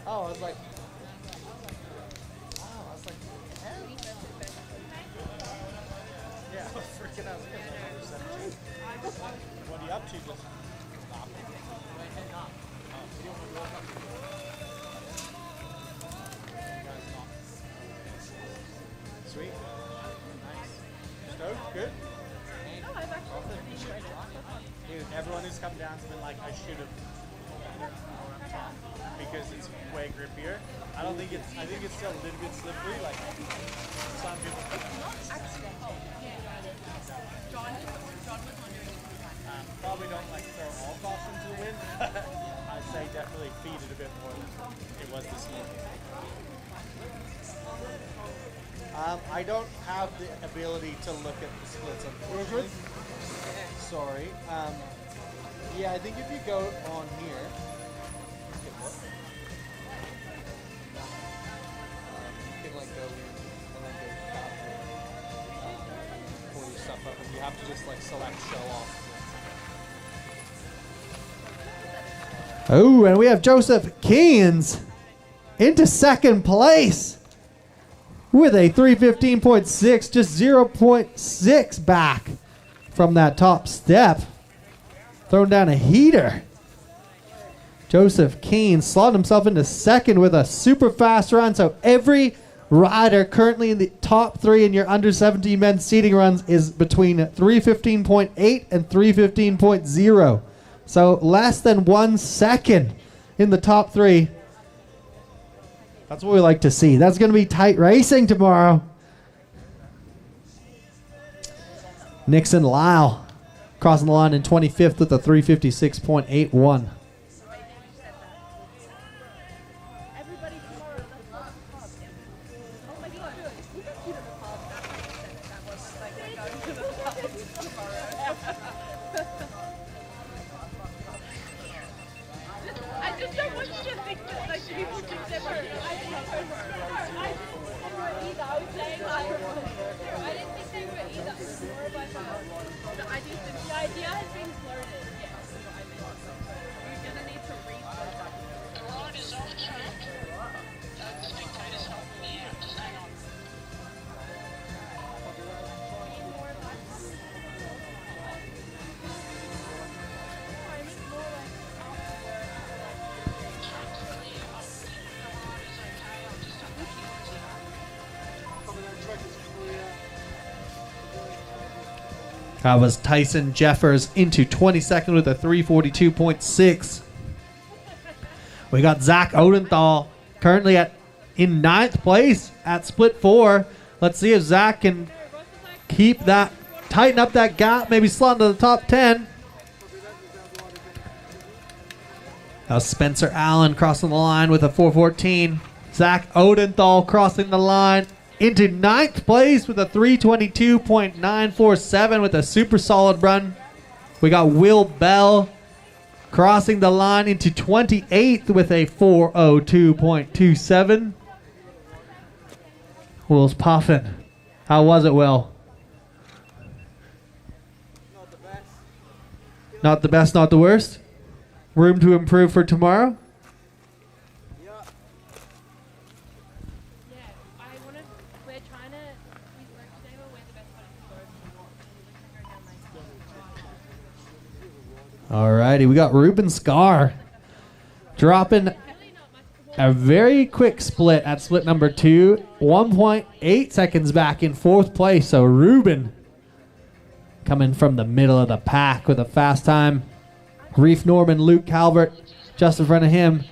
Oh, I was like... Yeah, I was freaking out. What are you up to? Just sweet. Nice. Stoked? Good? Dude, everyone who's come down has been like, I should have because it's way grippier. I think it's still a little bit slippery, like some people. Probably don't like throw all caution to the wind. I'd say definitely feed it a bit more than it was this morning. I don't have the ability to look at the splits, unfortunately. Sorry. Yeah, I think if you go on here, you can like go in and then go top, pull your stuff up, and you have to just like select show off. Oh, and we have Joseph Keynes into second place with a 315.6, just 0.6 back from that top step. Throwing down a heater. Joseph Keynes slotted himself into second with a super fast run. So every rider currently in the top three in your under 17 men's seating runs is between 315.8 and 315.0. So less than 1 second in the top three. That's what we like to see. That's going to be tight racing tomorrow. Nixon Lyle crossing the line in 25th with a 356.81. I just don't want you to think that like people think they're I was saying like I didn't think they were either more by far. I do think the idea has been floated. Yes, is what I meant. That was Tyson Jeffers into 22nd with a 342.6. We got Zach Odenthal currently in 9th place at split 4. Let's see if Zach can tighten up that gap, maybe slot into the top 10. That was Spencer Allen crossing the line with a 414. Zach Odenthal crossing the line into 9th place with a 322.947 with a super solid run. We got Will Bell crossing the line into 28th with a 402.27. Will's puffing. How was it, Will? Not the best, not the worst? Room to improve for tomorrow? Alrighty, we got Ruben Scar dropping a very quick split at split number 2. 1.8 seconds back in 4th place. So Ruben coming from the middle of the pack with a fast time. Reef Norman, Luke Calvert just in front of him.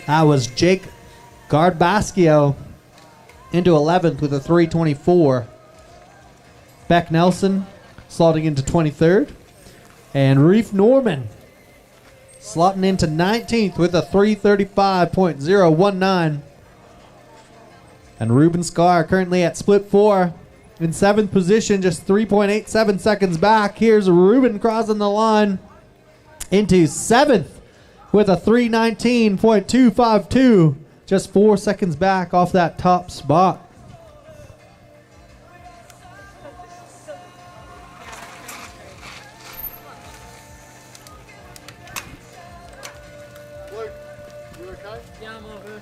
That was Jake Gardbaschio into 11th with a 324. Beck Nelson slotting into 23rd. And Reef Norman slotting into 19th with a 335.019. And Ruben Scar currently at split 4 in 7th position, just 3.87 seconds back. Here's Ruben crossing the line into 7th with a 319.252, just 4 seconds back off that top spot. Luke, you okay? Yeah, I'm over.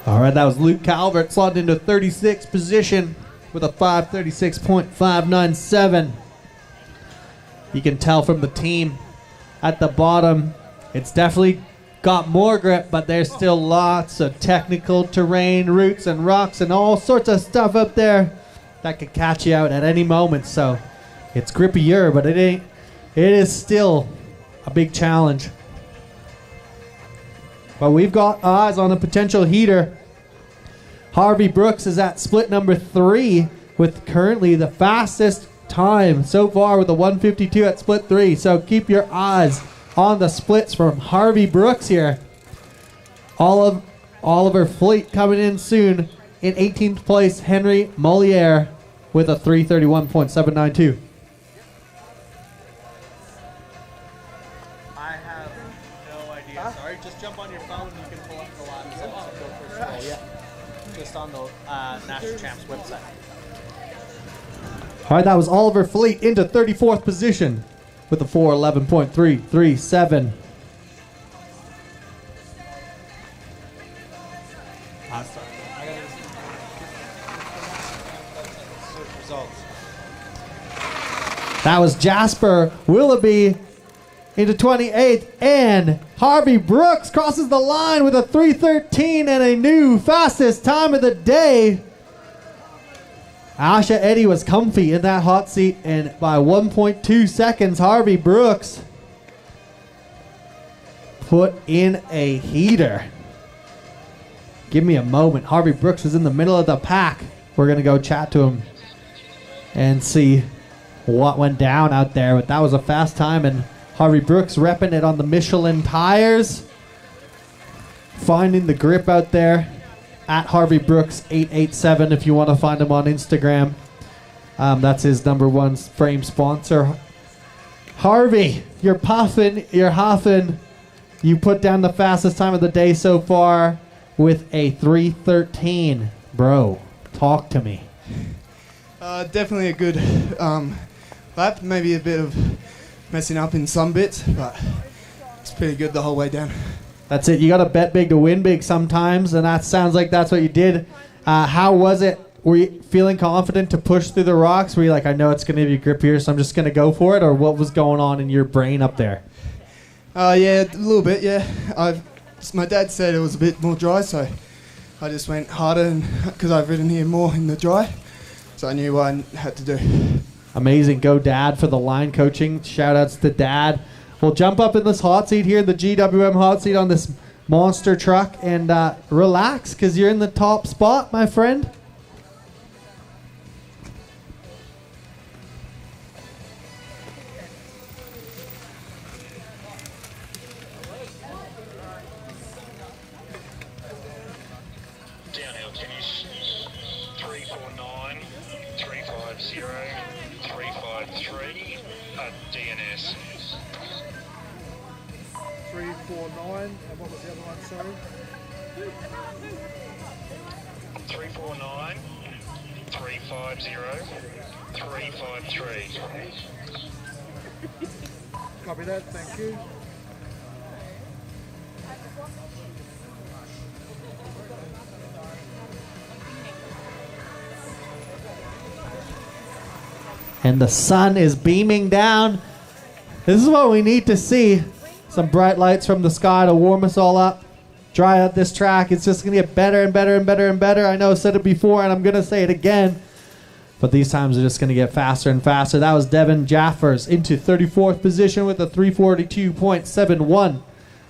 All right, that was Luke Calvert slotted into 36th position with a 536.597. You can tell from the team at the bottom, it's definitely got more grip, but there's still lots of technical terrain, roots and rocks and all sorts of stuff up there that could catch you out at any moment. So it's grippier, but it is still a big challenge. But we've got eyes on a potential heater. Harvey Brooks is at split number 3 with currently the fastest time so far with a 152 at split 3. So keep your eyes on the splits from Harvey Brooks here. Oliver Fleet coming in soon. In 18th place, Henry Moliere with a 331.792. I have no idea. Sorry, just jump on your phone and you can pull up the lap times and go for a stroll. Yeah, just on the National Champs website. All right, that was Oliver Fleet into 34th position with a 411.337. That was Jasper Willoughby into 28th, and Harvey Brooks crosses the line with a 313 and a new fastest time of the day. Asha Eddy was comfy in that hot seat, and by 1.2 seconds, Harvey Brooks put in a heater. Give me a moment. Harvey Brooks was in the middle of the pack. We're going to go chat to him and see what went down out there. But that was a fast time, and Harvey Brooks repping it on the Michelin tires. Finding the grip out there at Harvey Brooks 887 if you want to find him on Instagram. That's his #1 frame sponsor. Harvey, you're puffing, you're huffing. You put down the fastest time of the day so far with a 3:13. Bro, talk to me. Definitely a good lap. Maybe a bit of messing up in some bits, but it's pretty good the whole way down. That's it. You got to bet big to win big sometimes, and that sounds like that's what you did. How was it? Were you feeling confident to push through the rocks? Were you like, I know it's going to give you grip here, so I'm just going to go for it? Or what was going on in your brain up there? Yeah, a little bit, yeah. My dad said it was a bit more dry, so I just went harder because I've ridden here more in the dry, so I knew what I had to do. Amazing. Go Dad for the line coaching. Shout outs to Dad. We'll jump up in this hot seat here, the GWM hot seat on this monster truck, and relax because you're in the top spot, my friend. Downhill finish 349, 350, 353 at DNS. 349, and what was the other one, sorry? 349, 350, 353. Copy that, thank you. And the sun is beaming down. This is what we need to see. Some bright lights from the sky to warm us all up. Dry out this track. It's just going to get better and better and better and better. I know I said it before and I'm going to say it again. But these times are just going to get faster and faster. That was Devin Jaffers into 34th position with a 342.71.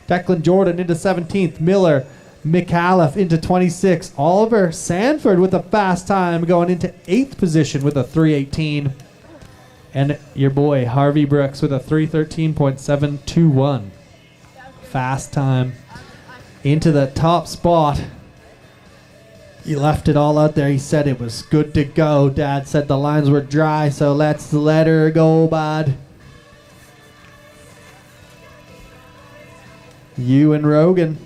Declan Jordan into 17th. Miller McAuliffe into 26th. Oliver Sanford with a fast time going into 8th position with a 318. And your boy Harvey Brooks with a 313.721. Fast time into the top spot. He left it all out there. He said it was good to go. Dad said the lines were dry, so let's let her go, bud. Ewan Rogan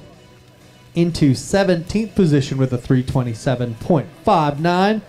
into 17th position with a 327.59.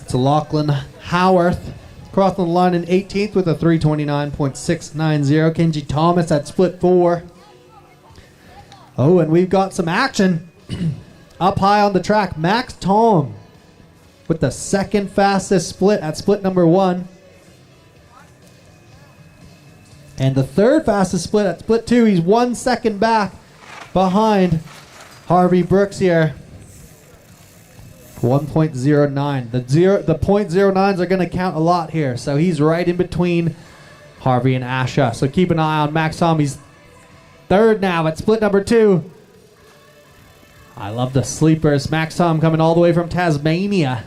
It's Lachlan Howarth crossing the line in 18th with a 329.690. Kenji Thomas at split 4. Oh, and we've got some action up high on the track. Max Tom with the second fastest split at split #1. And the third fastest split at split 2. He's 1 second back behind Harvey Brooks here. 1.09. The 0.09s are going to count a lot here. So he's right in between Harvey and Asha. So keep an eye on Max Tom. He's third now at split #2. I love the sleepers. Max Tom coming all the way from Tasmania.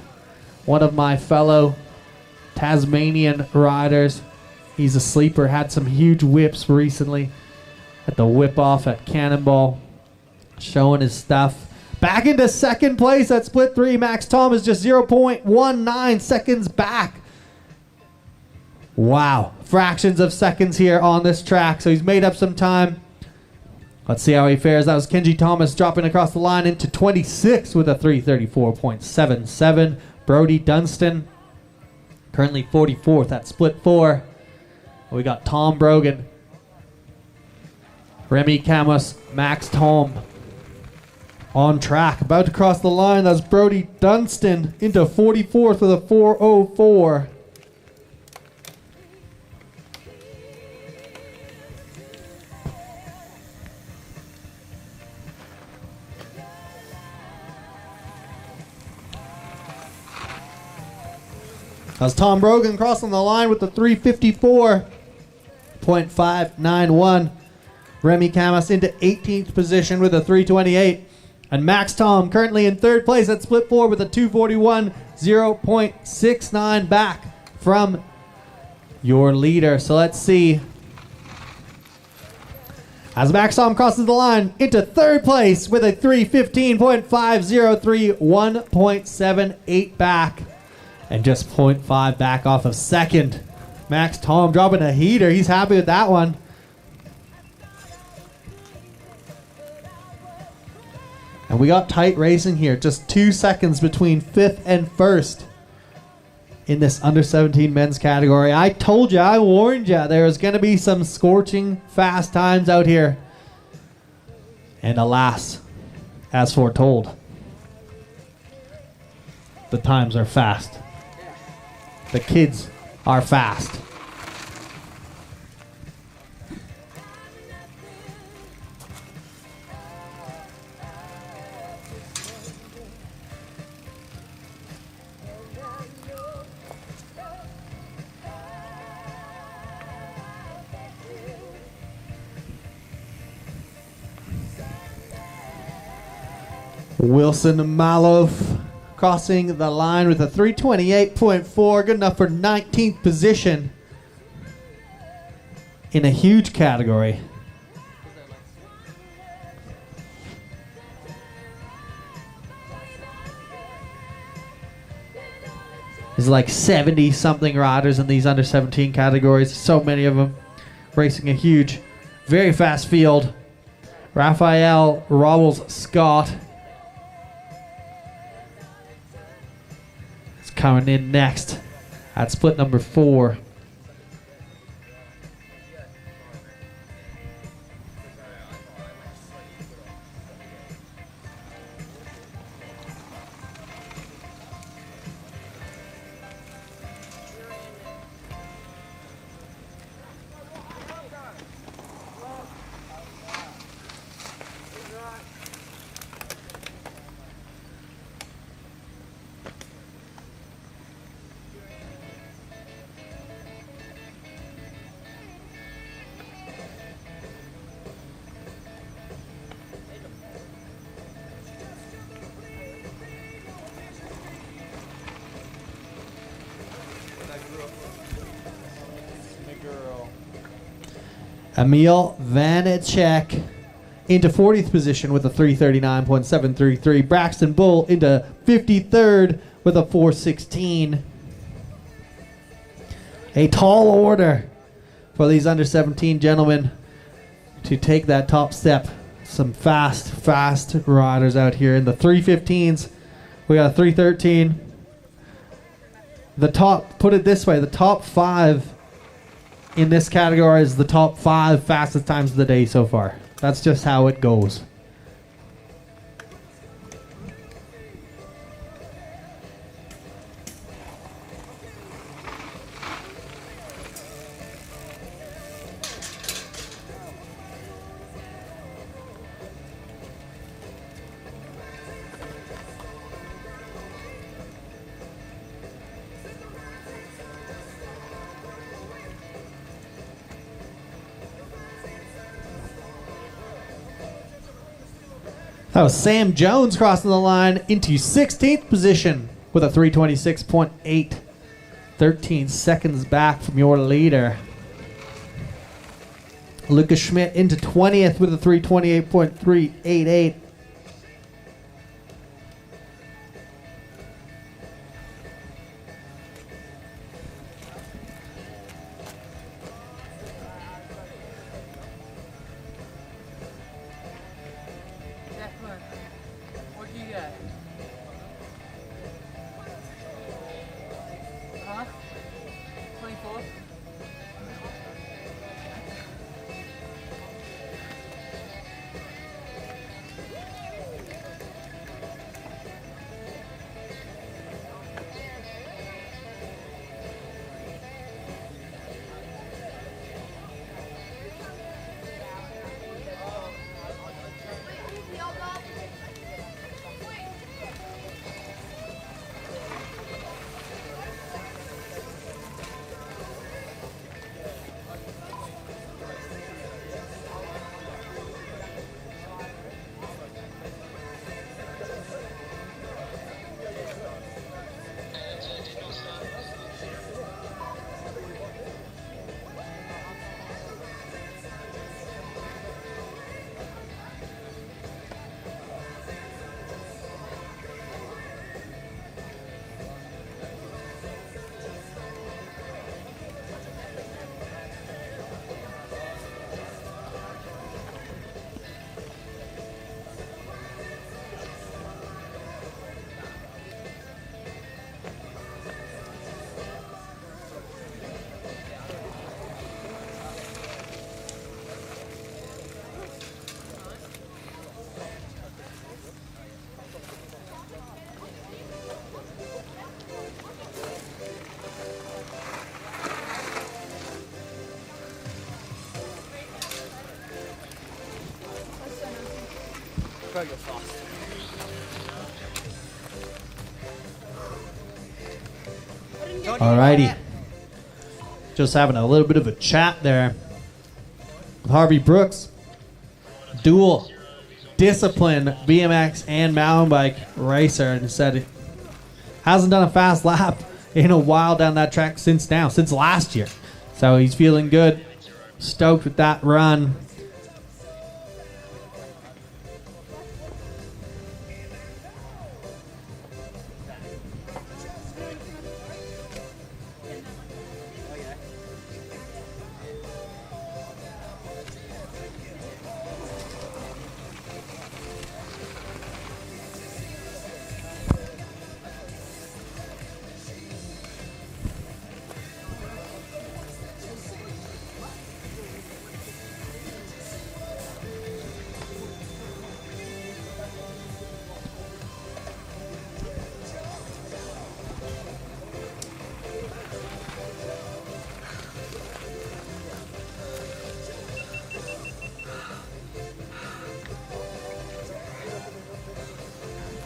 One of my fellow Tasmanian riders. He's a sleeper. Had some huge whips recently at the whip off at Cannonball. Showing his stuff. Back into second place at split 3. Max Tom is just 0.19 seconds back. Wow. Fractions of seconds here on this track. So he's made up some time. Let's see how he fares. That was Kenji Thomas dropping across the line into 26 with a 334.77. Brody Dunstan, currently 44th at split 4. We got Tom Brogan, Remy Camus, Max Tom on track. About to cross the line. That's Brody Dunstan into 44th with a 4:04. That's Tom Brogan crossing the line with the 354.591. Remy Camus into 18th position with a 328. And Max Tom currently in 3rd place at split 4 with a 241, 0.69 back from your leader. So let's see. As Max Tom crosses the line into 3rd place with a 315.503, 1.78 back. And just 0.5 back off of 2nd. Max Tom dropping a heater. He's happy with that one. And we got tight racing here. Just 2 seconds between 5th and 1st in this under 17 men's category. I told you, I warned you, there was going to be some scorching fast times out here. And alas, as foretold, the times are fast. The kids are fast. Wilson Malov crossing the line with a 328.4, good enough for 19th position in a huge category. There's like 70 something riders in these under 17 categories, so many of them racing a huge, very fast field. Raphael Rowells Scott coming in next at split number 4. Emil Vanacek into 40th position with a 339.733. Braxton Bull into 53rd with a 416. A tall order for these under 17 gentlemen to take that top step. Some fast riders out here in the 315s. We got a 313. The top, put it this way, the top 5 in this category is the top 5 fastest times of the day so far. That's just how it goes. That was Sam Jones crossing the line into 16th position with a 326.8. 13 seconds back from your leader. Lucas Schmidt into 20th with a 328.388. Go fast. Alrighty. Just having a little bit of a chat there with Harvey Brooks. Dual discipline BMX and mountain bike racer, and said it hasn't done a fast lap in a while down that track since last year. So he's feeling good, stoked with that run.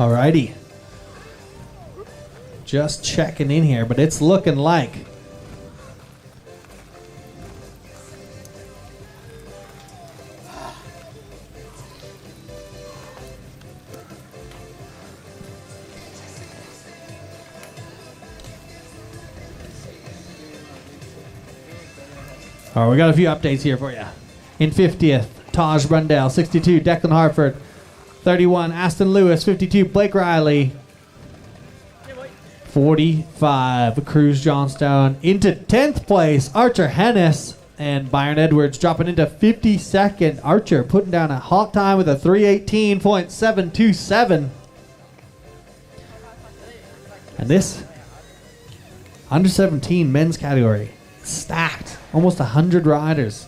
Alrighty. Just checking in here, but it's looking like all right, we got a few updates here for you. In 50th, Taj Brundell, 62, Declan Hartford, 31, Aston Lewis, 52, Blake Riley, 45, Cruz Johnstone. Into 10th place, Archer Hennis, and Byron Edwards dropping into 52nd. Archer putting down a hot time with a 3:18.727. And this under 17 men's category, stacked, almost 100 riders.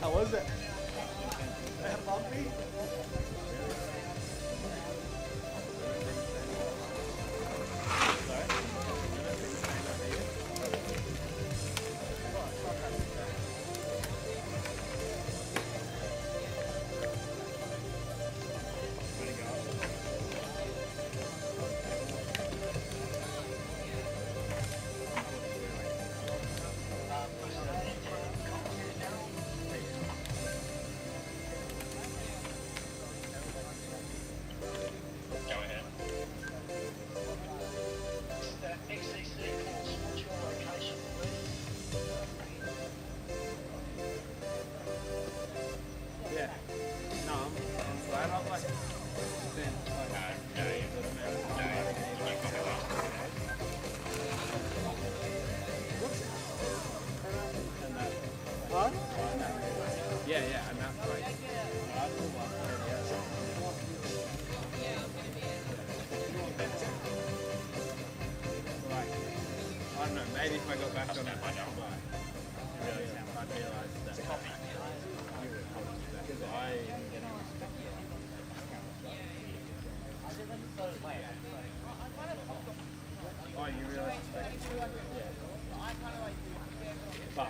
How was it? Bumpy? Yeah, I'm not right. I don't know, maybe if I got back on that one, I'd realise that because oh, you realise but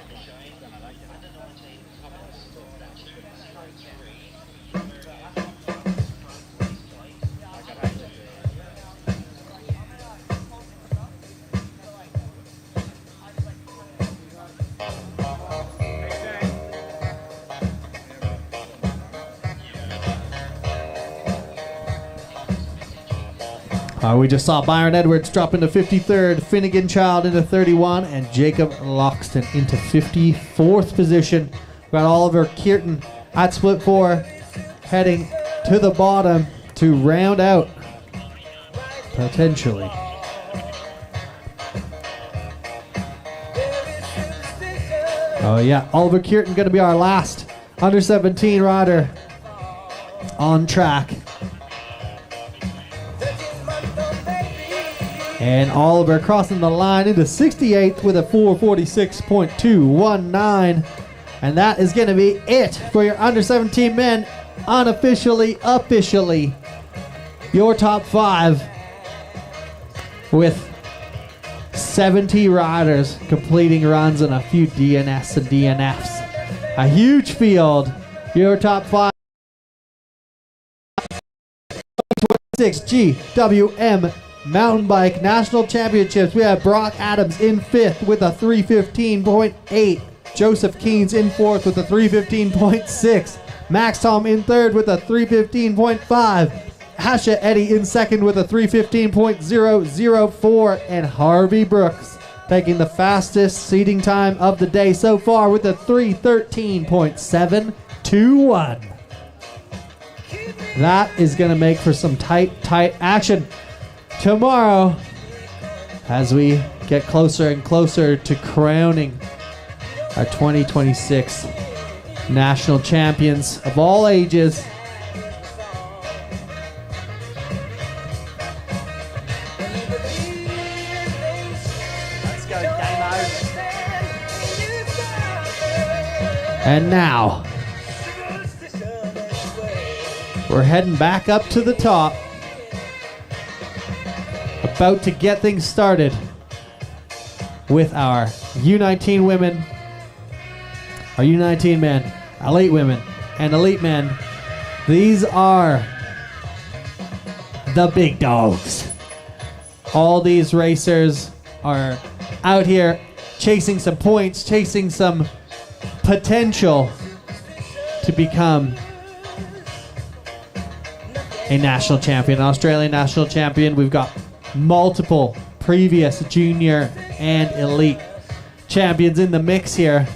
We just saw Byron Edwards drop into 53rd, Finnegan Child into 31, and Jacob Loxton into 54th position. We've got Oliver Kierton at split 4, heading to the bottom to round out, potentially. Oh yeah, Oliver Kierton going to be our last under 17 rider on track. And Oliver crossing the line into 68th with a 4:46.219. And that is going to be it for your under 17 men. Unofficially, officially, your top 5 with 70 riders completing runs and a few DNS and DNFs. A huge field. Your top 5. 6 GWM Mountain Bike National Championships. We have Brock Adams in 5th with a 3:15.8. Joseph Keynes in 4th with a 3:15.6. Max Tom in 3rd with a 3:15.5. Hasha Eddie in 2nd with a 3:15.004. And Harvey Brooks taking the fastest seating time of the day so far with a 3:13.721. That is going to make for some tight action tomorrow as we get closer and closer to crowning our 2026 national champions of all ages. Let's go, Damo. And now we're heading back up to the top. About to get things started with our U19 women, our U19 men, elite women, and elite men. These are the big dogs. All these racers are out here chasing some points, chasing some potential to become a national champion, an Australian national champion. We've got multiple previous junior and elite champions in the mix here.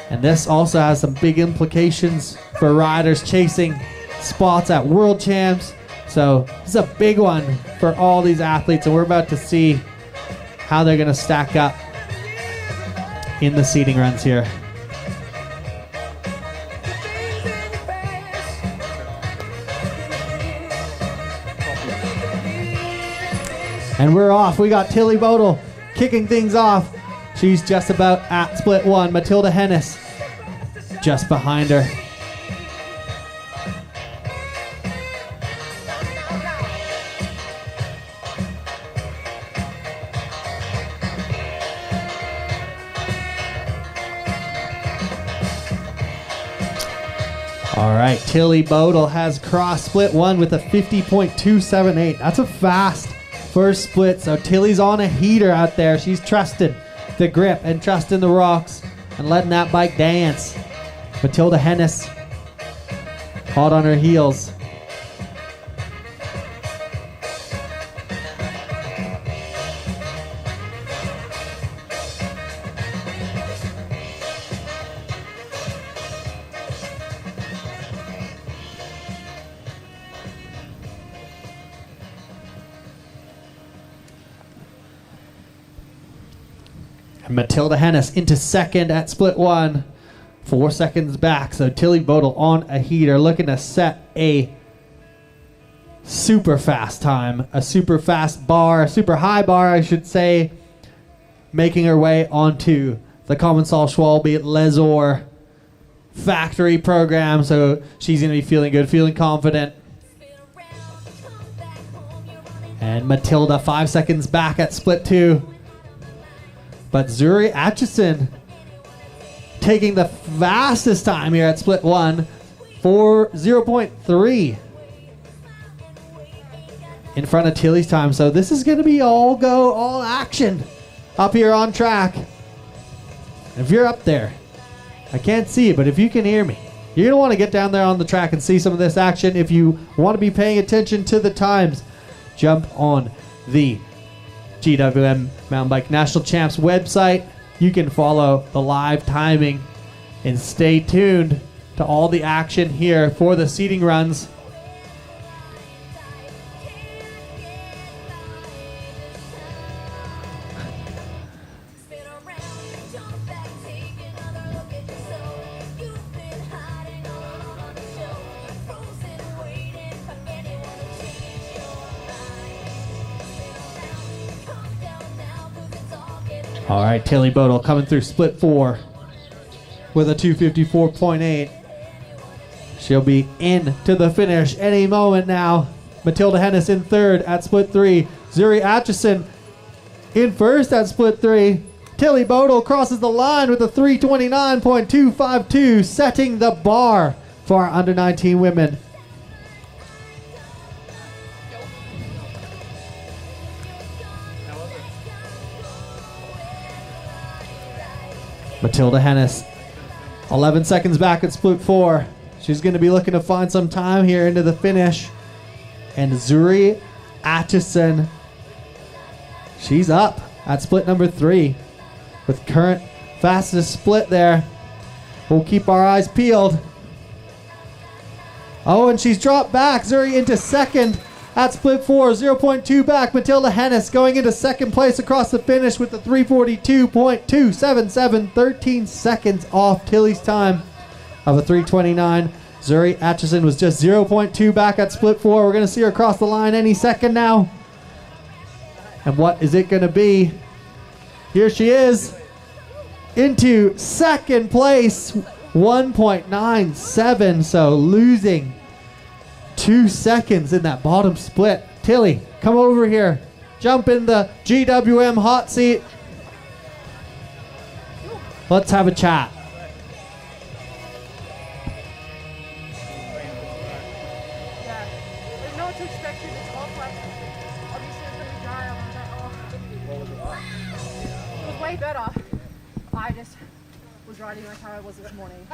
And this also has some big implications for riders chasing spots at world champs. So this is a big one for all these athletes, and we're about to see how they're going to stack up in the seeding runs here. And we're off. We got Tilly Bodel kicking things off. She's just about at split 1. Matilda Hennis just behind her. All right, Tilly Bodel has crossed split 1 with a 50.278. That's a fast first split, so Tilly's on a heater out there. She's trusting the grip and trusting the rocks and letting that bike dance. Matilda Hennis hot on her heels. And Matilda Hennis into second at split 1. 4 seconds back. So Tilly Bodel on a heater looking to set a super fast time. A super fast bar. A super high bar, I should say. Making her way onto the Commensal Schwalbe Lesor factory program. So she's going to be feeling good, feeling confident. And Matilda 5 seconds back at split 2. But Zuri Atchison taking the fastest time here at split 1 for 0.3 in front of Tilly's time. So this is going to be all action up here on track. If you're up there, I can't see you, but if you can hear me, you're going to want to get down there on the track and see some of this action. If you want to be paying attention to the times, jump on the GWM Mountain Bike National Champs website. You can follow the live timing and stay tuned to all the action here for the seeding runs. All right, Tilly Bodel coming through split 4 with a 254.8. She'll be in to the finish any moment now. Matilda Hennis in third at split 3. Zuri Atchison in first at split 3. Tilly Bodel crosses the line with a 329.252, setting the bar for our under 19 women. Matilda Hennis, 11 seconds back at split 4. She's going to be looking to find some time here into the finish. And Zuri Atchison, she's up at split number 3 with current fastest split there. We'll keep our eyes peeled. Oh, and she's dropped back. Zuri into second at split 4, 0.2 back. Matilda Hennis going into second place across the finish with the 342.277, 13 seconds off Tilly's time of a 329. Zuri Atchison was just 0.2 back at split 4. We're going to see her cross the line any second now. And what is it going to be? Here she is into second place, 1.97, so losing 2 seconds in that bottom split. Tilly, come over here. Jump in the GWM hot seat. Let's have a chat. Better. I just was riding like how I was this morning.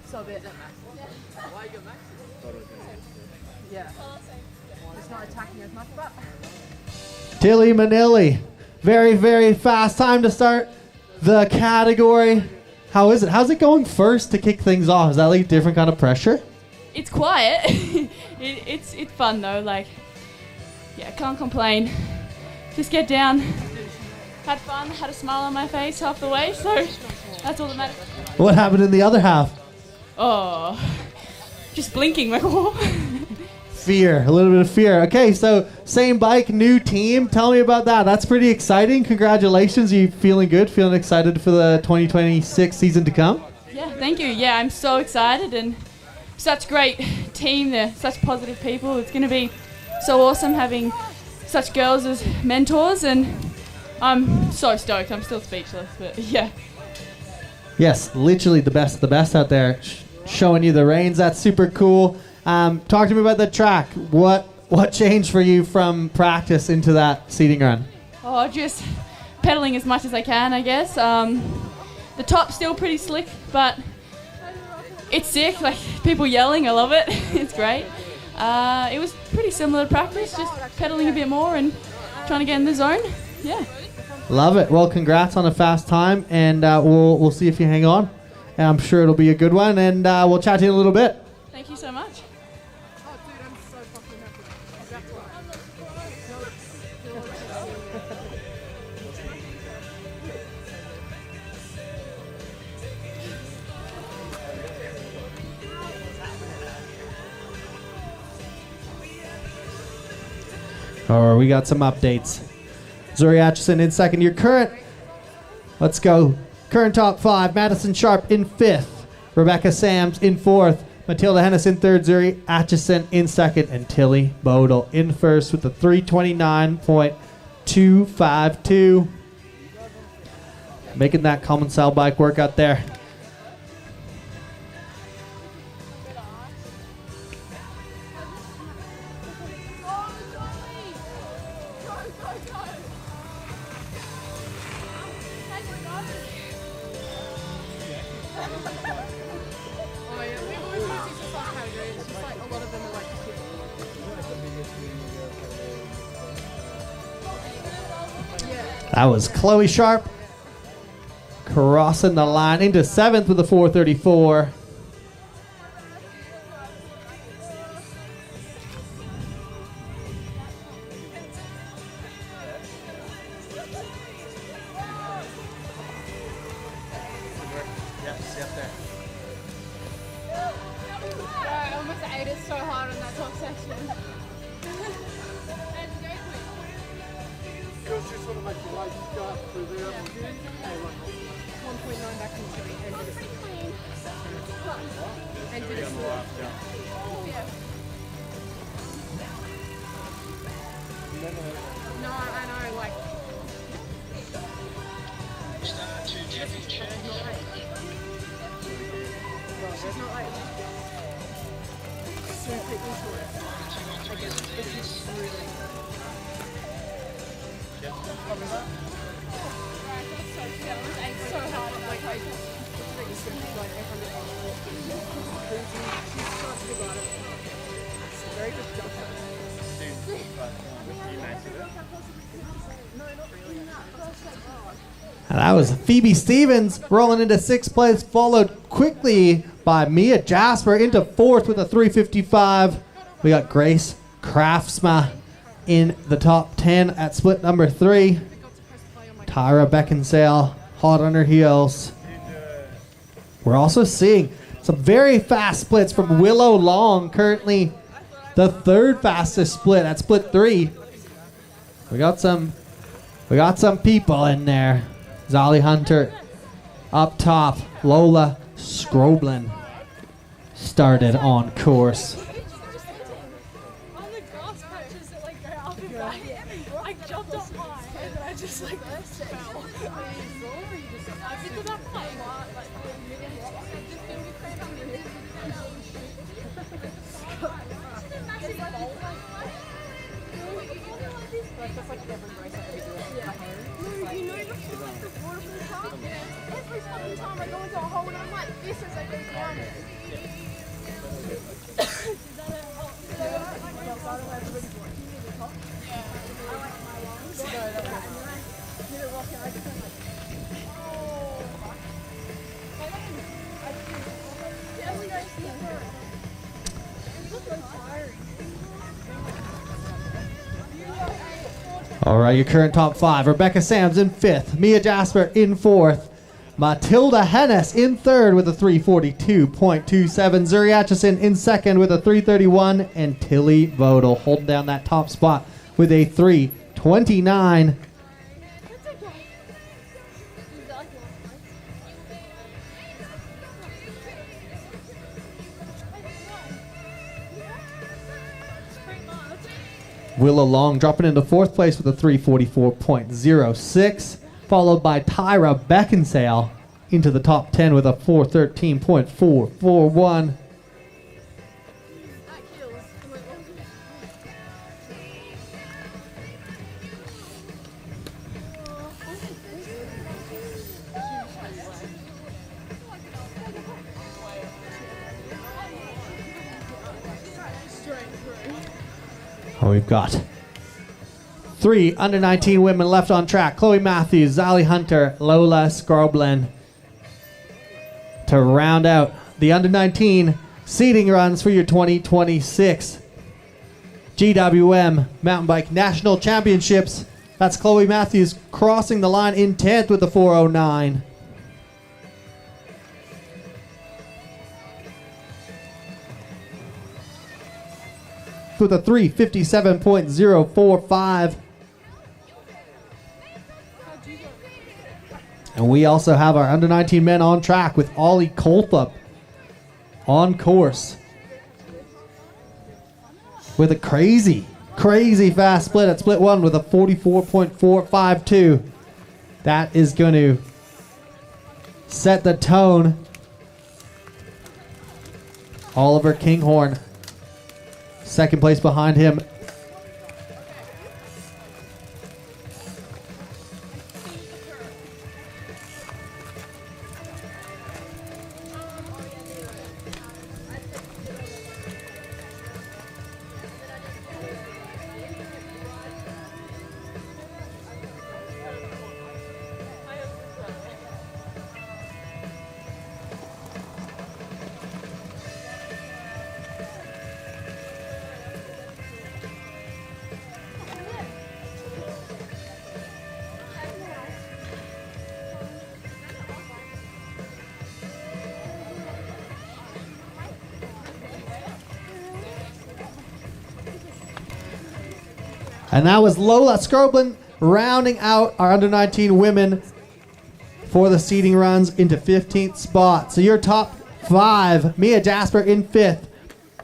So a bit. Why you got Max? Yeah. It's not attacking as much, but. Tilly Manilli, very, very fast time to start the category. How is it? How's it going first to kick things off? Is that like a different kind of pressure? It's quiet. It's fun though. Like, yeah, can't complain. Just get down. Had fun, had a smile on my face half the way, so that's all that matters. What happened in the other half? Oh, just blinking like, oh. Fear, a little bit of fear. Okay, so same bike, new team. Tell me about that. That's pretty exciting. Congratulations. Are you feeling good, feeling excited for the 2026 season to come? Yeah, thank you. Yeah, I'm so excited and such great team. They're such positive people. It's going to be so awesome having such girls as mentors, and I'm so stoked. I'm still speechless, but yeah. Yes, literally the best of the best out there, showing you the reins. That's super cool. Talk to me about the track. What changed for you from practice into that seating run? Oh, just pedaling as much as I can, I guess. The top's still pretty slick, but it's sick. Like, people yelling, I love it. It's great. It was pretty similar to practice, just pedaling a bit more and trying to get in the zone. Yeah. Love it. Well, congrats on a fast time, and we'll see if you hang on. And I'm sure it'll be a good one, and we'll chat to you in a little bit. Thank you so much. Or we got some updates. Zuri Atchison in second. Your current, let's go. Current top 5, Madison Sharp in 5th. Rebecca Sams in 4th. Matilda Hennis in 3rd. Zuri Atchison in 2nd. And Tilly Bodel in 1st with a 329.252. Making that common style bike work out there. That was Chloe Sharp crossing the line into 7th with a 434. I almost ate it so hard on that top section. It was just sort of make your legs go up through there. Yeah. 1.9 back from Chile and did a 16. And did a 4. Oh, yeah. No, I know, like. Start to championship. She's not like super into it. I guess it's just really. It's so hard. Like, I she's such a good rider. Very good jumper. No, not really. And that was Phoebe Stevens rolling into 6th place, followed quickly by Mia Jasper into 4th with a 3:55. We got Grace Craftsma in the top 10 at split number 3. Tyra Beckinsale hot on her heels. We're also seeing some very fast splits from Willow Long, currently the 3rd fastest split at split 3. We got some people in there. Zolly Hunter up top. Lola Scroblin started on course. On the grass patches that like go up and back, I jumped up high and then I just like fell. I picked it up high. That's like every race I ever do at home. You know, before like the waterfall part, every fucking time I go into a hole and I'm like this as I go down it. All right, your current top 5. Rebecca Sams in 5th. Mia Jasper in 4th. Matilda Hennes in 3rd with a 3:42.27. Zuri Atchison in 2nd with a 3:31. And Tilly Vodel holding down that top spot with a 3:29. Willow Long dropping into 4th place with a 3:44.06, followed by Tyra Beckinsale into the top 10 with a 4:13.441. Oh, we've got 3 under-19 women left on track. Chloe Matthews, Zali Hunter, Lola Scroblin to round out the under-19 seeding runs for your 2026 GWM Mountain Bike National Championships. That's Chloe Matthews crossing the line in 10th with a 4:09. With a 3:57.045. And we also have our under-19 men on track with Ollie Colthup on course with a crazy fast split at split 1 with a 44.452. That is going to set the tone. Oliver Kinghorn, 2nd place behind him. And that was Lola Scroblin rounding out our under-19 women for the seeding runs into 15th spot. So your top 5, Mia Jasper in 5th,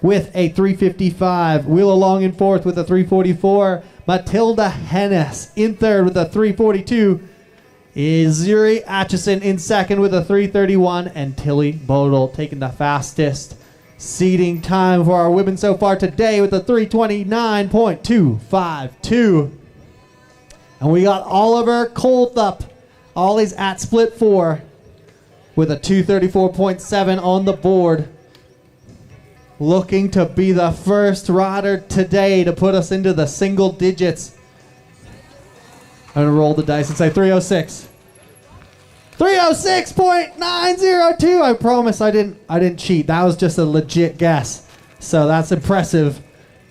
with a 355. Wheel along in fourth with a 344. Matilda Hennes in third with a 342. Is Zuri Atchison in second with a 331. And Tilly Bodel taking the fastest seeding time for our women so far today with a 329.252. And we got Oliver Colthup. Ollie's at split 4 with a 234.7 on the board. Looking to be the first rider today to put us into the single digits. I'm going to roll the dice and say 306. 306.902. I promise I didn't cheat. That was just a legit guess. So that's impressive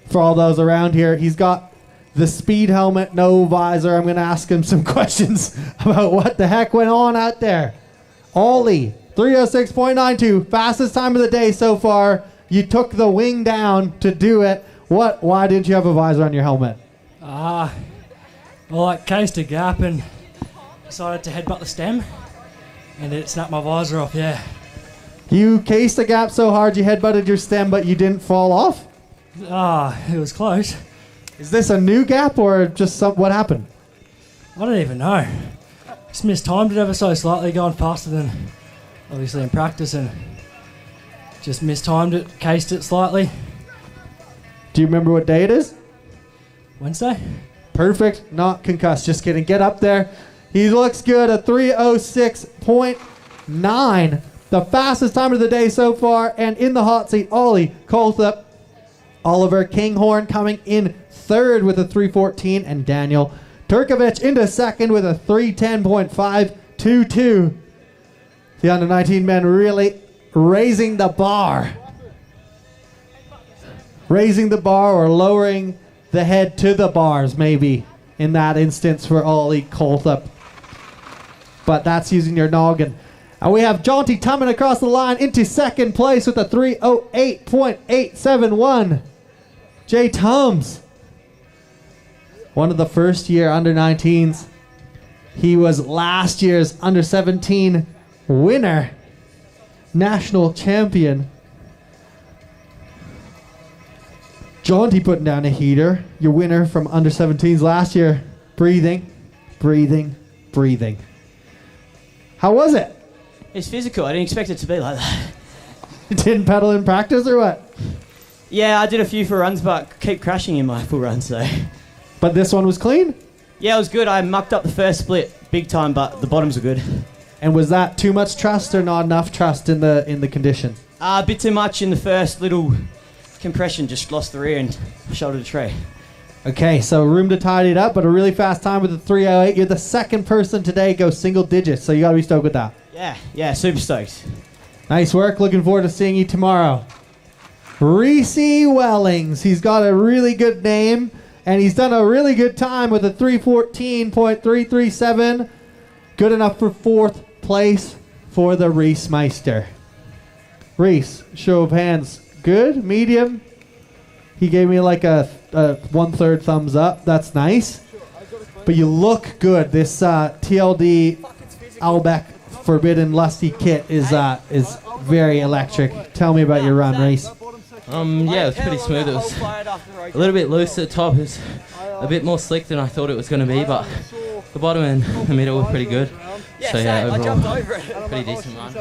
for all those around here. He's got the speed helmet, no visor. I'm going to ask him some questions about what the heck went on out there. Ollie, 306.92. Fastest time of the day so far. You took the wing down to do it. Why didn't you have a visor on your helmet? Well, I cased a gap and decided to headbutt the stem, and it snapped my visor off, yeah. You cased the gap so hard you headbutted your stem, but you didn't fall off? It was close. Is this a new gap or just what happened? I don't even know. Just mistimed it ever so slightly, going faster than obviously in practice, and just mistimed it, cased it slightly. Do you remember what day it is? Wednesday. Perfect. Not concussed. Just kidding. Get up there. He looks good. A 306.9. The fastest time of the day so far. And in the hot seat, Ollie Colthup. Oliver Kinghorn coming in third with a 314. And Daniel Turkovich into second with a 310.522. The under-19 men really raising the bar. Raising the bar or lowering the head to the bars, maybe, in that instance for Ollie Colthup. But that's using your noggin. And we have Jaunty Tummin across the line into second place with a 308.871. Jay Tums, one of the first year under-19s. He was last year's under-17 winner, national champion. Jaunty putting down a heater. Your winner from under-17s last year. Breathing, breathing, breathing. How was it? It's physical. I didn't expect it to be like that. You didn't pedal in practice or what? Yeah, I did a few full runs, but keep crashing in my full runs, so. But this one was clean? Yeah, it was good. I mucked up the first split big time, but the bottoms were good. And was that too much trust or not enough trust in the condition? A bit too much in the first little compression, just lost the rear and shouldered the tray. Okay, so room to tidy it up, but a really fast time with the 308. You're the second person today go single digits, so you got to be stoked with that. Yeah, super stoked. Nice work. Looking forward to seeing you tomorrow. Reese Wellings. He's got a really good name, and he's done a really good time with a 314.337. Good enough for fourth place for the Reese Meister. Reese, show of hands. Good? Medium? He gave me like a 1/3 thumbs up. That's nice. But you look good. This TLD Albeck Forbidden Lusty kit is very electric. Tell me about your run, Reese. Yeah, it was pretty smooth. It was a little bit loose at the top. It was a bit more slick than I thought it was going to be, but the bottom and the middle were pretty good. So yeah, overall, pretty decent run.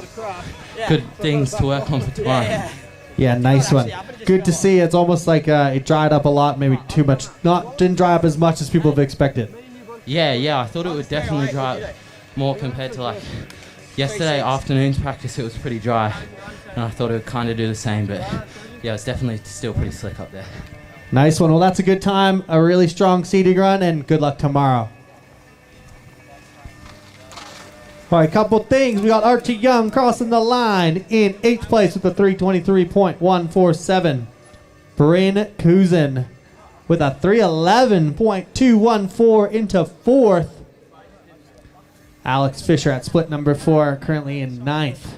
Good things to work on for tomorrow. Yeah, nice one. Good to see. It's almost like it dried up a lot, maybe too much. Didn't dry up as much as people have expected. Yeah, I thought it would definitely dry up more compared to like yesterday afternoon's practice. It was pretty dry, and I thought it would kind of do the same, but yeah, it's definitely still pretty slick up there. Nice one. Well, that's a good time, a really strong seeding run, and good luck tomorrow. All right, couple things. We got Archie Young crossing the line in 8th place with a 323.147. Bryn Kuzin with a 311.214 into 4th. Alex Fisher at split number 4, currently in 9th.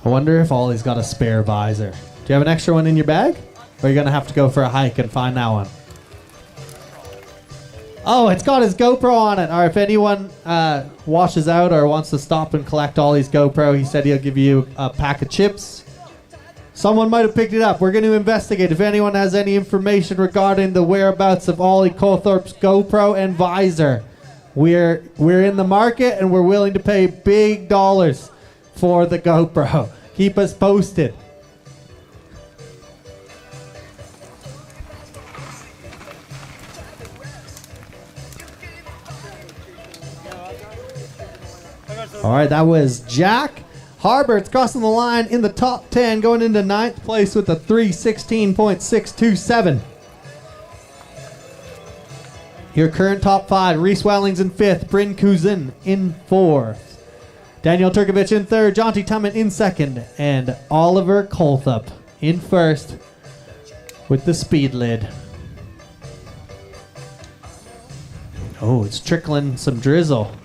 I wonder if Ollie's got a spare visor. Do you have an extra one in your bag? Or are you going to have to go for a hike and find that one? Oh, it's got his GoPro on it. Or if anyone washes out or wants to stop and collect Ollie's GoPro, he said he'll give you a pack of chips. Someone might have picked it up. We're going to investigate. If anyone has any information regarding the whereabouts of Ollie Colthorpe's GoPro and visor, we're in the market and we're willing to pay big dollars for the GoPro. Keep us posted. All right, that was Jack Harbert's crossing the line in the top 10, going into 9th place with a 3:16.627. Your current top 5, Reese Wellings in 5th, Bryn Kuzin in 4th, Daniel Turkovich in 3rd, Jonty Tummin in 2nd, and Oliver Colthup in 1st with the speed lid. Oh, it's trickling some drizzle.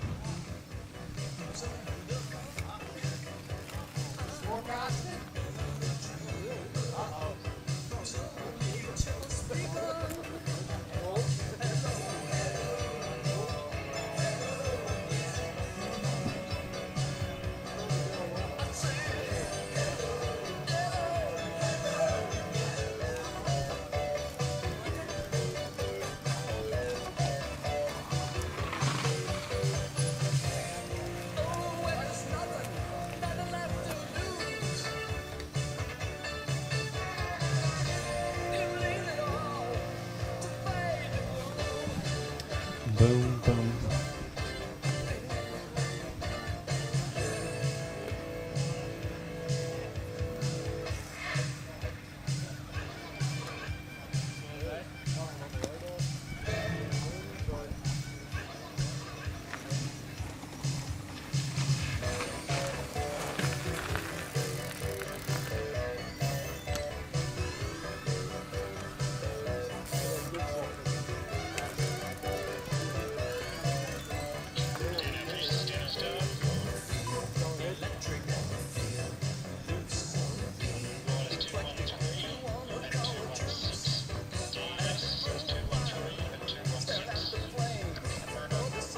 Boom, boom.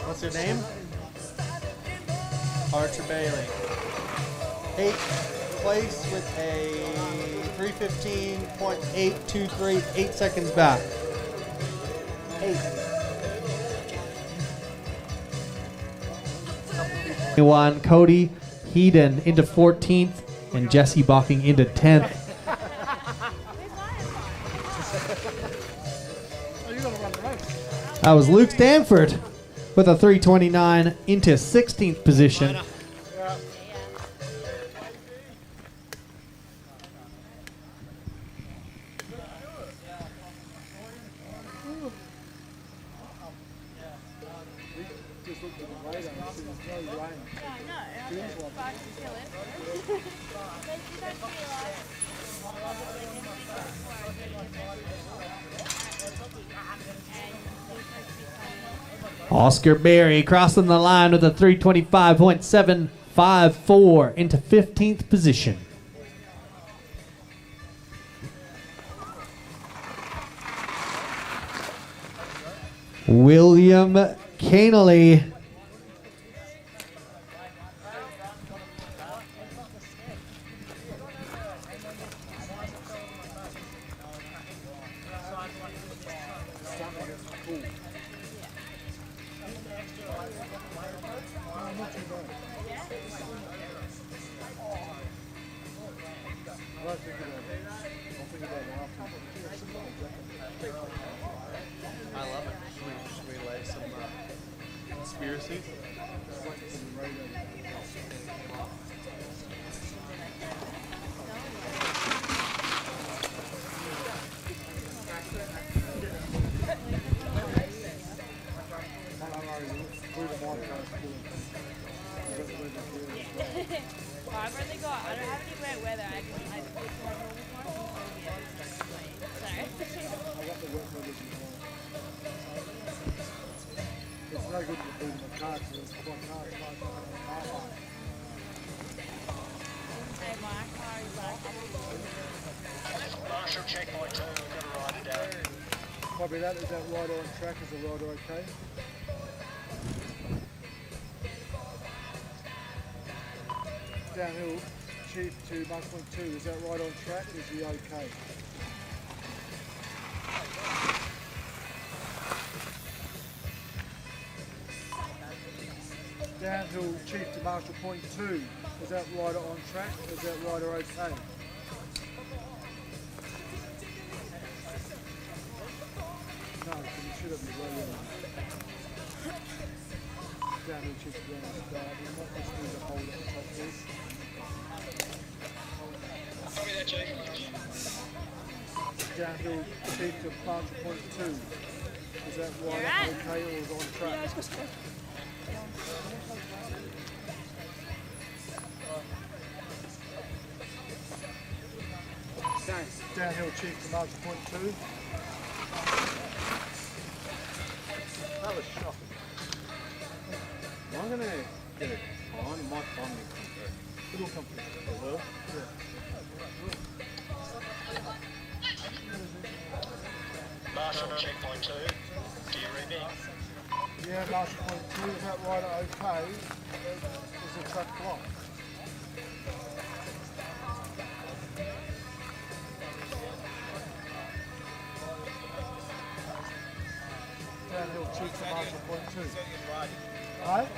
What's your name? Archer Bailey. 8th place with a 3:15.823, 8 seconds back. 8. Cody Heeden into 14th and Jesse Bocking into 10th. That was Luke Stanford with a 3:29 into 16th position. Oscar Berry crossing the line with a 3:25.754 into 15th position. William Canely I love it. Should we lay some conspiracy? I've only got, I don't have any wet weather. I just put one normal one. It's no good for beating the cards. It's quite hard. So, Marshall, check by 2. We've got a rider down. Copy that. Is that rider on track? Is the rider okay? Downhill, Chief to mark point 2. Is that right on track? Is he okay? Downhill, Chief to Marshall point 2. Is that rider on track? Is that rider okay? No, because he should have been well in. Downhill, Chief to Downhill start. We might just need to hold at the top piece. Copy that, Chief. Downhill, Chief to Marshall point 2. Is that rider okay or is on track? Downhill, Chief to Marshall point 2. That was shocking. I'm going to get it on. It might find me come through. It'll come through. It will? Marshall, check point 2. Do you read me? Yeah, Marshall point 2. Is that rider okay? Is the track blocked? Downhill, Chief to Marshall point 2. Right?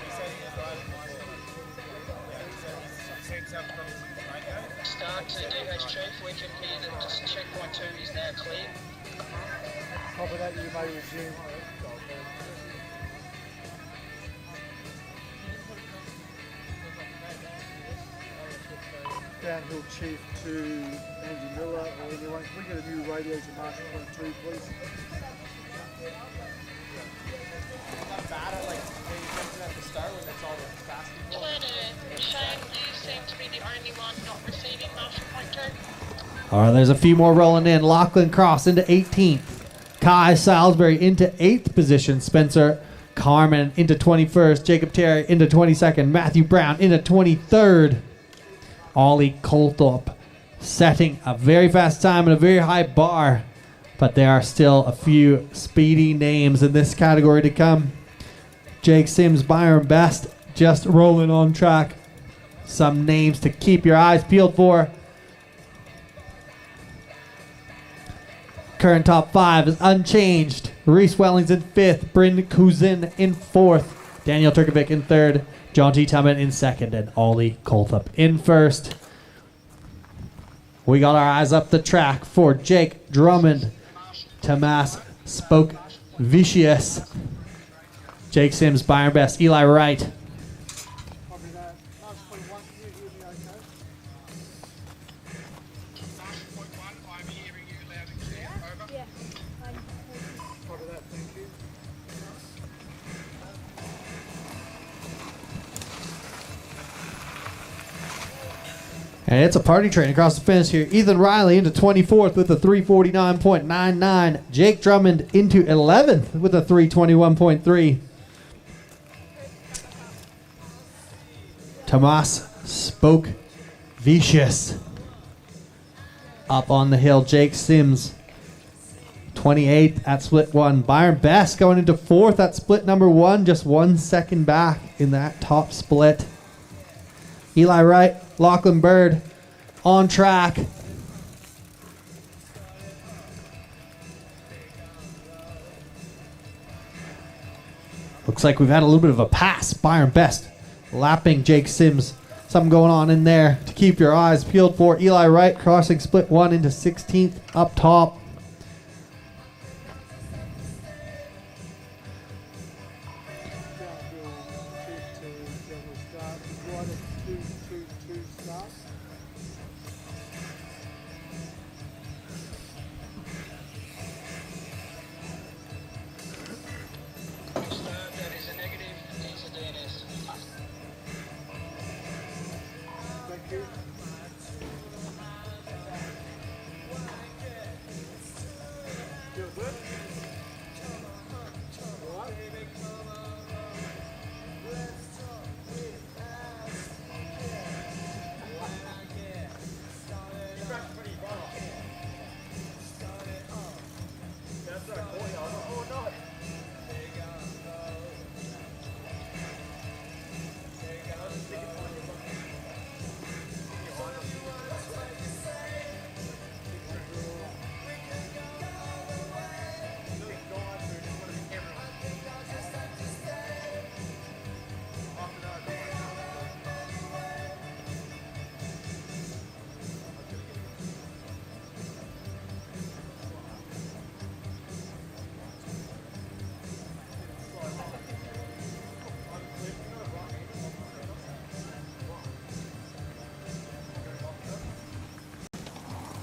Start to DH Chief. We can hear that just checkpoint 2 is now clear. Top of that, you may resume. Downhill, Chief to Andy Miller or anyone. Can we get a new radio to Marshall point 2, please? Bad, like maybe something at the start when it's all the basketball. Shane, you seem to be the only one not receiving Marshall point 2. All right, there's a few more rolling in. Lachlan Cross into 18th. Kai Salisbury into 8th position. Spencer Carmen into 21st. Jacob Terry into 22nd. Matthew Brown into 23rd. Ollie Colthorpe setting a very fast time and a very high bar. But there are still a few speedy names in this category to come. Jake Sims, Byron Best, just rolling on track. Some names to keep your eyes peeled for. Current top 5 is unchanged. Reese Wellings in 5th. Bryn Kuzin in 4th. Daniel Turkovic in 3rd. John T. Tubman in 2nd. And Ollie Colthup in 1st. We got our eyes up the track for Jake Drummond. Tomas Spoke Vicious. Jake Sims, Byron Best, Eli Wright. And it's a party train across the finish here. Ethan Riley into 24th with a 349.99. Jake Drummond into 11th with a 321.3. Tomas Spoke Vicious up on the hill. Jake Sims 28th at split 1. Byron Best going into 4th at split number 1. Just 1 second back in that top split. Eli Wright, Lachlan Bird on track. Looks like we've had a little bit of a pass. Byron Best lapping Jake Sims. Something going on in there to keep your eyes peeled for. Eli Wright crossing split 1 into 16th up top.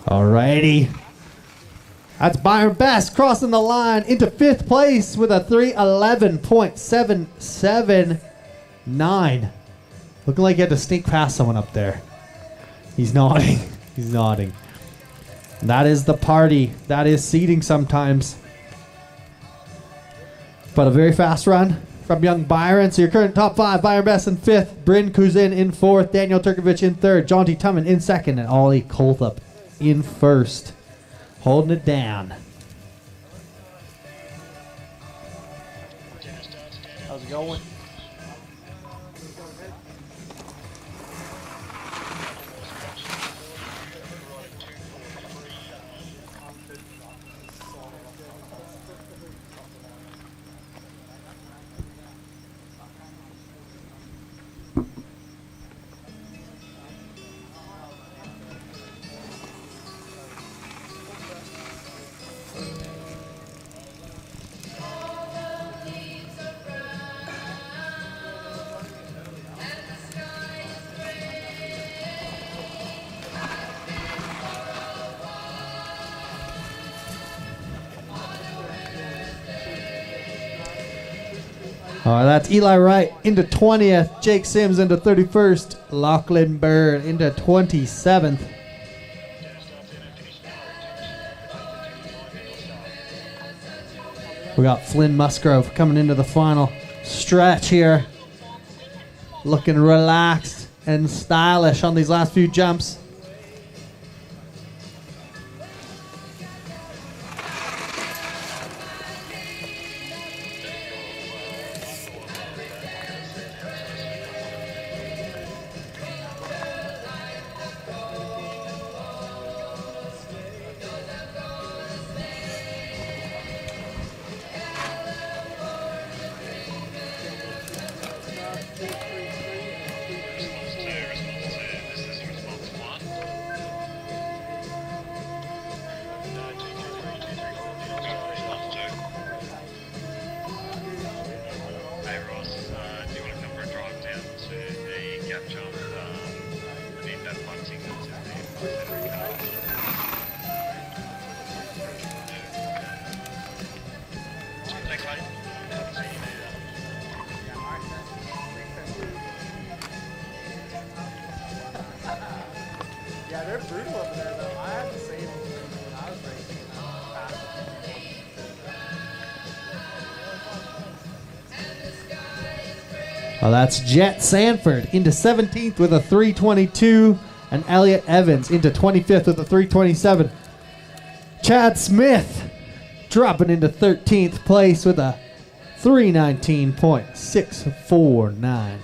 Alrighty. That's Byron Best crossing the line into 5th place with a 3:11.779. Looking like he had to sneak past someone up there. He's nodding. He's nodding. That is the party. That is seeding sometimes. But a very fast run from young Byron. So your current top 5, Byron Best in 5th, Bryn Kuzin in 4th, Daniel Turkovich in 3rd, John T. Tumman in 2nd, and Ollie Colthup in 1st. Holding it down. How's it going? That's Eli Wright into 20th, Jake Sims into 31st, Lachlan Byrne into 27th. We got Flynn Musgrove coming into the final stretch here. Looking relaxed and stylish on these last few jumps. Yeah, they're brutal over there, though. I had to save them when I was racing. Well, that's Jet Sanford into 17th with a 3:22, and Elliot Evans into 25th with a 3:27. Chad Smith dropping into 13th place with a 3:19.649.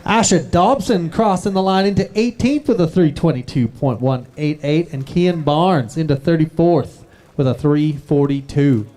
Asha Dobson crossing the line into 18th with a 3:22.188, and Kian Barnes into 34th with a 3:42.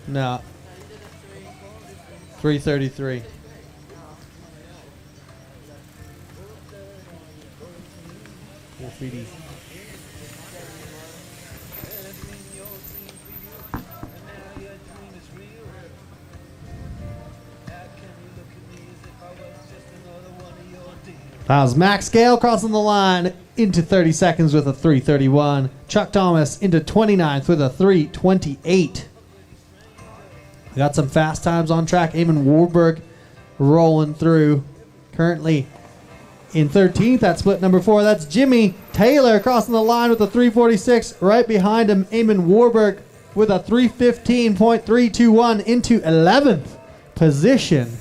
No. 3:33. Graffiti. That was Max Gale crossing the line into 30 seconds with a 3:31. Chuck Thomas into 29th with a 3:28. We got some fast times on track. Eamon Warburg rolling through. Currently in 13th at split number 4. That's Jimmy Taylor crossing the line with a 3:46. Right behind him, Eamon Warburg with a 3:15.321 into 11th position.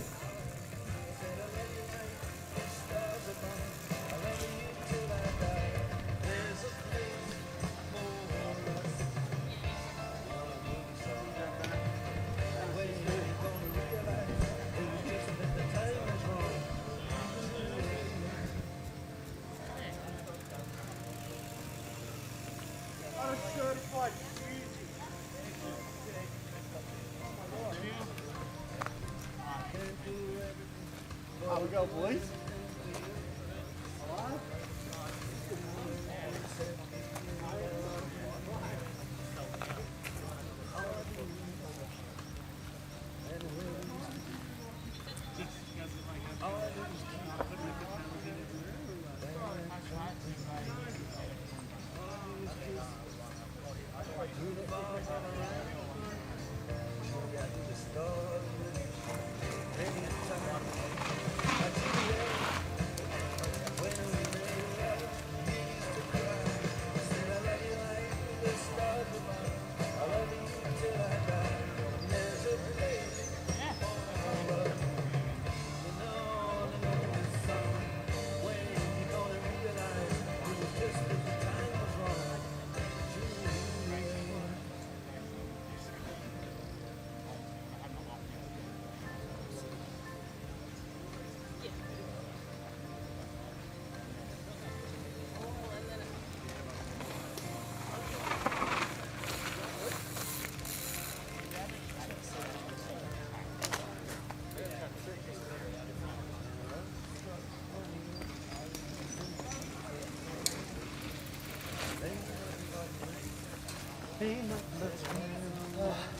How we go, boys?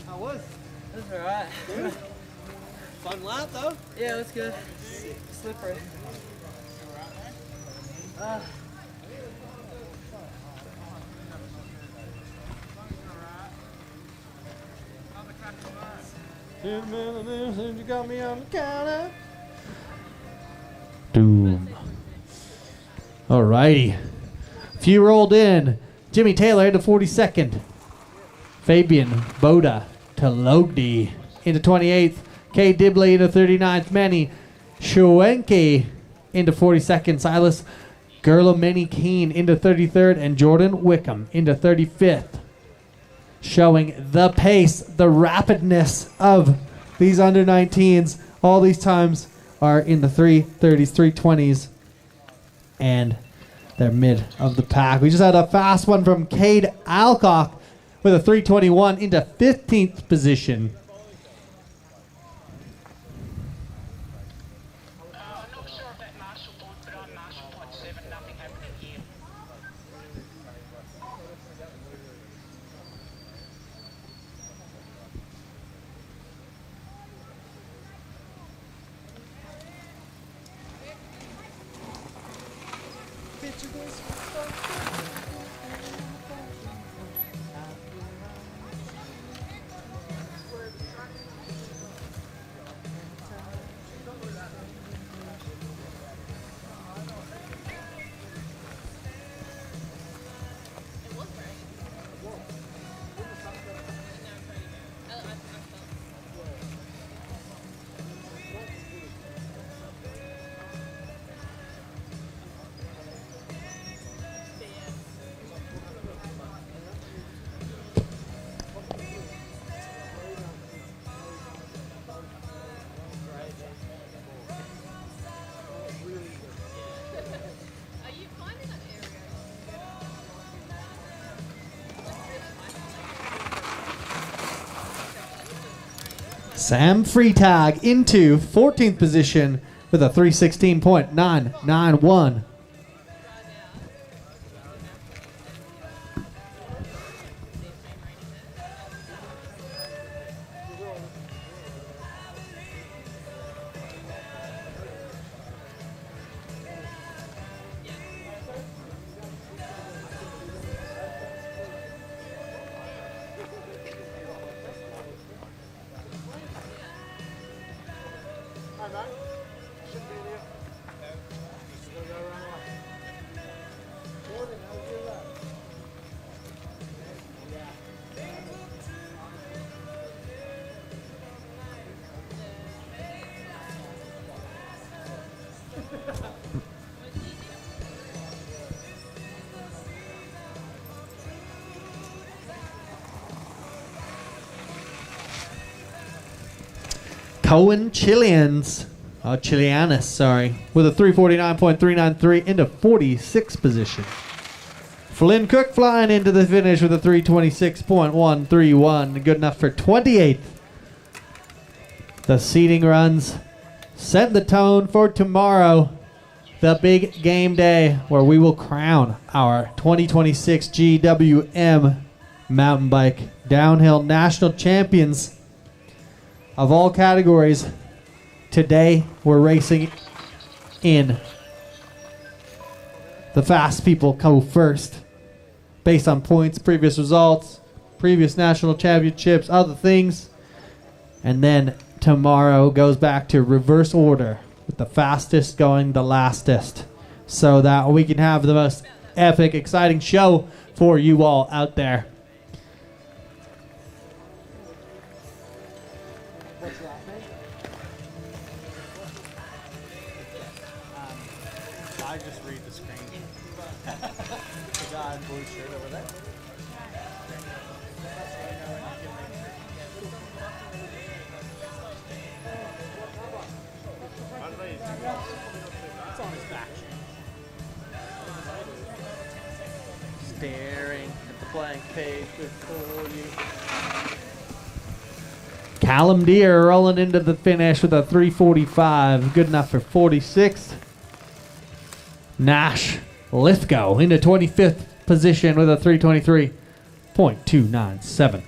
How was? That's alright. Good. Fun lap though? Yeah, that's good. Slippery. You got me on the counter. Doom. Alrighty. Few rolled in. Jimmy Taylor into 42nd. Fabian Boda Telogdi into 28th. Kay Dibley into 39th. Manny Schwenke into 42nd. Silas Gerlameni Keene into 33rd. And Jordan Wickham into 35th. Showing the pace, the rapidness of these under 19s. All these times are in the 3:30s, 3:20s, and they're mid of the pack. We just had a fast one from Cade Alcock with a 3:21 into 15th position. Sam Freitag into 14th position with a 316.991. Cohen Chilianus, with a 349.393 into 46th position. Flynn Cook flying into the finish with a 326.131, good enough for 28th. The seeding runs set the tone for tomorrow, the big game day where we will crown our 2026 GWM Mountain Bike Downhill National Champions of all categories. Today we're racing in the fast people go first based on points, previous results, previous national championships, other things. And then tomorrow goes back to reverse order with the fastest going the lastest, so that we can have the most epic, exciting show for you all out there. I just read the screen. The guy in blue shirt over there. It's on his back. Staring at the blank page before you. Callum Deere rolling into the finish with a 345, good enough for 46th. Nash Lithgow into 25th position with a 323.297.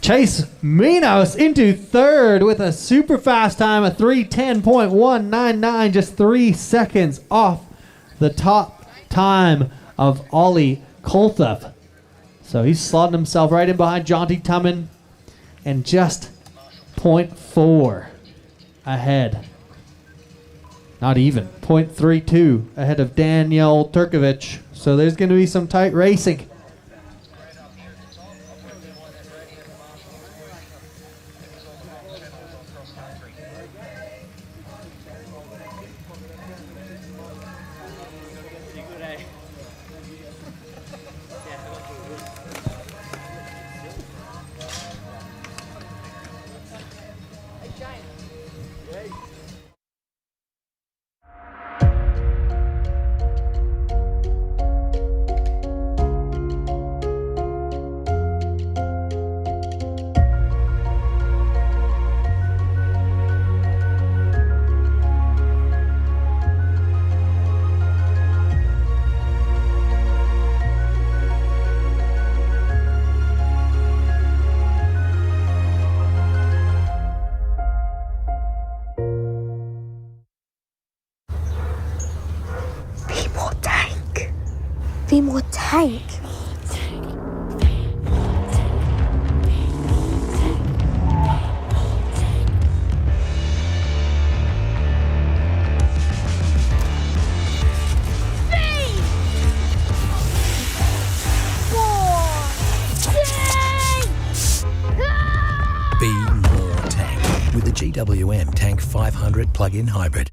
Chase Minos into third with a super fast time of 3:10.199, just 3 seconds off the top time of Ollie Kolthup. So he's slotting himself right in behind Jonty Tumman and just 0.4 ahead. Not even. 0.32 ahead of Daniel Turkovic. So there's going to be some tight racing. Be more tank. Be more tank with the GWM Tank 500 plug-in hybrid.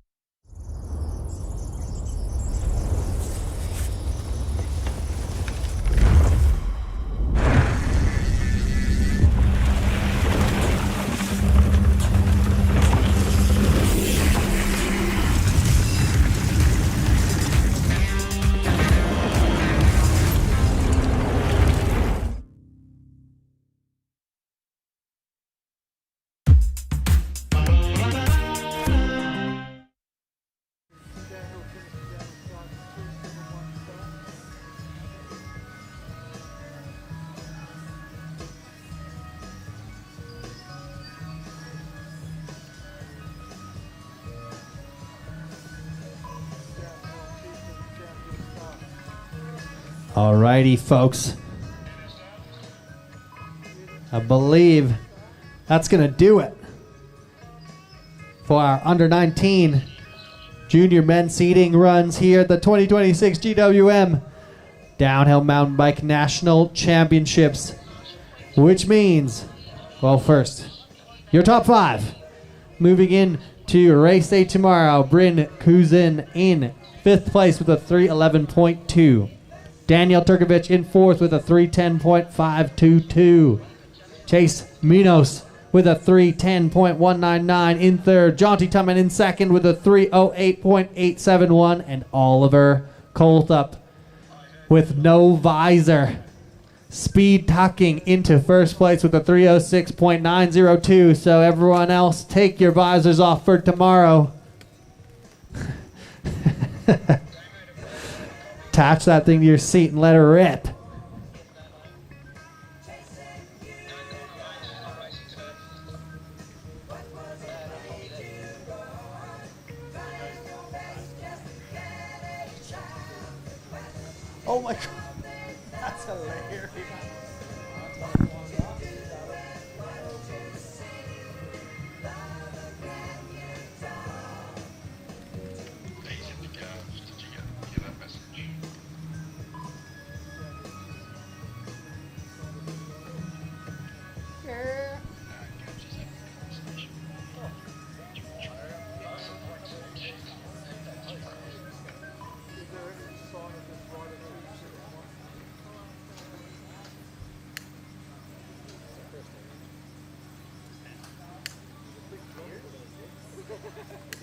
Alrighty, folks. I believe that's going to do it for our under 19 junior men's seeding runs here at the 2026 GWM Downhill Mountain Bike National Championships, which means, well, first, your top 5. Moving in to race day tomorrow, Bryn Kuzin in 5th place with a 3:11.2. Daniel Turkovic in 4th with a 3:10.522. Chase Minos with a 3:10.199 in 3rd. Jonty Tumman in 2nd with a 3:08.871. And Oliver Colthup with no visor, speed tucking into 1st place with a 3:06.902. So everyone else, take your visors off for tomorrow. Attach that thing to your seat and let her rip. Oh my god, that's hilarious.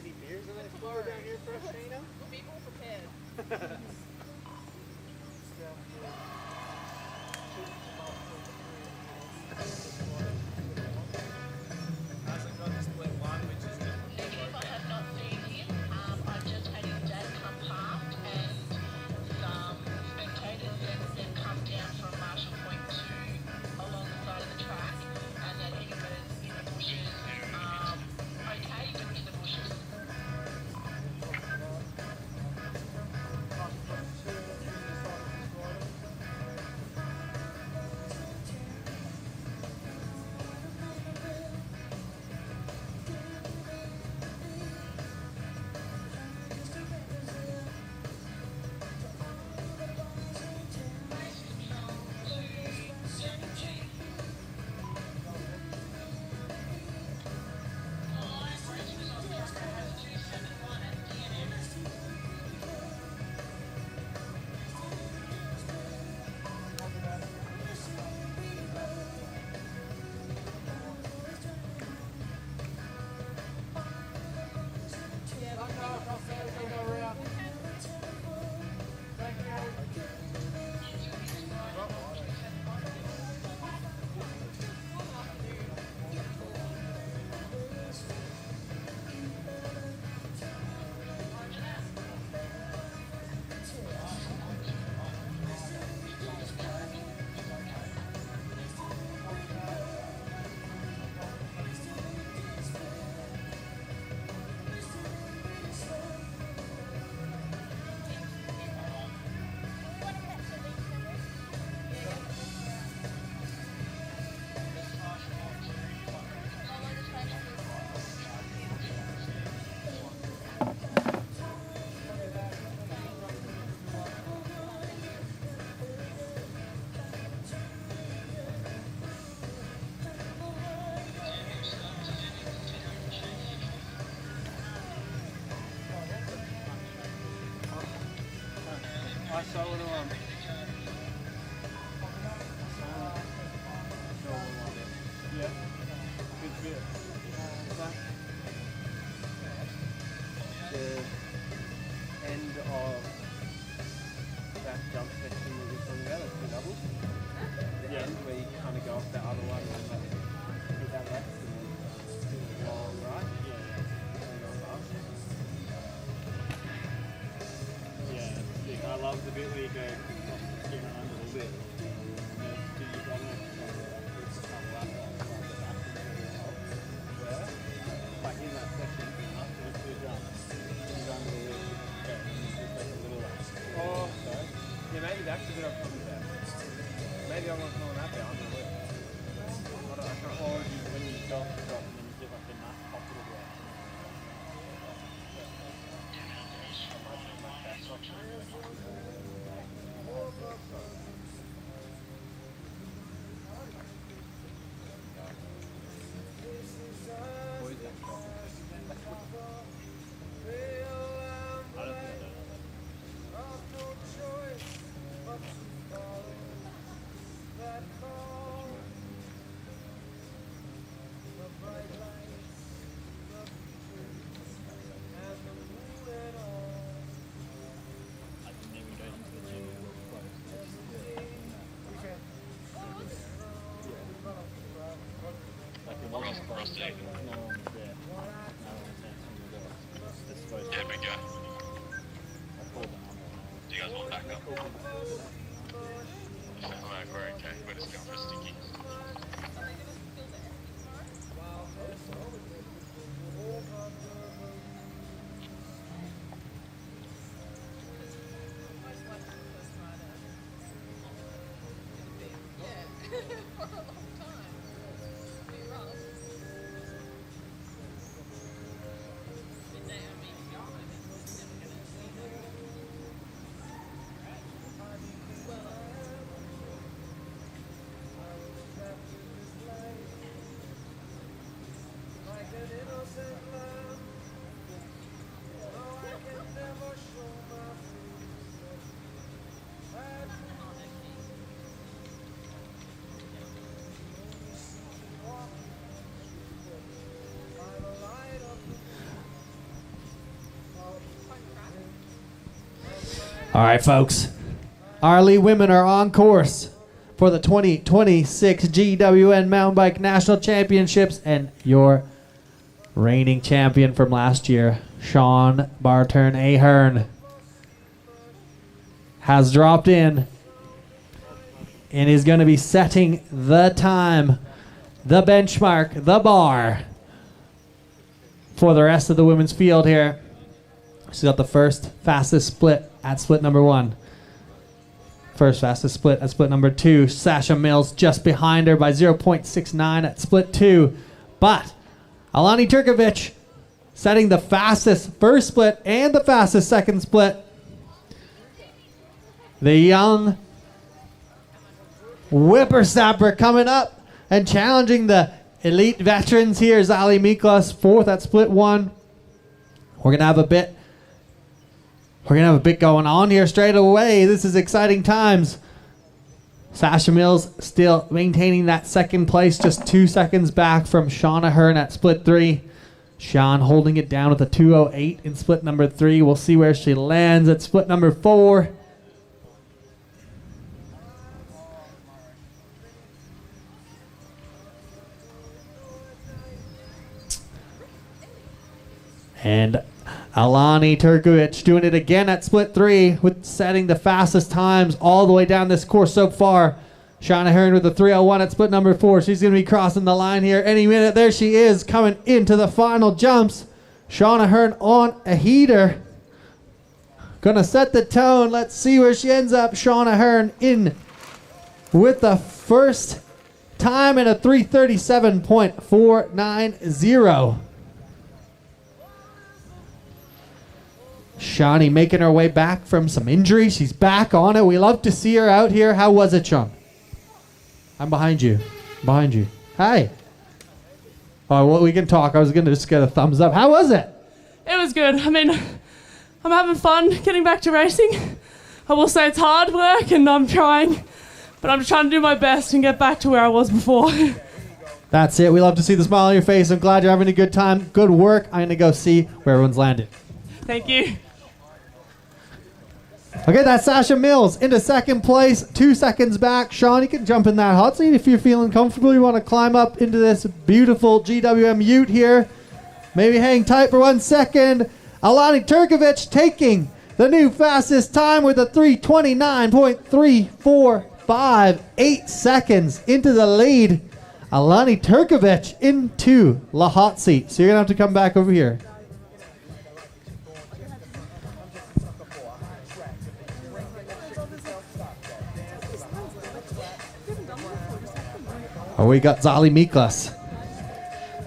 Any beers in that floor down here for us, Shana? Be more prepared. I saw it on. Yeah. Good fit. The end of that jump section we were talking about, the doubles. The end where you kind of go off the other one and like hit that left and then go on right. Yeah, it's sick. I love the bit where you go get around a little bit. Like in that section, after the 2 jumps, you go under the lip, and you just take a little. Oh, sorry. Yeah, maybe that actually did have to do that. Maybe I wasn't knowing that down. I can't. Or when you drop and then you give like a nut pop it away. Yeah, big guy. Do you guys want backup? Alright, we're okay. We're just going for a sticky. All right, folks. Our Lee women are on course for the 2026 GWM Mountain Bike National Championships, and your reigning champion from last year, Sean Barturn Ahern, has dropped in and is going to be setting the time, the benchmark, the bar for the rest of the women's field here. She's got the first fastest split at split number 1. First fastest split at split number 2. Sasha Mills just behind her by 0.69 at split 2. But Alani Turkovic setting the fastest first split and the fastest second split. The young whippersnapper coming up and challenging the elite veterans here is Ali Miklas, 4th at split 1. We're going to have a bit going on here straight away. This is exciting times. Sasha Mills still maintaining that second place, just 2 seconds back from Sean Ahern at split 3. Sean holding it down with a 2:08 in split number 3. We'll see where she lands at split number 4. And Alani Turkovic doing it again at split 3 with setting the fastest times all the way down this course so far. Shauna Hearn with a 3:01 at split number 4. She's going to be crossing the line here any minute. There she is coming into the final jumps. Shauna Hearn on a heater. Gonna set the tone. Let's see where she ends up. Shauna Hearn in with the first time in a 3:37.490. Shawnee making her way back from some injury. She's back on it. We love to see her out here. How was it, Sean? I'm behind you. Behind you. Hi. Oh, well, we can talk. I was going to just get a thumbs up. How was it? It was good. I mean, I'm having fun getting back to racing. I will say it's hard work and I'm trying, but I'm trying to do my best and get back to where I was before. That's it. We love to see the smile on your face. I'm glad you're having a good time. Good work. I'm going to go see where everyone's landed. Thank you. Okay, that's Sasha Mills into second place, 2 seconds back. Sean, you can jump in that hot seat if you're feeling comfortable. You want to climb up into this beautiful GWM ute here. Maybe hang tight for 1 second. Alani Turkovic taking the new fastest time with a 3:29.345. 8 seconds into the lead. Alani Turkovic into the hot seat. So you're going to have to come back over here. Oh, we got Zali Miklas,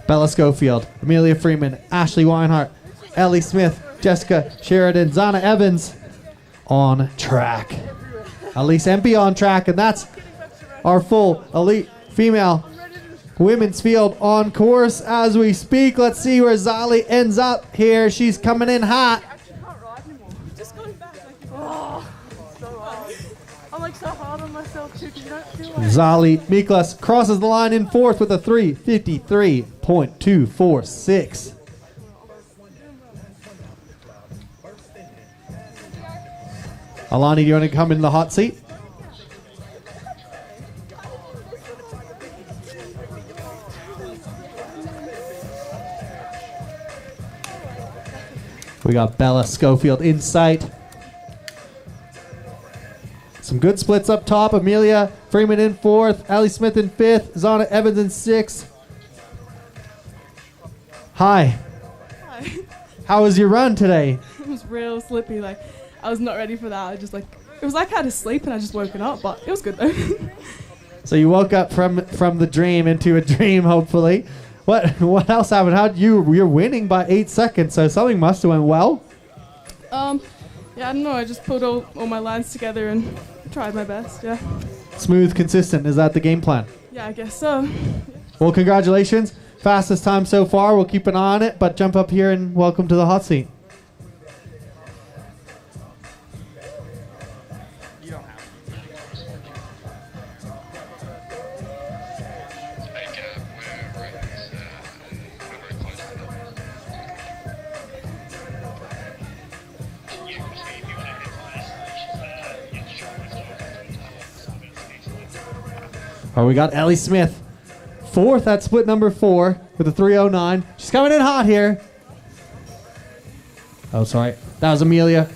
Bella Schofield, Amelia Freeman, Ashley Weinhart, Ellie Smith, Jessica Sheridan, Zana Evans on track. Elise Empey on track, and that's our full elite female women's field on course as we speak. Let's see where Zali ends up here. She's coming in hot. I'm like so hard on myself too because you don't feel like Zali Miklas crosses the line in fourth with a 3:53.246. Alani, do you want to come in the hot seat? We got Bella Schofield in sight. Some good splits up top. Amelia Freeman in fourth. Allie Smith in fifth. Zana Evans in sixth. Hi. Hi. How was your run today? It was real slippy. Like I was not ready for that. I just like it was like I had to sleep and I just woken up, but it was good though. So you woke up from the dream into a dream, hopefully. What else happened? You're winning by 8 seconds, so something must have went well. Yeah, I don't know. I just put all my lines together and tried my best. Yeah. Smooth, consistent. Is that the game plan? Yeah, I guess so. Well, congratulations. Fastest time so far. We'll keep an eye on it, but jump up here and welcome to the hot seat. Oh, we got Ellie Smith, fourth at split number 4 with a 3:09. She's coming in hot here. Oh, sorry. That was Amelia.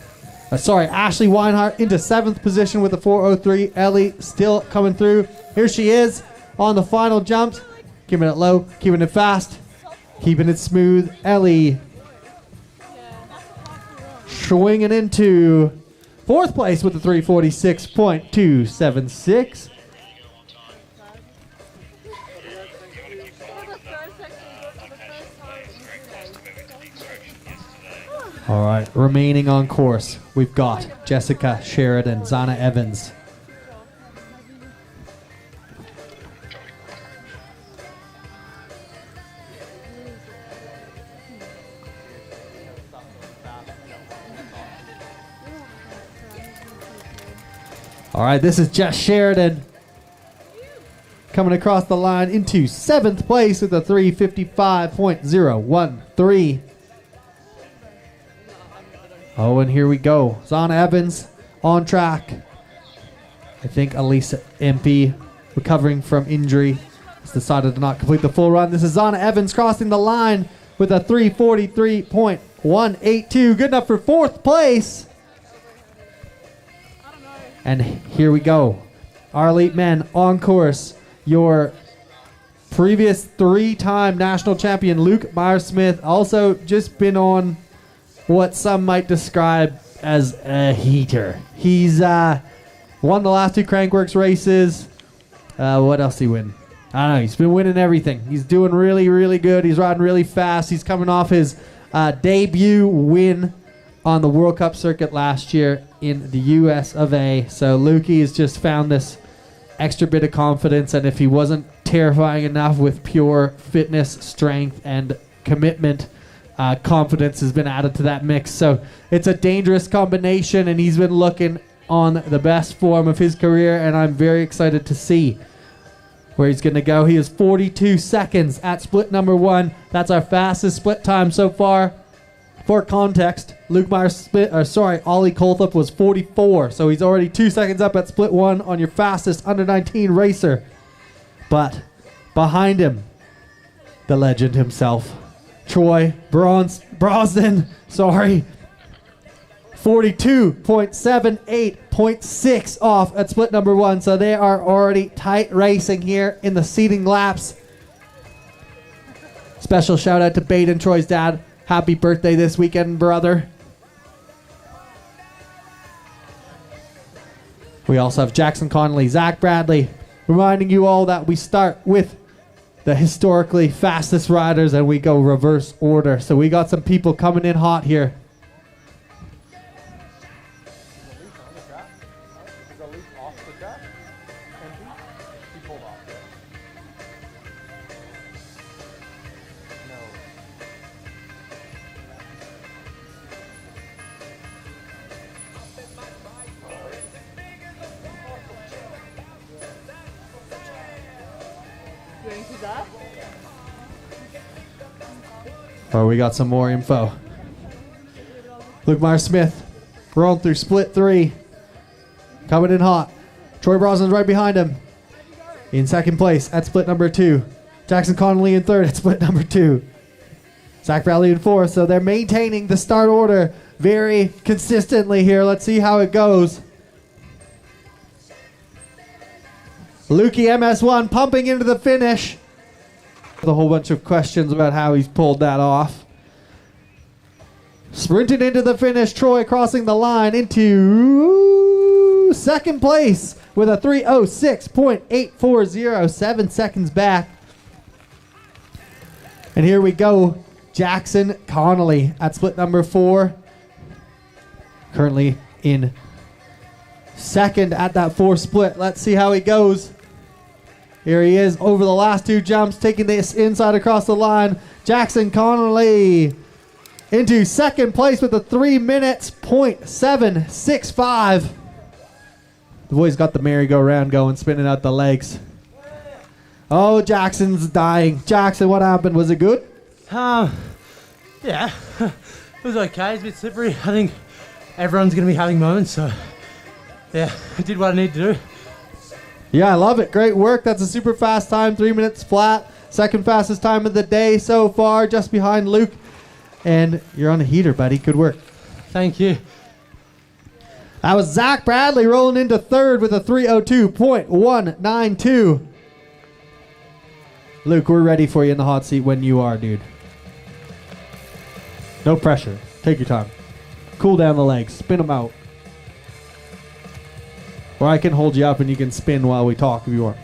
Ashley Weinhart into 7th position with a 4:03. Ellie still coming through. Here she is on the final jumps. Keeping it low, keeping it fast, keeping it smooth. Ellie swinging into 4th place with a 3:46.276. All right, remaining on course, we've got Jessica Sheridan, Zana Evans. All right, this is Jess Sheridan coming across the line into 7th place with a 3:55.013. Oh, and here we go. Zana Evans on track. I think Elisa Empey, recovering from injury, has decided to not complete the full run. This is Zana Evans crossing the line with a 3:43.182. Good enough for 4th place. And here we go. Our elite men on course. Your previous 3-time national champion, Luke Meyer-Smith, also just been on what some might describe as a heater. He's won the last 2 Crankworks races. What else did he win? I don't know. He's been winning everything. He's doing really, really good. He's riding really fast. He's coming off his debut win on the World Cup circuit last year in the US of A. So Lukey has just found this extra bit of confidence, and if he wasn't terrifying enough with pure fitness, strength, and commitment, confidence has been added to that mix. So it's a dangerous combination, and he's been looking on the best form of his career, and I'm very excited to see where he's going to go. He is 42 seconds at split number 1. That's our fastest split time so far. For context, Ollie Colthup was 44, so he's already 2 seconds up at split 1 on your fastest under 19 racer. But behind him, the legend himself, Troy Brosnan, 42.78.6 off at split number 1. So they are already tight racing here in the seeding laps. Special shout out to Baden, Troy's dad. Happy birthday this weekend, brother. We also have Jackson Connolly, Zach Bradley, Reminding you all that we start with the historically fastest riders and we go reverse order. So we got some people coming in hot here. Oh, we got some more info. Luke Meyer-Smith rolling through split 3. Coming in hot. Troy Brosnan's right behind him. In second place at split number 2. Jackson Connolly in third at split number 2. Zach Bradley in fourth. So they're maintaining the start order very consistently here. Let's see how it goes. Lukey MS1 pumping into the finish. With a whole bunch of questions about how he's pulled that off. Sprinting into the finish, Troy crossing the line into second place with a 3:06.840, 7 seconds back. And here we go, Jackson Connolly at split number 4. Currently in second at that 4 split. Let's see how he goes. Here he is over the last 2 jumps, taking this inside across the line. Jackson Connolly into second place with a 3 minutes .765. The boy's got the merry-go-round going, spinning out the legs. Oh, Jackson's dying. Jackson, what happened? Was it good? Yeah, it was okay. It's a bit slippery. I think everyone's going to be having moments, so yeah, I did what I need to do. Yeah, I love it. Great work. That's a super fast time, 3 minutes flat. Second fastest time of the day so far, just behind Luke. And you're on a heater, buddy. Good work. Thank you. That was Zach Bradley rolling into third with a 3:02.192. Luke, we're ready for you in the hot seat when you are, dude. No pressure. Take your time. Cool down the legs. Spin them out. Or I can hold you up and you can spin while we talk if you want.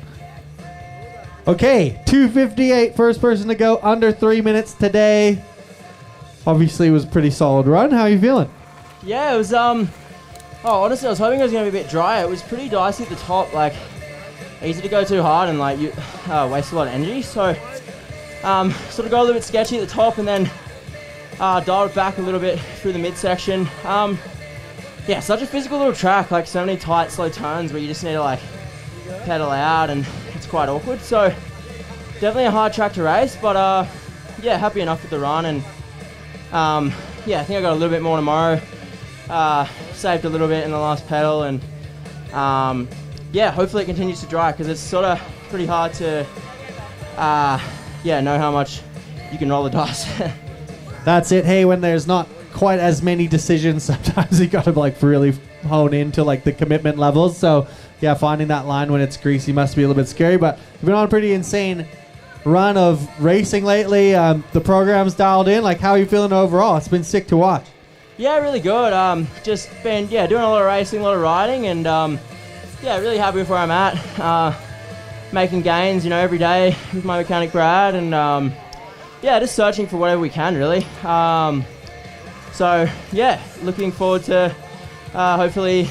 Okay, 2:58, first person to go under 3 minutes today. Obviously, it was a pretty solid run. How are you feeling? Yeah, it was, honestly, I was hoping it was going to be a bit dry. It was pretty dicey at the top, like, easy to go too hard and, like, you waste a lot of energy. So, sort of got a little bit sketchy at the top and then dialed it back a little bit through the midsection. Yeah, such a physical little track, like so many tight, slow turns where you just need to, like, pedal out and it's quite awkward. So, definitely a hard track to race, but, yeah, happy enough with the run and, yeah, I think I got a little bit more tomorrow. Saved a little bit in the last pedal and yeah, hopefully it continues to dry because it's sort of pretty hard to know how much you can roll the dice. That's it. Hey, when there's not quite as many decisions, sometimes you gotta like really hone into like the commitment levels. So yeah, finding that line when it's greasy must be a little bit scary, but you've been on a pretty insane run of racing lately. The program's dialed in. Like, how are you feeling overall? It's been sick to watch. Yeah, really good. Just been doing a lot of racing, a lot of riding, and yeah, really happy with where I'm at. Making gains, every day with my mechanic Brad, and yeah, just searching for whatever we can, really. So yeah, looking forward to hopefully,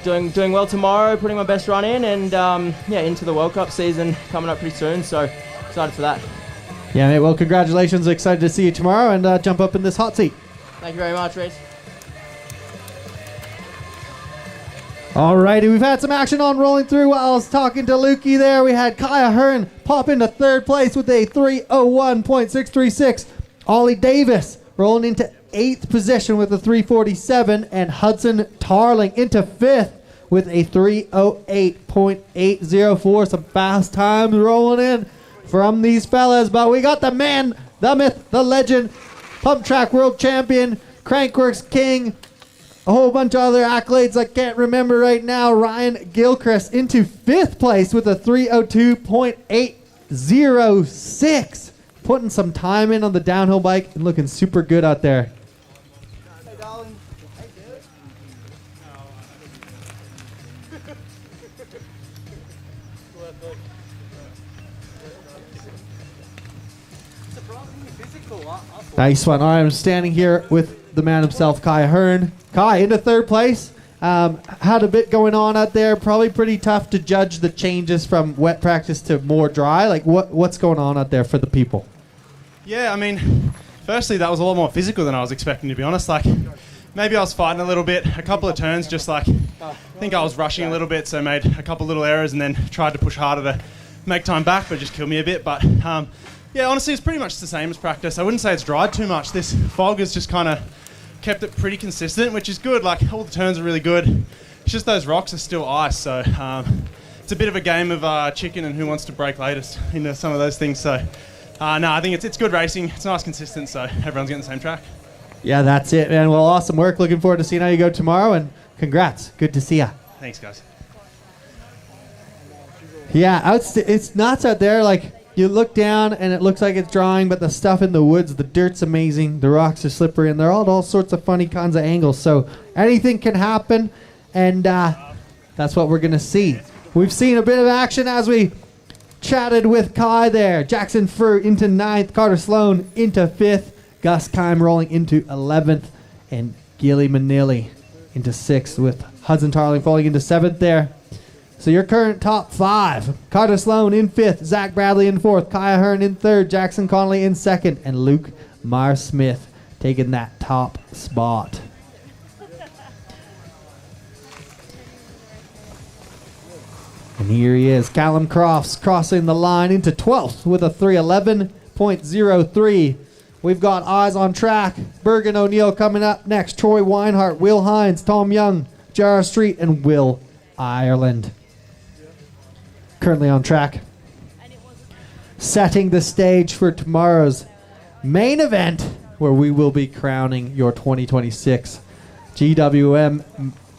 doing well tomorrow, putting my best run in, and yeah, into the World Cup season coming up pretty soon. So excited for that. Yeah, mate. Well, congratulations. Excited to see you tomorrow and jump up in this hot seat. Thank you very much, Reese. Alrighty, we've had some action on rolling through while I was talking to Lukey there. We had Kaya Hearn pop into third place with a 3:01.636. Ollie Davis rolling into 8th position with a 3:47, and Hudson Tarling into 5th with a 3:08.804. Some fast times rolling in from these fellas, but we got the man, the myth, the legend, Pump Track World Champion, Crankworks King, a whole bunch of other accolades I can't remember right now. Ryan Gilchrist into 5th place with a 3:02.806. Putting some time in on the downhill bike and looking super good out there. Nice one. All right, I'm standing here with the man himself, Kai Hearn. Kai, into third place. Had a bit going on out there. Probably pretty tough to judge the changes from wet practice to more dry. Like, what's going on out there for the people? Yeah, I mean, firstly, that was a lot more physical than I was expecting, to be honest. Like, maybe I was fighting a little bit. A couple of turns, just like, I think I was rushing a little bit, so made a couple little errors and then tried to push harder to make time back, but it just killed me a bit. But yeah, honestly, it's pretty much the same as practice. I wouldn't say it's dried too much. This fog has just kind of kept it pretty consistent, which is good. Like, all the turns are really good. It's just those rocks are still ice, so it's a bit of a game of chicken and who wants to break latest into some of those things. So no, I think it's good racing. It's nice, consistent, so everyone's getting the same track. Yeah, that's it, man. Well, awesome work. Looking forward to seeing how you go tomorrow, and congrats. Good to see ya. Thanks, guys. Yeah, it's nuts out there. Like, you look down and it looks like it's drying, but the stuff in the woods, the dirt's amazing. The rocks are slippery, and they're all sorts of funny kinds of angles. So anything can happen, and that's what we're going to see. We've seen a bit of action as we chatted with Kai there. Jackson Furr into 9th, Carter Sloan into 5th, Gus Kime rolling into 11th, and Gilly Manili into 6th, with Hudson Tarling falling into 7th there. So your current top 5: Carter Sloan in 5th, Zach Bradley in 4th, Kaya Hearn in 3rd, Jackson Connolly in 2nd, and Luke Meyer-Smith taking that top spot. And here he is, Callum Crofts crossing the line into 12th with a 3:11.03. We've got eyes on track. Bergen O'Neill coming up next. Troy Weinhardt, Will Hines, Tom Young, Jara Street, and Will Ireland. Currently on track. Setting the stage for tomorrow's main event, where we will be crowning your 2026 GWM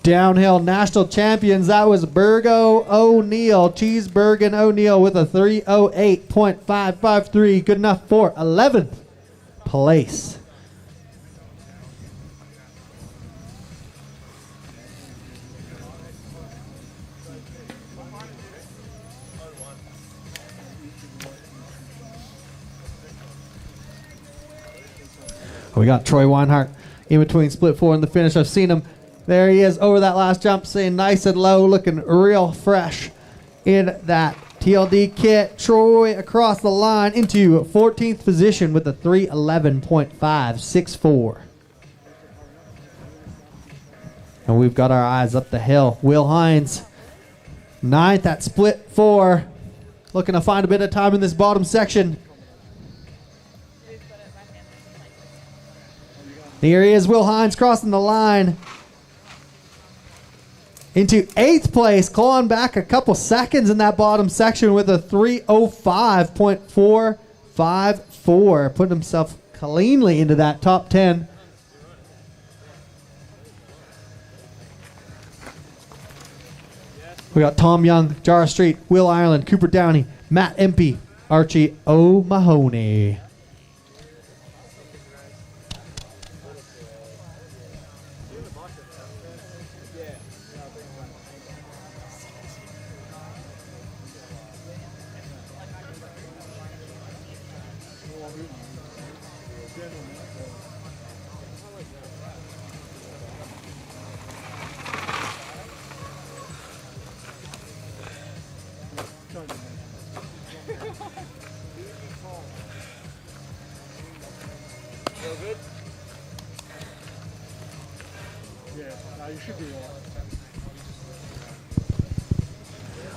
Downhill National Champions. That was Bergo O'Neill, Cheesebergen O'Neill, with a 3:08.553. Good enough for 11th place. We got Troy Weinhardt in between split 4 and the finish. I've seen him. There he is over that last jump, staying nice and low, looking real fresh in that TLD kit. Troy across the line into 14th position with a 3:11.564. And we've got our eyes up the hill. Will Hines, 9th at split 4. Looking to find a bit of time in this bottom section. Here he is, Will Hines crossing the line into 8th place, clawing back a couple seconds in that bottom section with a 3:05.454, putting himself cleanly into that top 10. We got Tom Young, Jara Street, Will Ireland, Cooper Downey, Matt Empey, Archie O'Mahony.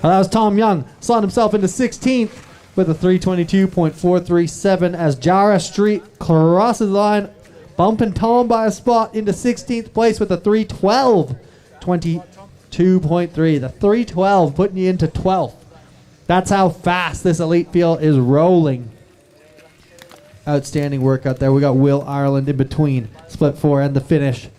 Well, that was Tom Young, slotting himself into 16th with a 3:22.437 as Jara Street crosses the line, bumping Tom by a spot into 16th place with a 3:12.22.3. The 3:12 putting you into 12th. That's how fast this elite field is rolling. Outstanding work out there. We got Will Ireland in between split 4 and the finish.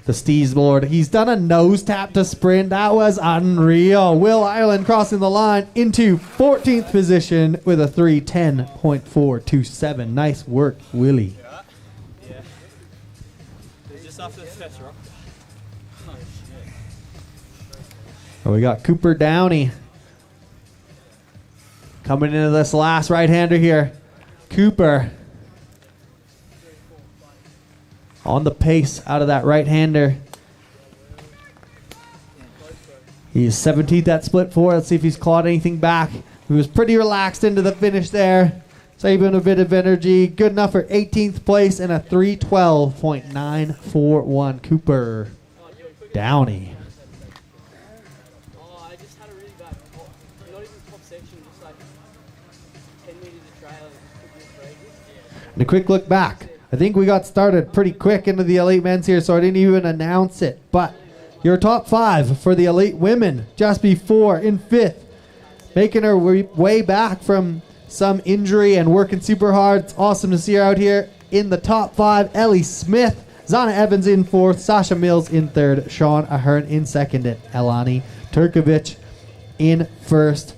The Steez Lord, he's done a nose tap to sprint. That was unreal. Will Ireland crossing the line into 14th position with a 3:10.427. Nice work, Willie. Yeah. Just after the first rock. We got Cooper Downey coming into this last right-hander here. Cooper on the pace out of that right-hander. He's 17th at split 4. Let's see if he's clawed anything back. He was pretty relaxed into the finish there. Saving a bit of energy. Good enough for 18th place and a 3:12.941. Cooper Downey. And a quick look back. I think we got started pretty quick into the elite men's here, so I didn't even announce it. But your top 5 for the elite women just before in 5th. Making her way back from some injury and working super hard. It's awesome to see her out here in the top 5. Ellie Smith, Zana Evans in 4th, Sasha Mills in 3rd, Sean Ahern in 2nd, and Elani Turkovic in 1st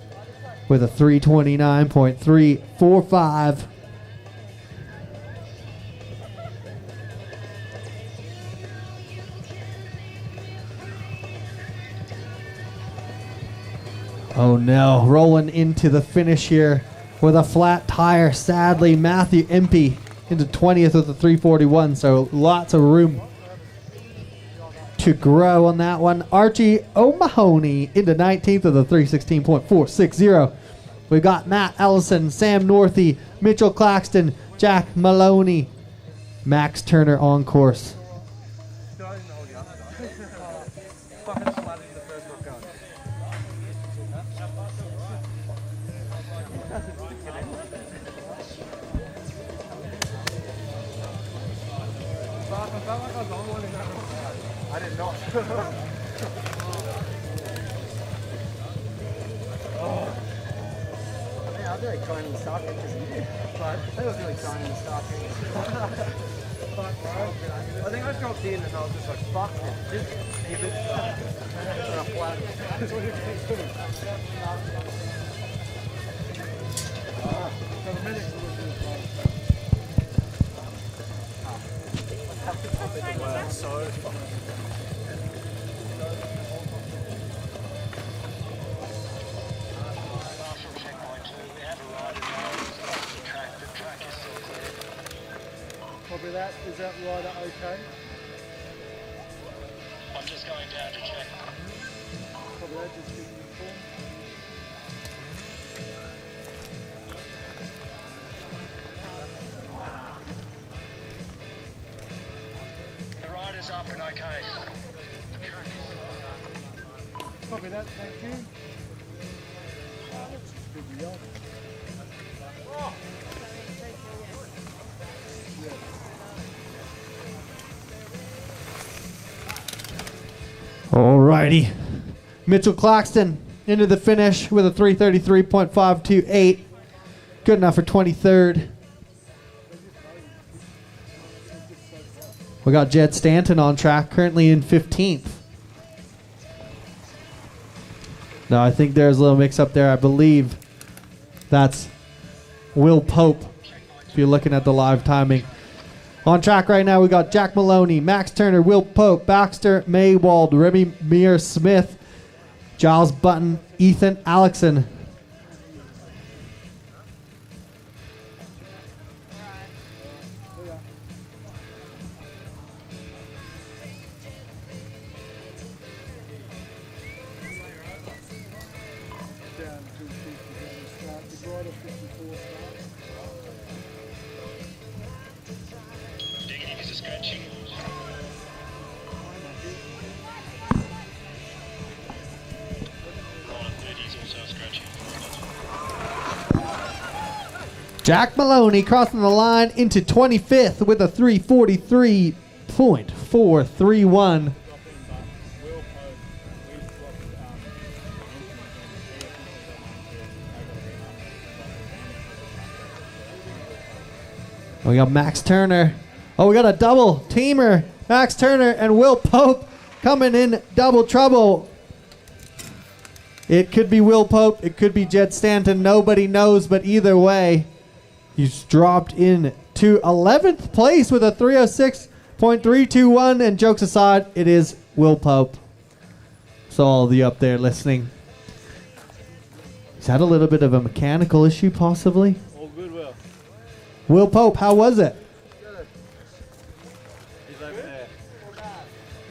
with a 3:29.345. Oh no, rolling into the finish here with a flat tire. Sadly, Matthew Impey into 20th with a 3:41, so lots of room to grow on that one. Archie O'Mahony into 19th with a 3:16.460. We got Matt Ellison, Sam Northey, Mitchell Claxton, Jack Maloney, Max Turner on course. I did not. Yeah, I was really crying in the start because of you. But I was really crying in the start. Fuck, bro. I think I dropped in and I was just like, fuck it. Just keep it. And I flat. So Copy that. Is that rider okay? I'm just going down to check. Copy that. Just keep me informed. The rider's up and okay. Copy that. Thank you. Let's just big me on. Alrighty. Mitchell Claxton into the finish with a 3:33.528. Good enough for 23rd. We got Jed Stanton on track, currently in 15th. No, I think there's a little mix up there. I believe that's Will Pope, if you're looking at the live timing. On track right now, we got Jack Maloney, Max Turner, Will Pope, Baxter Maywald, Remy Meir Smith, Giles Button, Ethan Alexson. Jack Maloney crossing the line into 25th with a 3:43.431. We got Max Turner. Oh, we got a double teamer. Max Turner and Will Pope coming in double trouble. It could be Will Pope. It could be Jed Stanton. Nobody knows, but either way, he's dropped in to 11th place with a 3:06.321. And jokes aside, it is Will Pope. So all of you up there listening. He's had a little bit of a mechanical issue, possibly. All good, Will. Will Pope, how was it? Good. He's over there.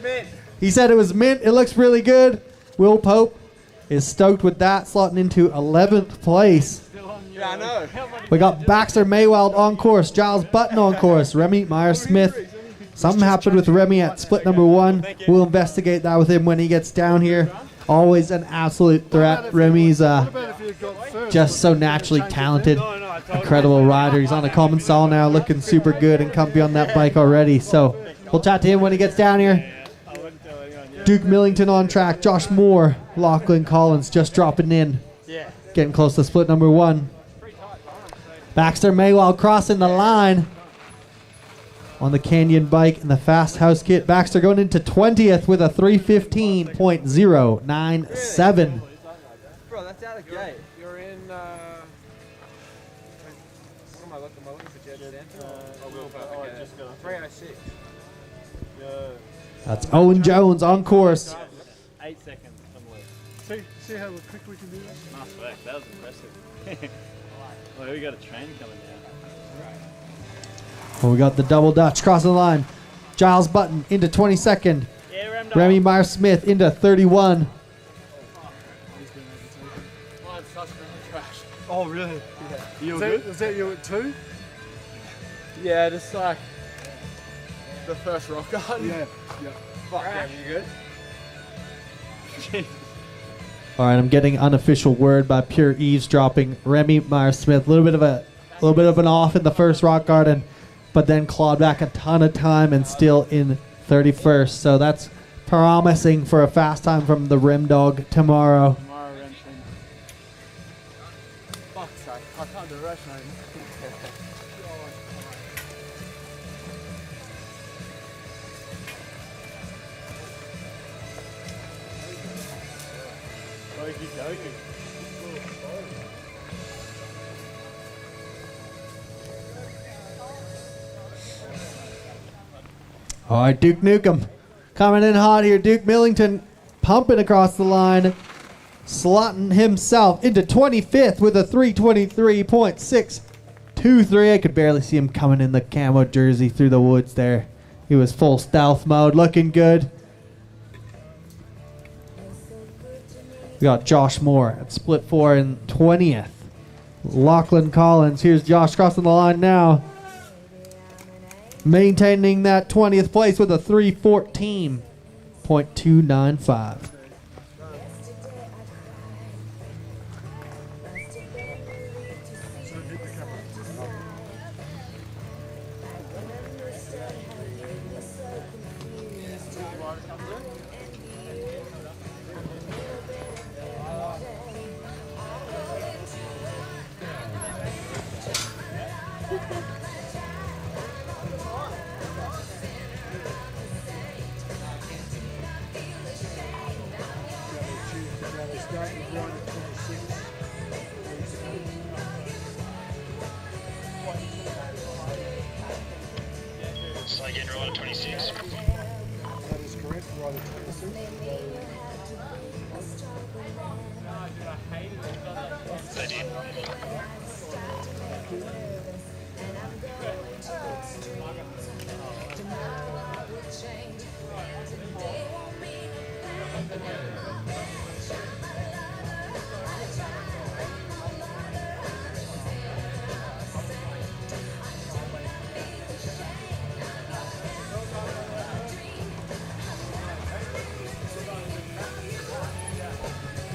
Mint. He said it was mint. It looks really good. Will Pope is stoked with that, slotting into 11th place. Yeah, I know. We got Baxter Maywald on course, Giles Button on course, Remy Myers-Smith. Something happened with Remy at split number 1. We'll investigate that with him when he gets down here. Always an absolute threat. Remy's just so naturally talented, incredible rider. He's on a common stall now, looking super good and comfy on that bike already. So we'll chat to him when he gets down here. Duke Millington on track, Josh Moore, Lachlan Collins just dropping in, getting close to split number 1. Baxter Maywald crossing the line on the Canyon bike in the Fast House kit. Baxter going into 20th with a 3:15.097. Bro, that's out of gate. You're in, what am I looking for Jet then? Just go 306. That's Owen Jones on course. 8 seconds, See how quick we can do that? Nice work, that was impressive. Well, we got a train coming down. Well, we got the double Dutch crossing the line. Giles Button into 22nd. Remy Myers-Smith into 31. Oh, really? Yeah. You good? Was that you at 2? Yeah, just like the first rock garden. Yeah. Fuck, yeah, you good? All right, I'm getting unofficial word by pure eavesdropping. Remy Myers-Smith, a little bit of an off in the first rock garden, but then clawed back a ton of time and still in 31st. So that's promising for a fast time from the Rim Dog tomorrow. Fuck's sake, I can't do a race, mate. All right, Duke Nukem coming in hot here. Duke Millington pumping across the line, slotting himself into 25th with a 3:23.623. I could barely see him coming in the camo jersey through the woods there. He was full stealth mode, looking good. We got Josh Moore at split 4 in 20th. Lachlan Collins, here's Josh crossing the line now. Maintaining that 20th place with a 3:14.295. So again, right at 26. That is correct, right at 26. 13.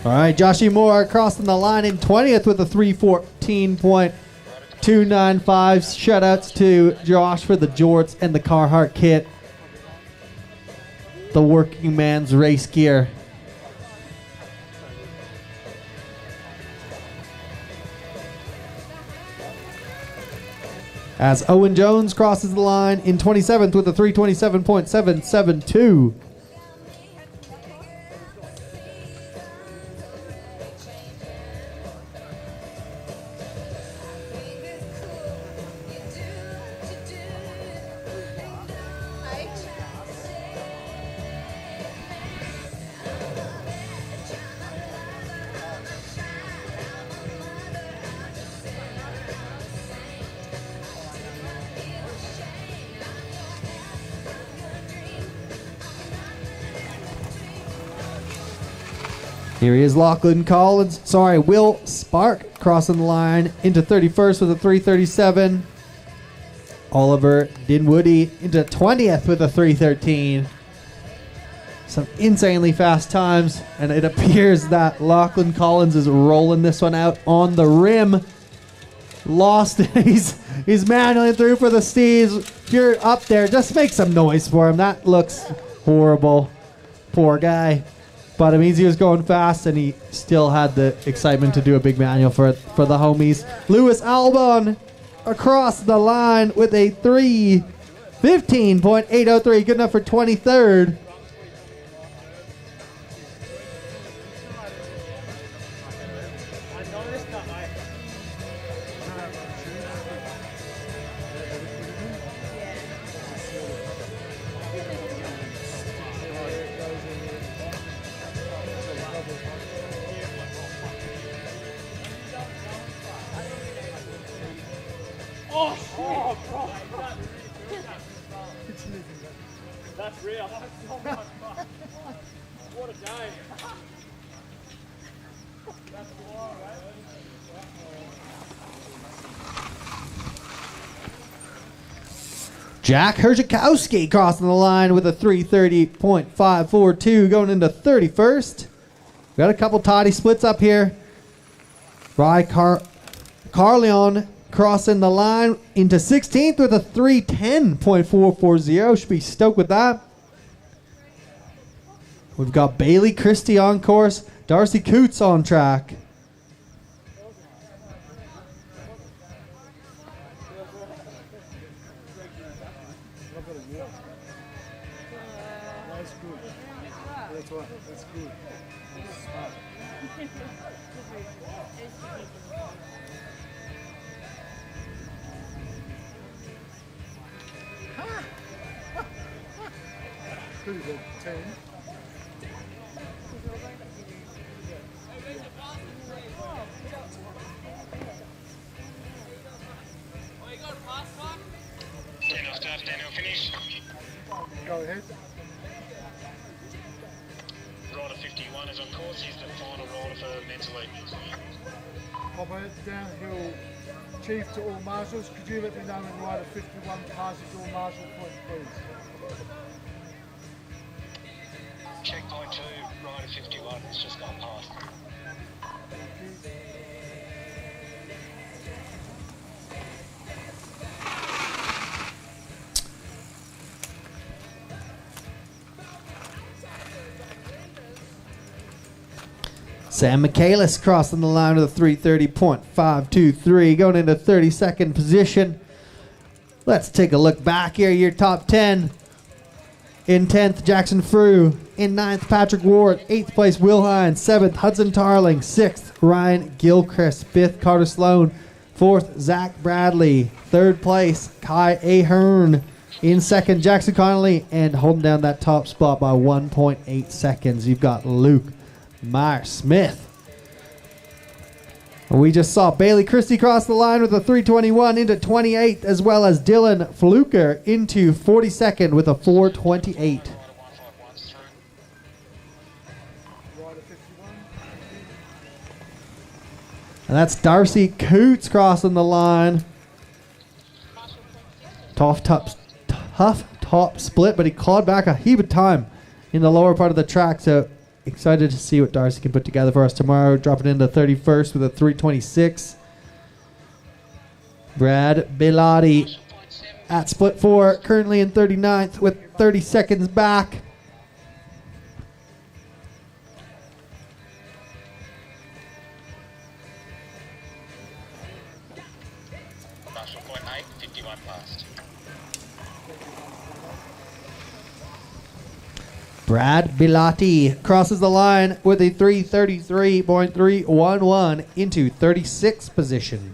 All right, Joshy Moore crossing the line in 20th with a 3:14.295. Shoutouts to Josh for the jorts and the Carhartt kit. The working man's race gear. As Owen Jones crosses the line in 27th with a 3:27.772. Here he is, Lachlan Collins. Sorry, Will Spark crossing the line into 31st with a 3:37. Oliver Dinwoody into 20th with a 3:13. Some insanely fast times, and it appears that Lachlan Collins is rolling this one out on the rim. Lost it. He's manually through for the Steves. If you're up there, just make some noise for him. That looks horrible. Poor guy. But it means he was going fast, and he still had the excitement to do a big manual for the homies. Lewis Albon across the line with a 3:15.803. Good enough for 23rd. That's real. What a day. That's wild, right? Jack Herzikowski crossing the line with a 3:30.542 going into 31st. We got a couple toddy splits up here. Rye Carleon crossing the line into 16th with a 3:10.440. Should be stoked with that. We've got Bailey Christie on course. Darcy Coots on track. That's good. That's right. That's good. That's smart. Pretty good. 10. Daniel, finish. Go ahead. Rider 51 is on course. He's the final rider for mentally. Papa, downhill chief to all marshals. Could you let me know when rider 51 passes all marshal point, please? Checkpoint 2, rider 51 has just gone past. Sam Michaelis crossing the line with a 3:30.523 going into 32nd position. Let's take a look back here. Your top 10. In 10th, Jackson Frew. In 9th, Patrick Ward. 8th place, Will Hines. 7th, Hudson Tarling. 6th, Ryan Gilchrist. 5th, Carter Sloan. 4th, Zach Bradley. 3rd place, Kai Ahern. In 2nd, Jackson Connolly. And holding down that top spot by 1.8 seconds, you've got Luke Meyer-Smith. We just saw Bailey Christie cross the line with a 3:21 into 28th, as well as Dylan Fluker into 42nd with a 4:28. And that's Darcy Coots crossing the line. Tough top split, but he clawed back a heap of time in the lower part of the track, so excited to see what Darcy can put together for us tomorrow. Dropping into 31st with a 3:26. Brad Bilotti at split 4, currently in 39th with 30 seconds back. Marshall point 8, 51 past. Brad Bilotti crosses the line with a 3:33.311 into 36th position.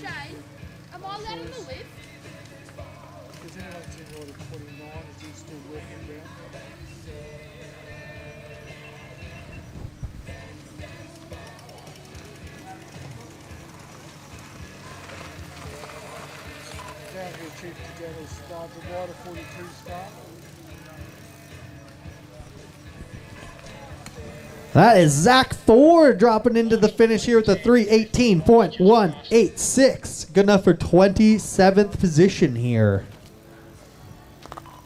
Jay, am I allowed in the lift? Is anyone team rider 29? Is he still working down? Downhill chief to downhill start. The rider 42 start. That is Zach Ford dropping into the finish here with a 3:18.186. Good enough for 27th position here.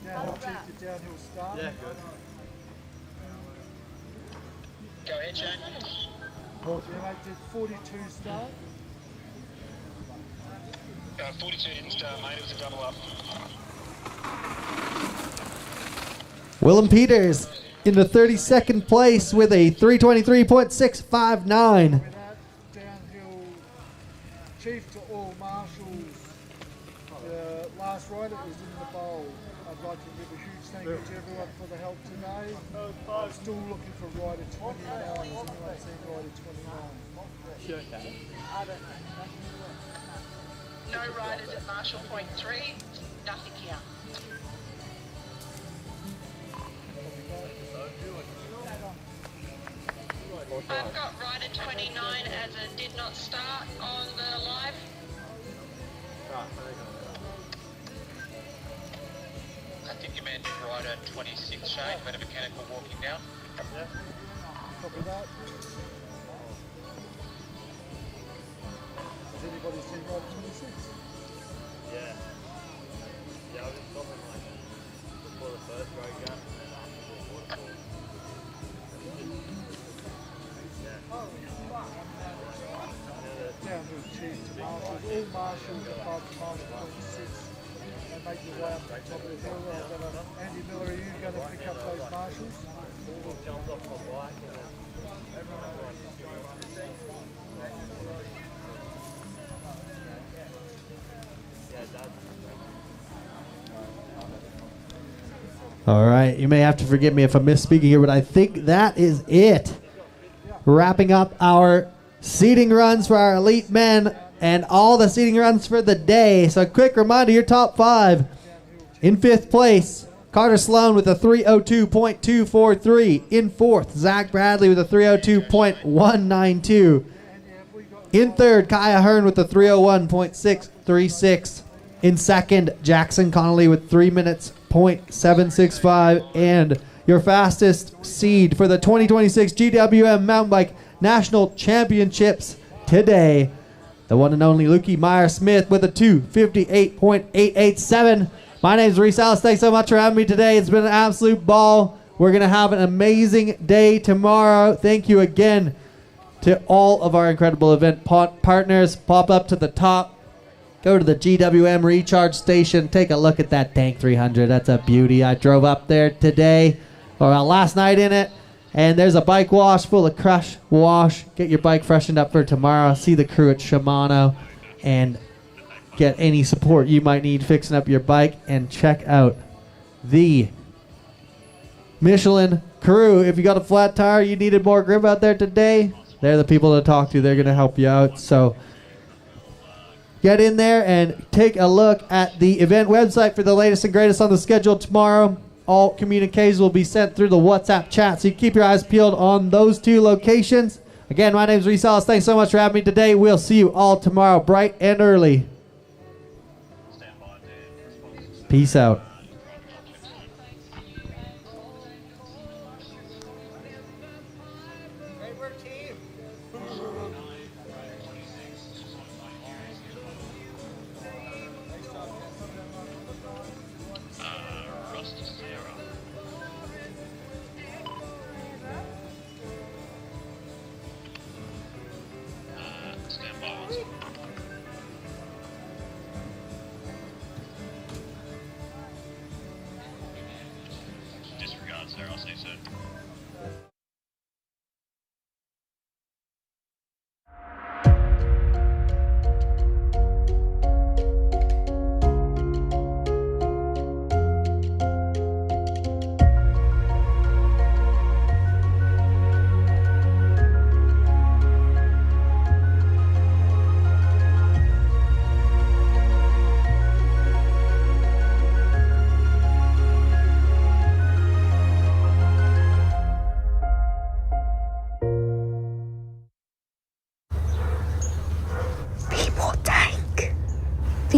Downhill chief to downhill start. Yeah, good. Go ahead, Shane. Yeah, did 42 start. 42 didn't start, mate. It was a double up. Willem Peters into 32nd place with a 3:23.659. Downhill chief to all marshals. The last rider was in the bowl. I'd like to give a huge thank you to everyone for the help today. I'm still looking for rider 29. Has anyone seen rider 29? No riders at Marshall Point 3. Nothing here. I've got rider 29 as a did not start on the live. I think you meant rider 26, Shane, but a mechanical walking down. Yeah. Copy that. Has anybody seen rider 26? Yeah. Yeah, I was just stopping like before the first road gap and then after the waterfall. Downhill chief to marshals. All marshals above -.6 and make your way up to the top of the hill. Andy Miller, are you going to pick up those marshals? Jumped off my bike and then All right, you may have to forgive me if I misspeaking here, but I think that is it. Wrapping up our seating runs for our elite men and all the seating runs for the day. So a quick reminder, your top 5. In 5th place, Carter Sloan with a 3:02.243. In 4th, Zach Bradley with a 3:02.192. In 3rd, Kaya Hearn with a 3:01.636. In 2nd, Jackson Connolly with 3 minutes .765. And your fastest seed for the 2026 GWM Mountain Bike National Championships today, the one and only Lukey Meyer-Smith with a 2:58.887. My name is Reese Ellis. Thanks so much for having me today. It's been an absolute ball. We're going to have an amazing day tomorrow. Thank you again to all of our incredible event partners. Pop up to the top. Go to the GWM recharge station. Take a look at that Tank 300. That's a beauty. I drove up there today, or last night in it. And there's a bike wash full of Crush Wash. Get your bike freshened up for tomorrow. See the crew at Shimano and get any support you might need fixing up your bike. And check out the Michelin crew. If you got a flat tire, you needed more grip out there today, they're the people to talk to. They're going to help you out. So get in there and take a look at the event website for the latest and greatest on the schedule tomorrow. All communications will be sent through the WhatsApp chat, so you keep your eyes peeled on those 2 locations. Again, my name is Reese Ellis. Thanks so much for having me today. We'll see you all tomorrow bright and early. Peace out.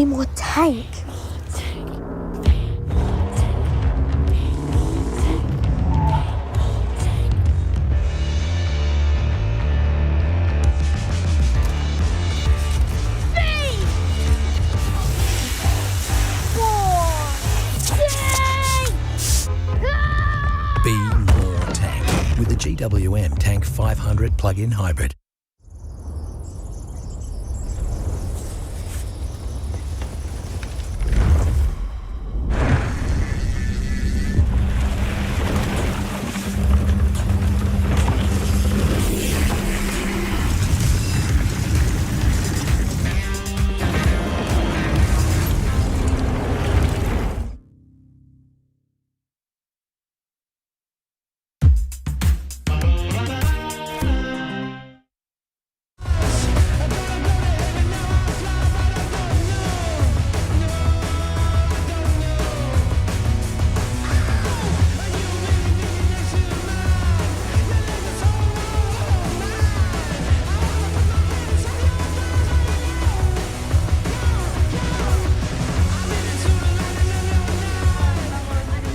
Be more tank. Be more tank with the GWM Tank 500 plug-in hybrid.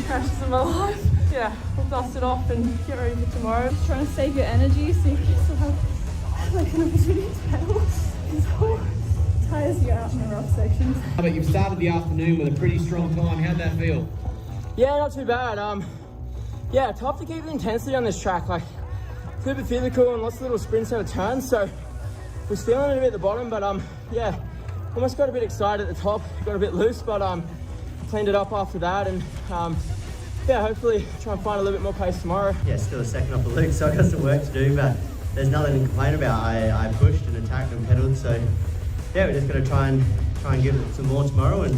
Crashes in my life. Yeah, we'll dust it off and get ready for tomorrow. Just trying to save your energy so you can still have like an opportunity to pedal. Because it tires you out in the rough sections. But you've started the afternoon with a pretty strong time. How'd that feel? Yeah, not too bad. Yeah, tough to keep the intensity on this track. Like, it's a bit physical and lots of little sprints out of turns, so was feeling it a bit at the bottom, but yeah, almost got a bit excited at the top, got a bit loose, but cleaned it up after that, and yeah, hopefully try and find a little bit more pace tomorrow. Yeah, still a second off the loop, so I've got some work to do, but there's nothing to complain about. I pushed and attacked and pedalled, so yeah, we're just going to try and give it some more tomorrow and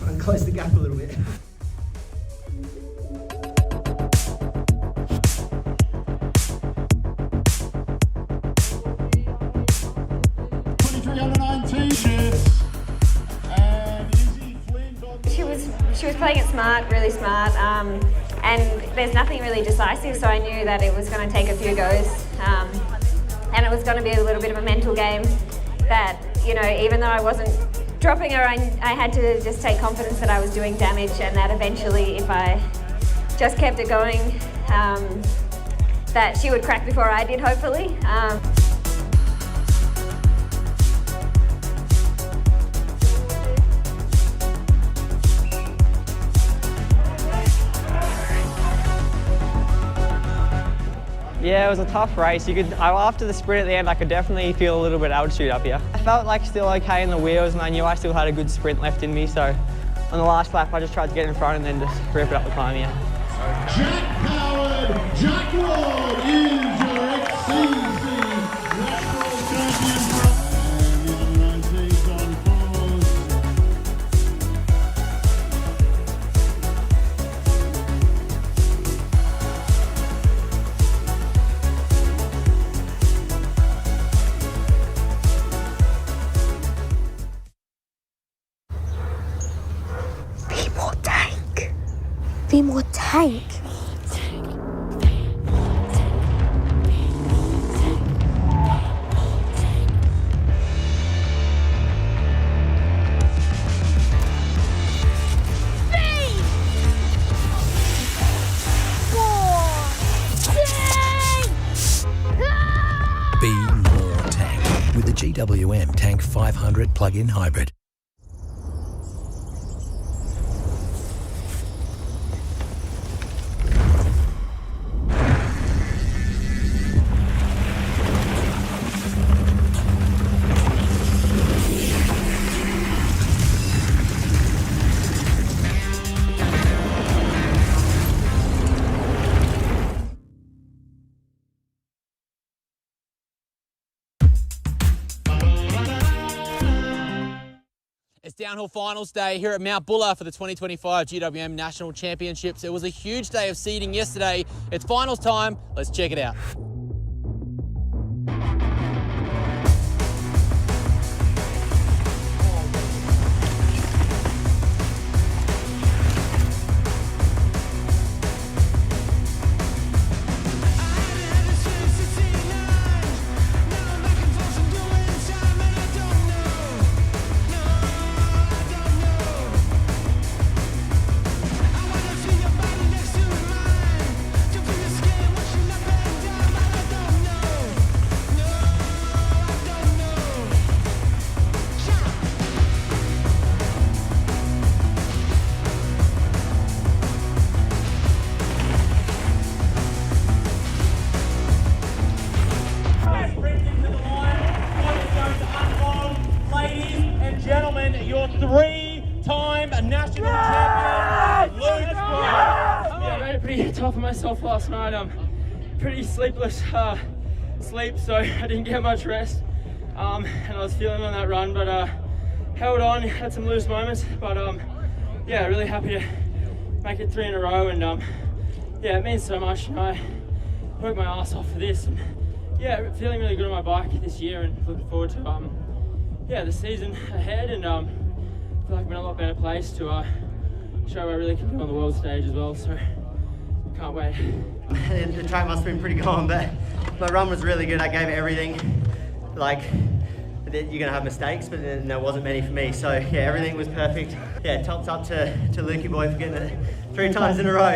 try and close the gap a little bit. She was playing it smart, really smart, and there's nothing really decisive, so I knew that it was going to take a few goes, and it was going to be a little bit of a mental game that, you know, even though I wasn't dropping her, I had to just take confidence that I was doing damage, and that eventually, if I just kept it going, that she would crack before I did, hopefully. Yeah, it was a tough race. After the sprint at the end, I could definitely feel a little bit of altitude up here. I felt like still okay in the wheels, and I knew I still had a good sprint left in me, so on the last lap I just tried to get in front and then just rip it up the climb here. Jack-powered Jack Ward is your XCC National Champion. Be more tank. Be more tank with the GWM Tank 500 plug-in hybrid. It's downhill finals day here at Mount Buller for the 2025 GWM National Championships. It was a huge day of seeding yesterday. It's finals time. Let's check it out. four-time national champion, Luke Brown. Yeah, I made it pretty tough on myself last night. Pretty sleepless sleep, so I didn't get much rest. And I was feeling on that run, but held on, had some loose moments, but yeah, really happy to make it 3 in a row, and yeah, it means so much. You know, I worked my ass off for this, and yeah, feeling really good on my bike this year, and looking forward to yeah, the season ahead, and I feel like I'm in a lot better place to show I really can do on the world stage as well, so can't wait. The track must have been pretty gone, but my run was really good. I gave it everything. Like, you're gonna have mistakes, but there wasn't many for me. So yeah, everything was perfect. Yeah, tops up to Lukey boy for getting it 3 times in a row.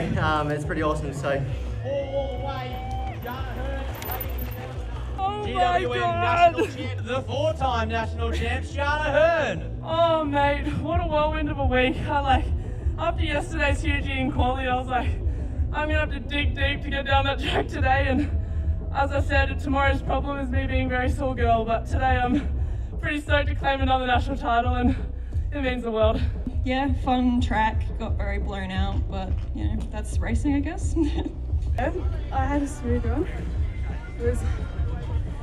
It's pretty awesome. So. GWM national champ, the 4-time national champ, Shana Hearn. Oh mate, what a whirlwind of a week. After yesterday's huge in quality, I was like, I'm gonna have to dig deep to get down that track today, and as I said, tomorrow's problem is me being a very sore girl, but today I'm pretty stoked to claim another national title, and it means the world. Yeah, fun track, got very blown out, but you know, that's racing, I guess. Yeah, I had a smooth run. It was,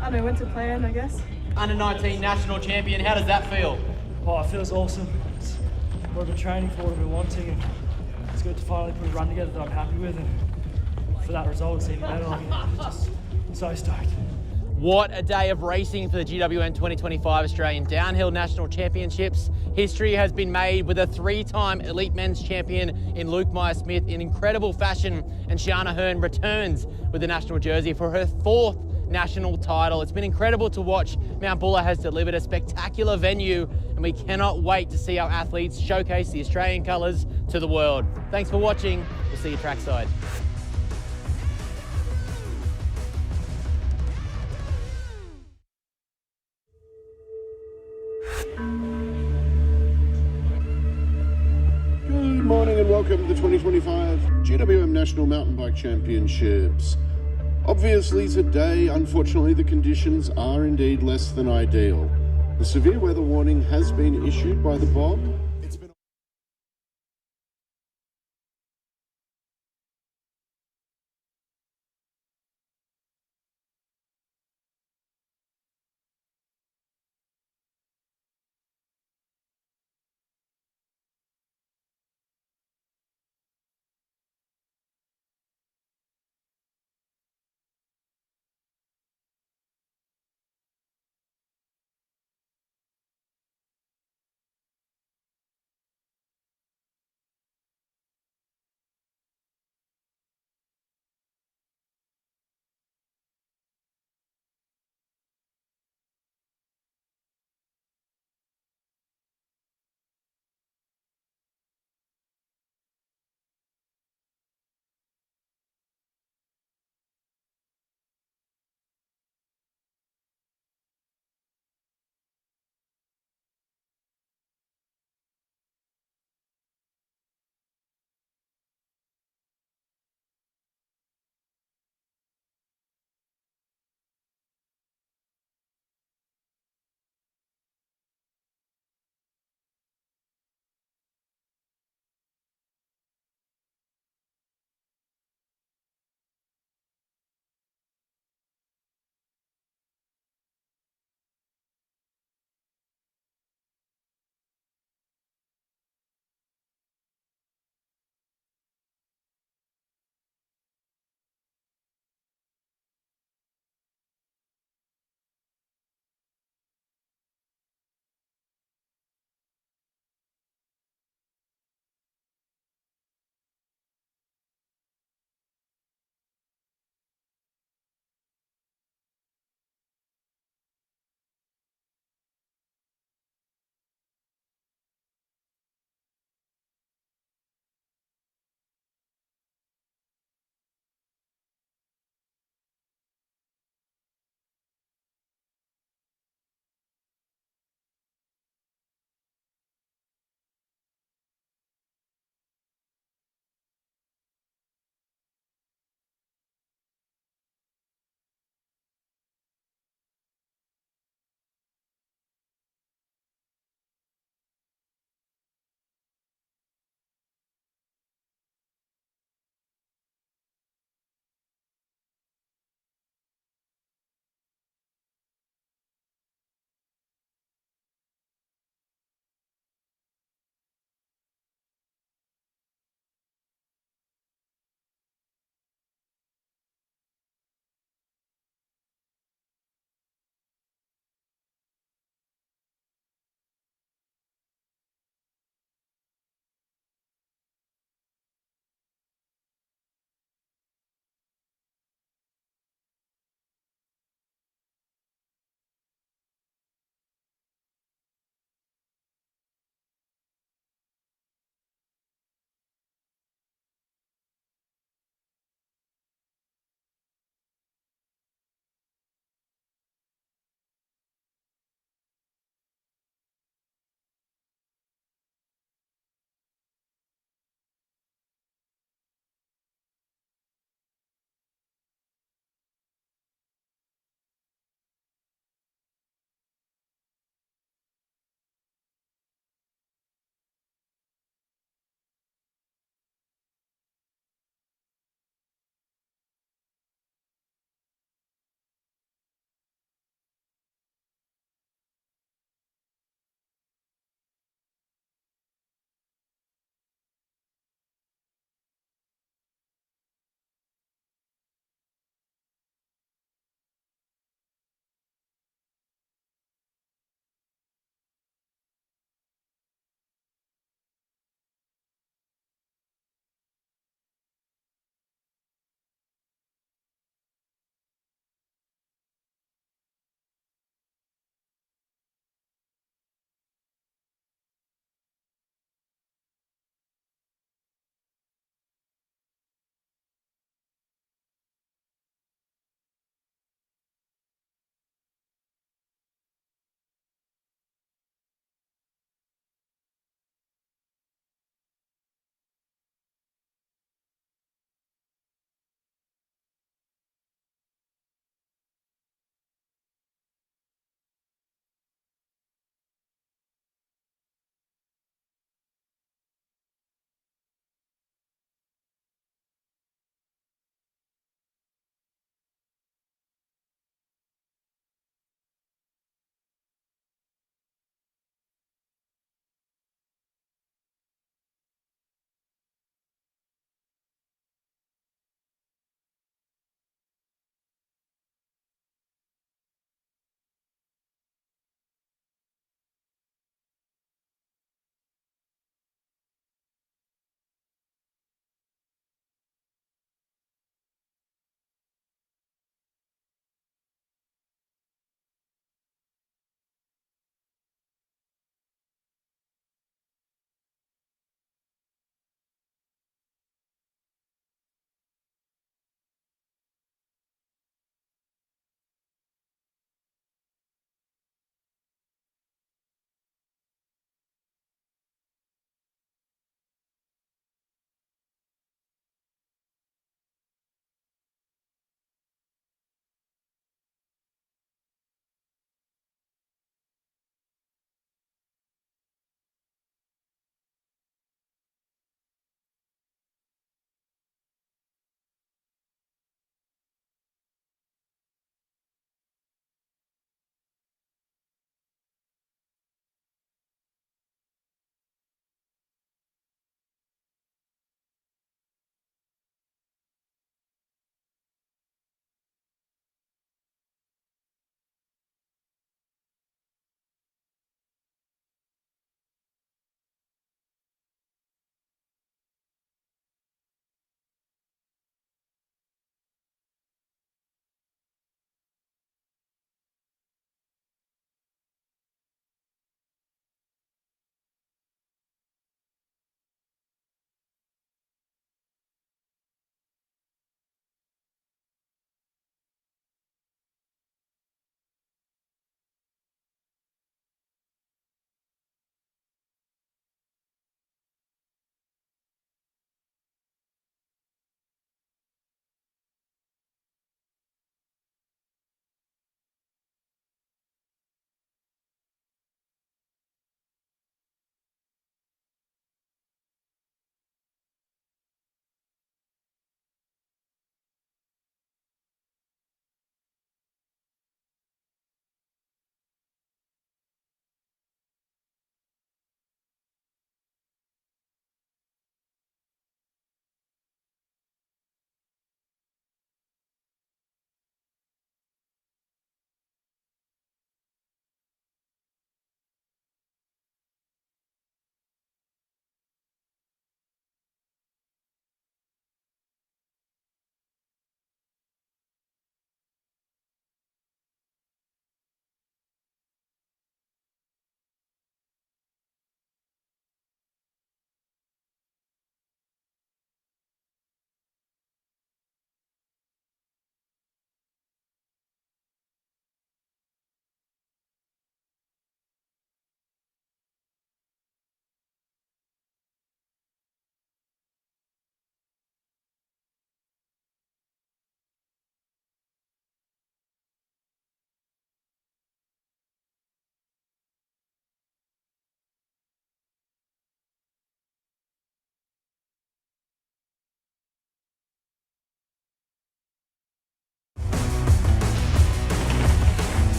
I don't know, went to plan, I guess. Under 19 national champion, how does that feel? Oh, it feels awesome. It's what I've been training for, what I've been wanting, and it's good to finally put a run together that I'm happy with, and for that result, it's even better. Like, just so stoked. What a day of racing for the GWM 2025 Australian Downhill National Championships. History has been made with a 3-time elite men's champion in Luke Meyer-Smith in incredible fashion, and Shana Hearn returns with the national jersey for her 4th national title. It's been incredible to watch. Mount Buller has delivered a spectacular venue, and we cannot wait to see our athletes showcase the Australian colours to the world. Thanks for watching. We'll see you trackside. Good morning and welcome to the 2025 GWM National Mountain Bike Championships. Obviously today, unfortunately, the conditions are indeed less than ideal. The severe weather warning has been issued by the BOM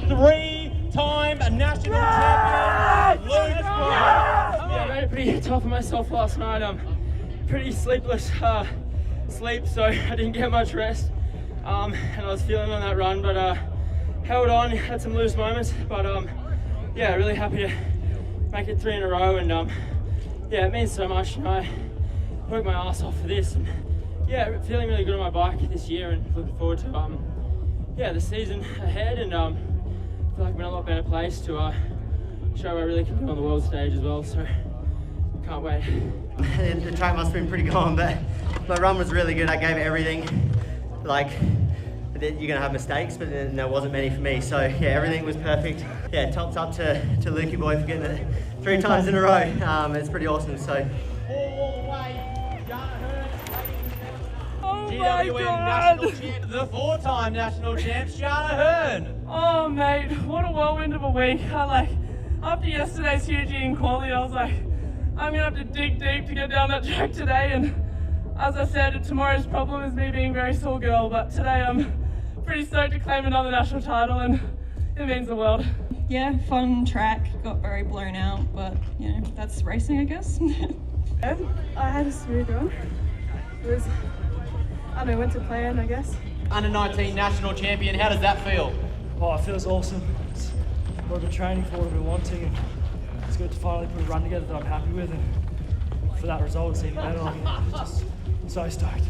three-time national champion, Luke Bryan. Yeah, I made it pretty tough on myself last night. Pretty sleepless sleep, so I didn't get much rest. And I was feeling on that run, but held on, had some loose moments, but yeah, really happy to make it 3 in a row, and yeah, it means so much. You know, I worked my ass off for this, and yeah, feeling really good on my bike this year, and looking forward to yeah, the season ahead, and I feel like I'm in a lot better place to show what I really can do on the world stage as well, so can't wait. The track must have been pretty gone, but my run was really good. I gave it everything. Like, you're gonna have mistakes, but there wasn't many for me, so yeah, everything was perfect. Yeah, tops up to Lukey boy for getting it 3 times in a row. It's pretty awesome, so. GWM national champ, the 4-time national champ, Shana Hearn. Oh mate, what a whirlwind of a week. After yesterday's huge in quality, I was like, I'm gonna have to dig deep to get down that track today, and as I said, tomorrow's problem is me being a very sore girl, but today I'm pretty stoked to claim another national title, and it means the world. Yeah, fun track, got very blown out, but you know, that's racing, I guess. I had a smooth run. It was, I don't know, went to plan, I guess. Under 19 national champion, how does that feel? Oh, it feels awesome. It's what I've been training for, what I've been wanting, and it's good to finally put a run together that I'm happy with, and for that result it's even better. I'm just so stoked.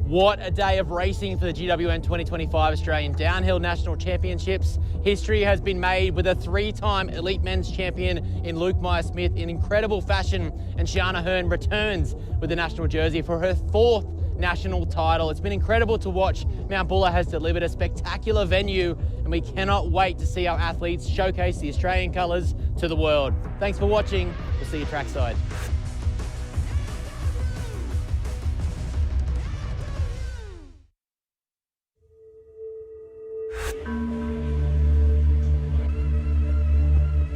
What a day of racing for the GWM 2025 Australian Downhill National Championships. History has been made with a 3-time elite men's champion in Luke Meyer-Smith in incredible fashion, and Shana Hearn returns with the national jersey for her 4th national title. It's been incredible to watch. Mount Buller has delivered a spectacular venue, and we cannot wait to see our athletes showcase the Australian colours to the world. Thanks for watching. We'll see you trackside.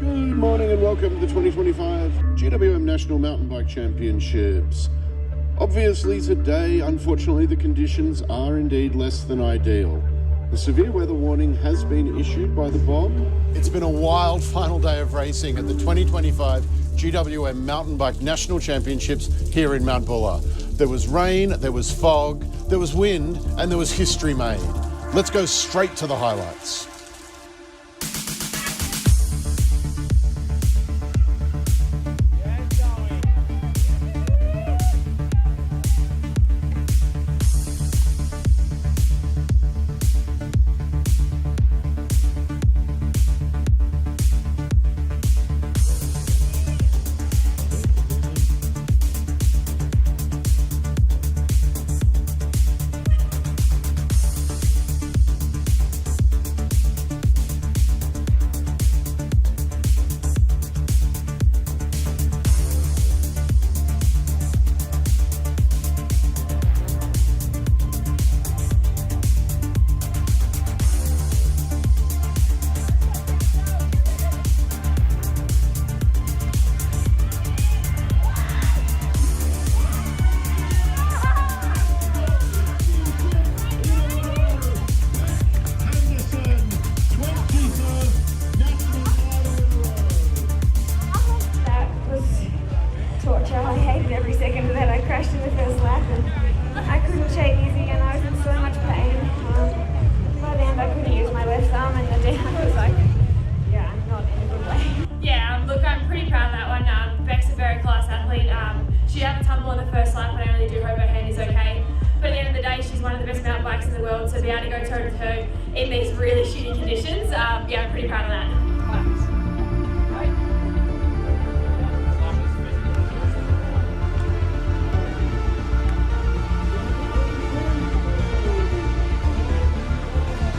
Good morning and welcome to the 2025 GWM National Mountain Bike Championships. Obviously today, unfortunately, the conditions are indeed less than ideal. The severe weather warning has been issued by the BOB. It's been a wild final day of racing at the 2025 GWM Mountain Bike National Championships here in Mount Buller. There was rain, there was fog, there was wind, and there was history made. Let's go straight to the highlights.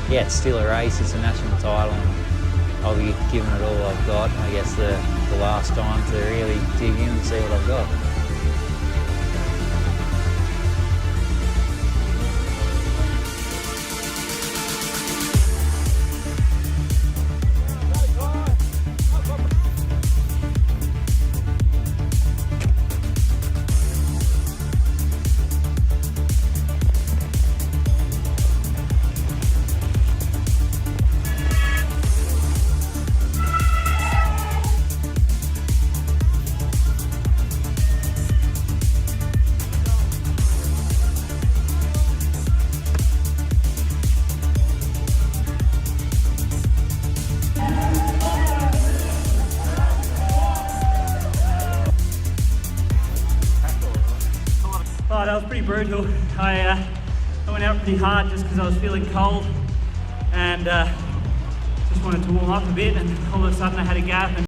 Yeah, it's still a race, it's a national title, and I'll be giving it all I've got. I guess the last time to really dig in and see what I've got. pretty brutal. I went out pretty hard just because I was feeling cold and just wanted to warm up a bit, and all of a sudden I had a gap. And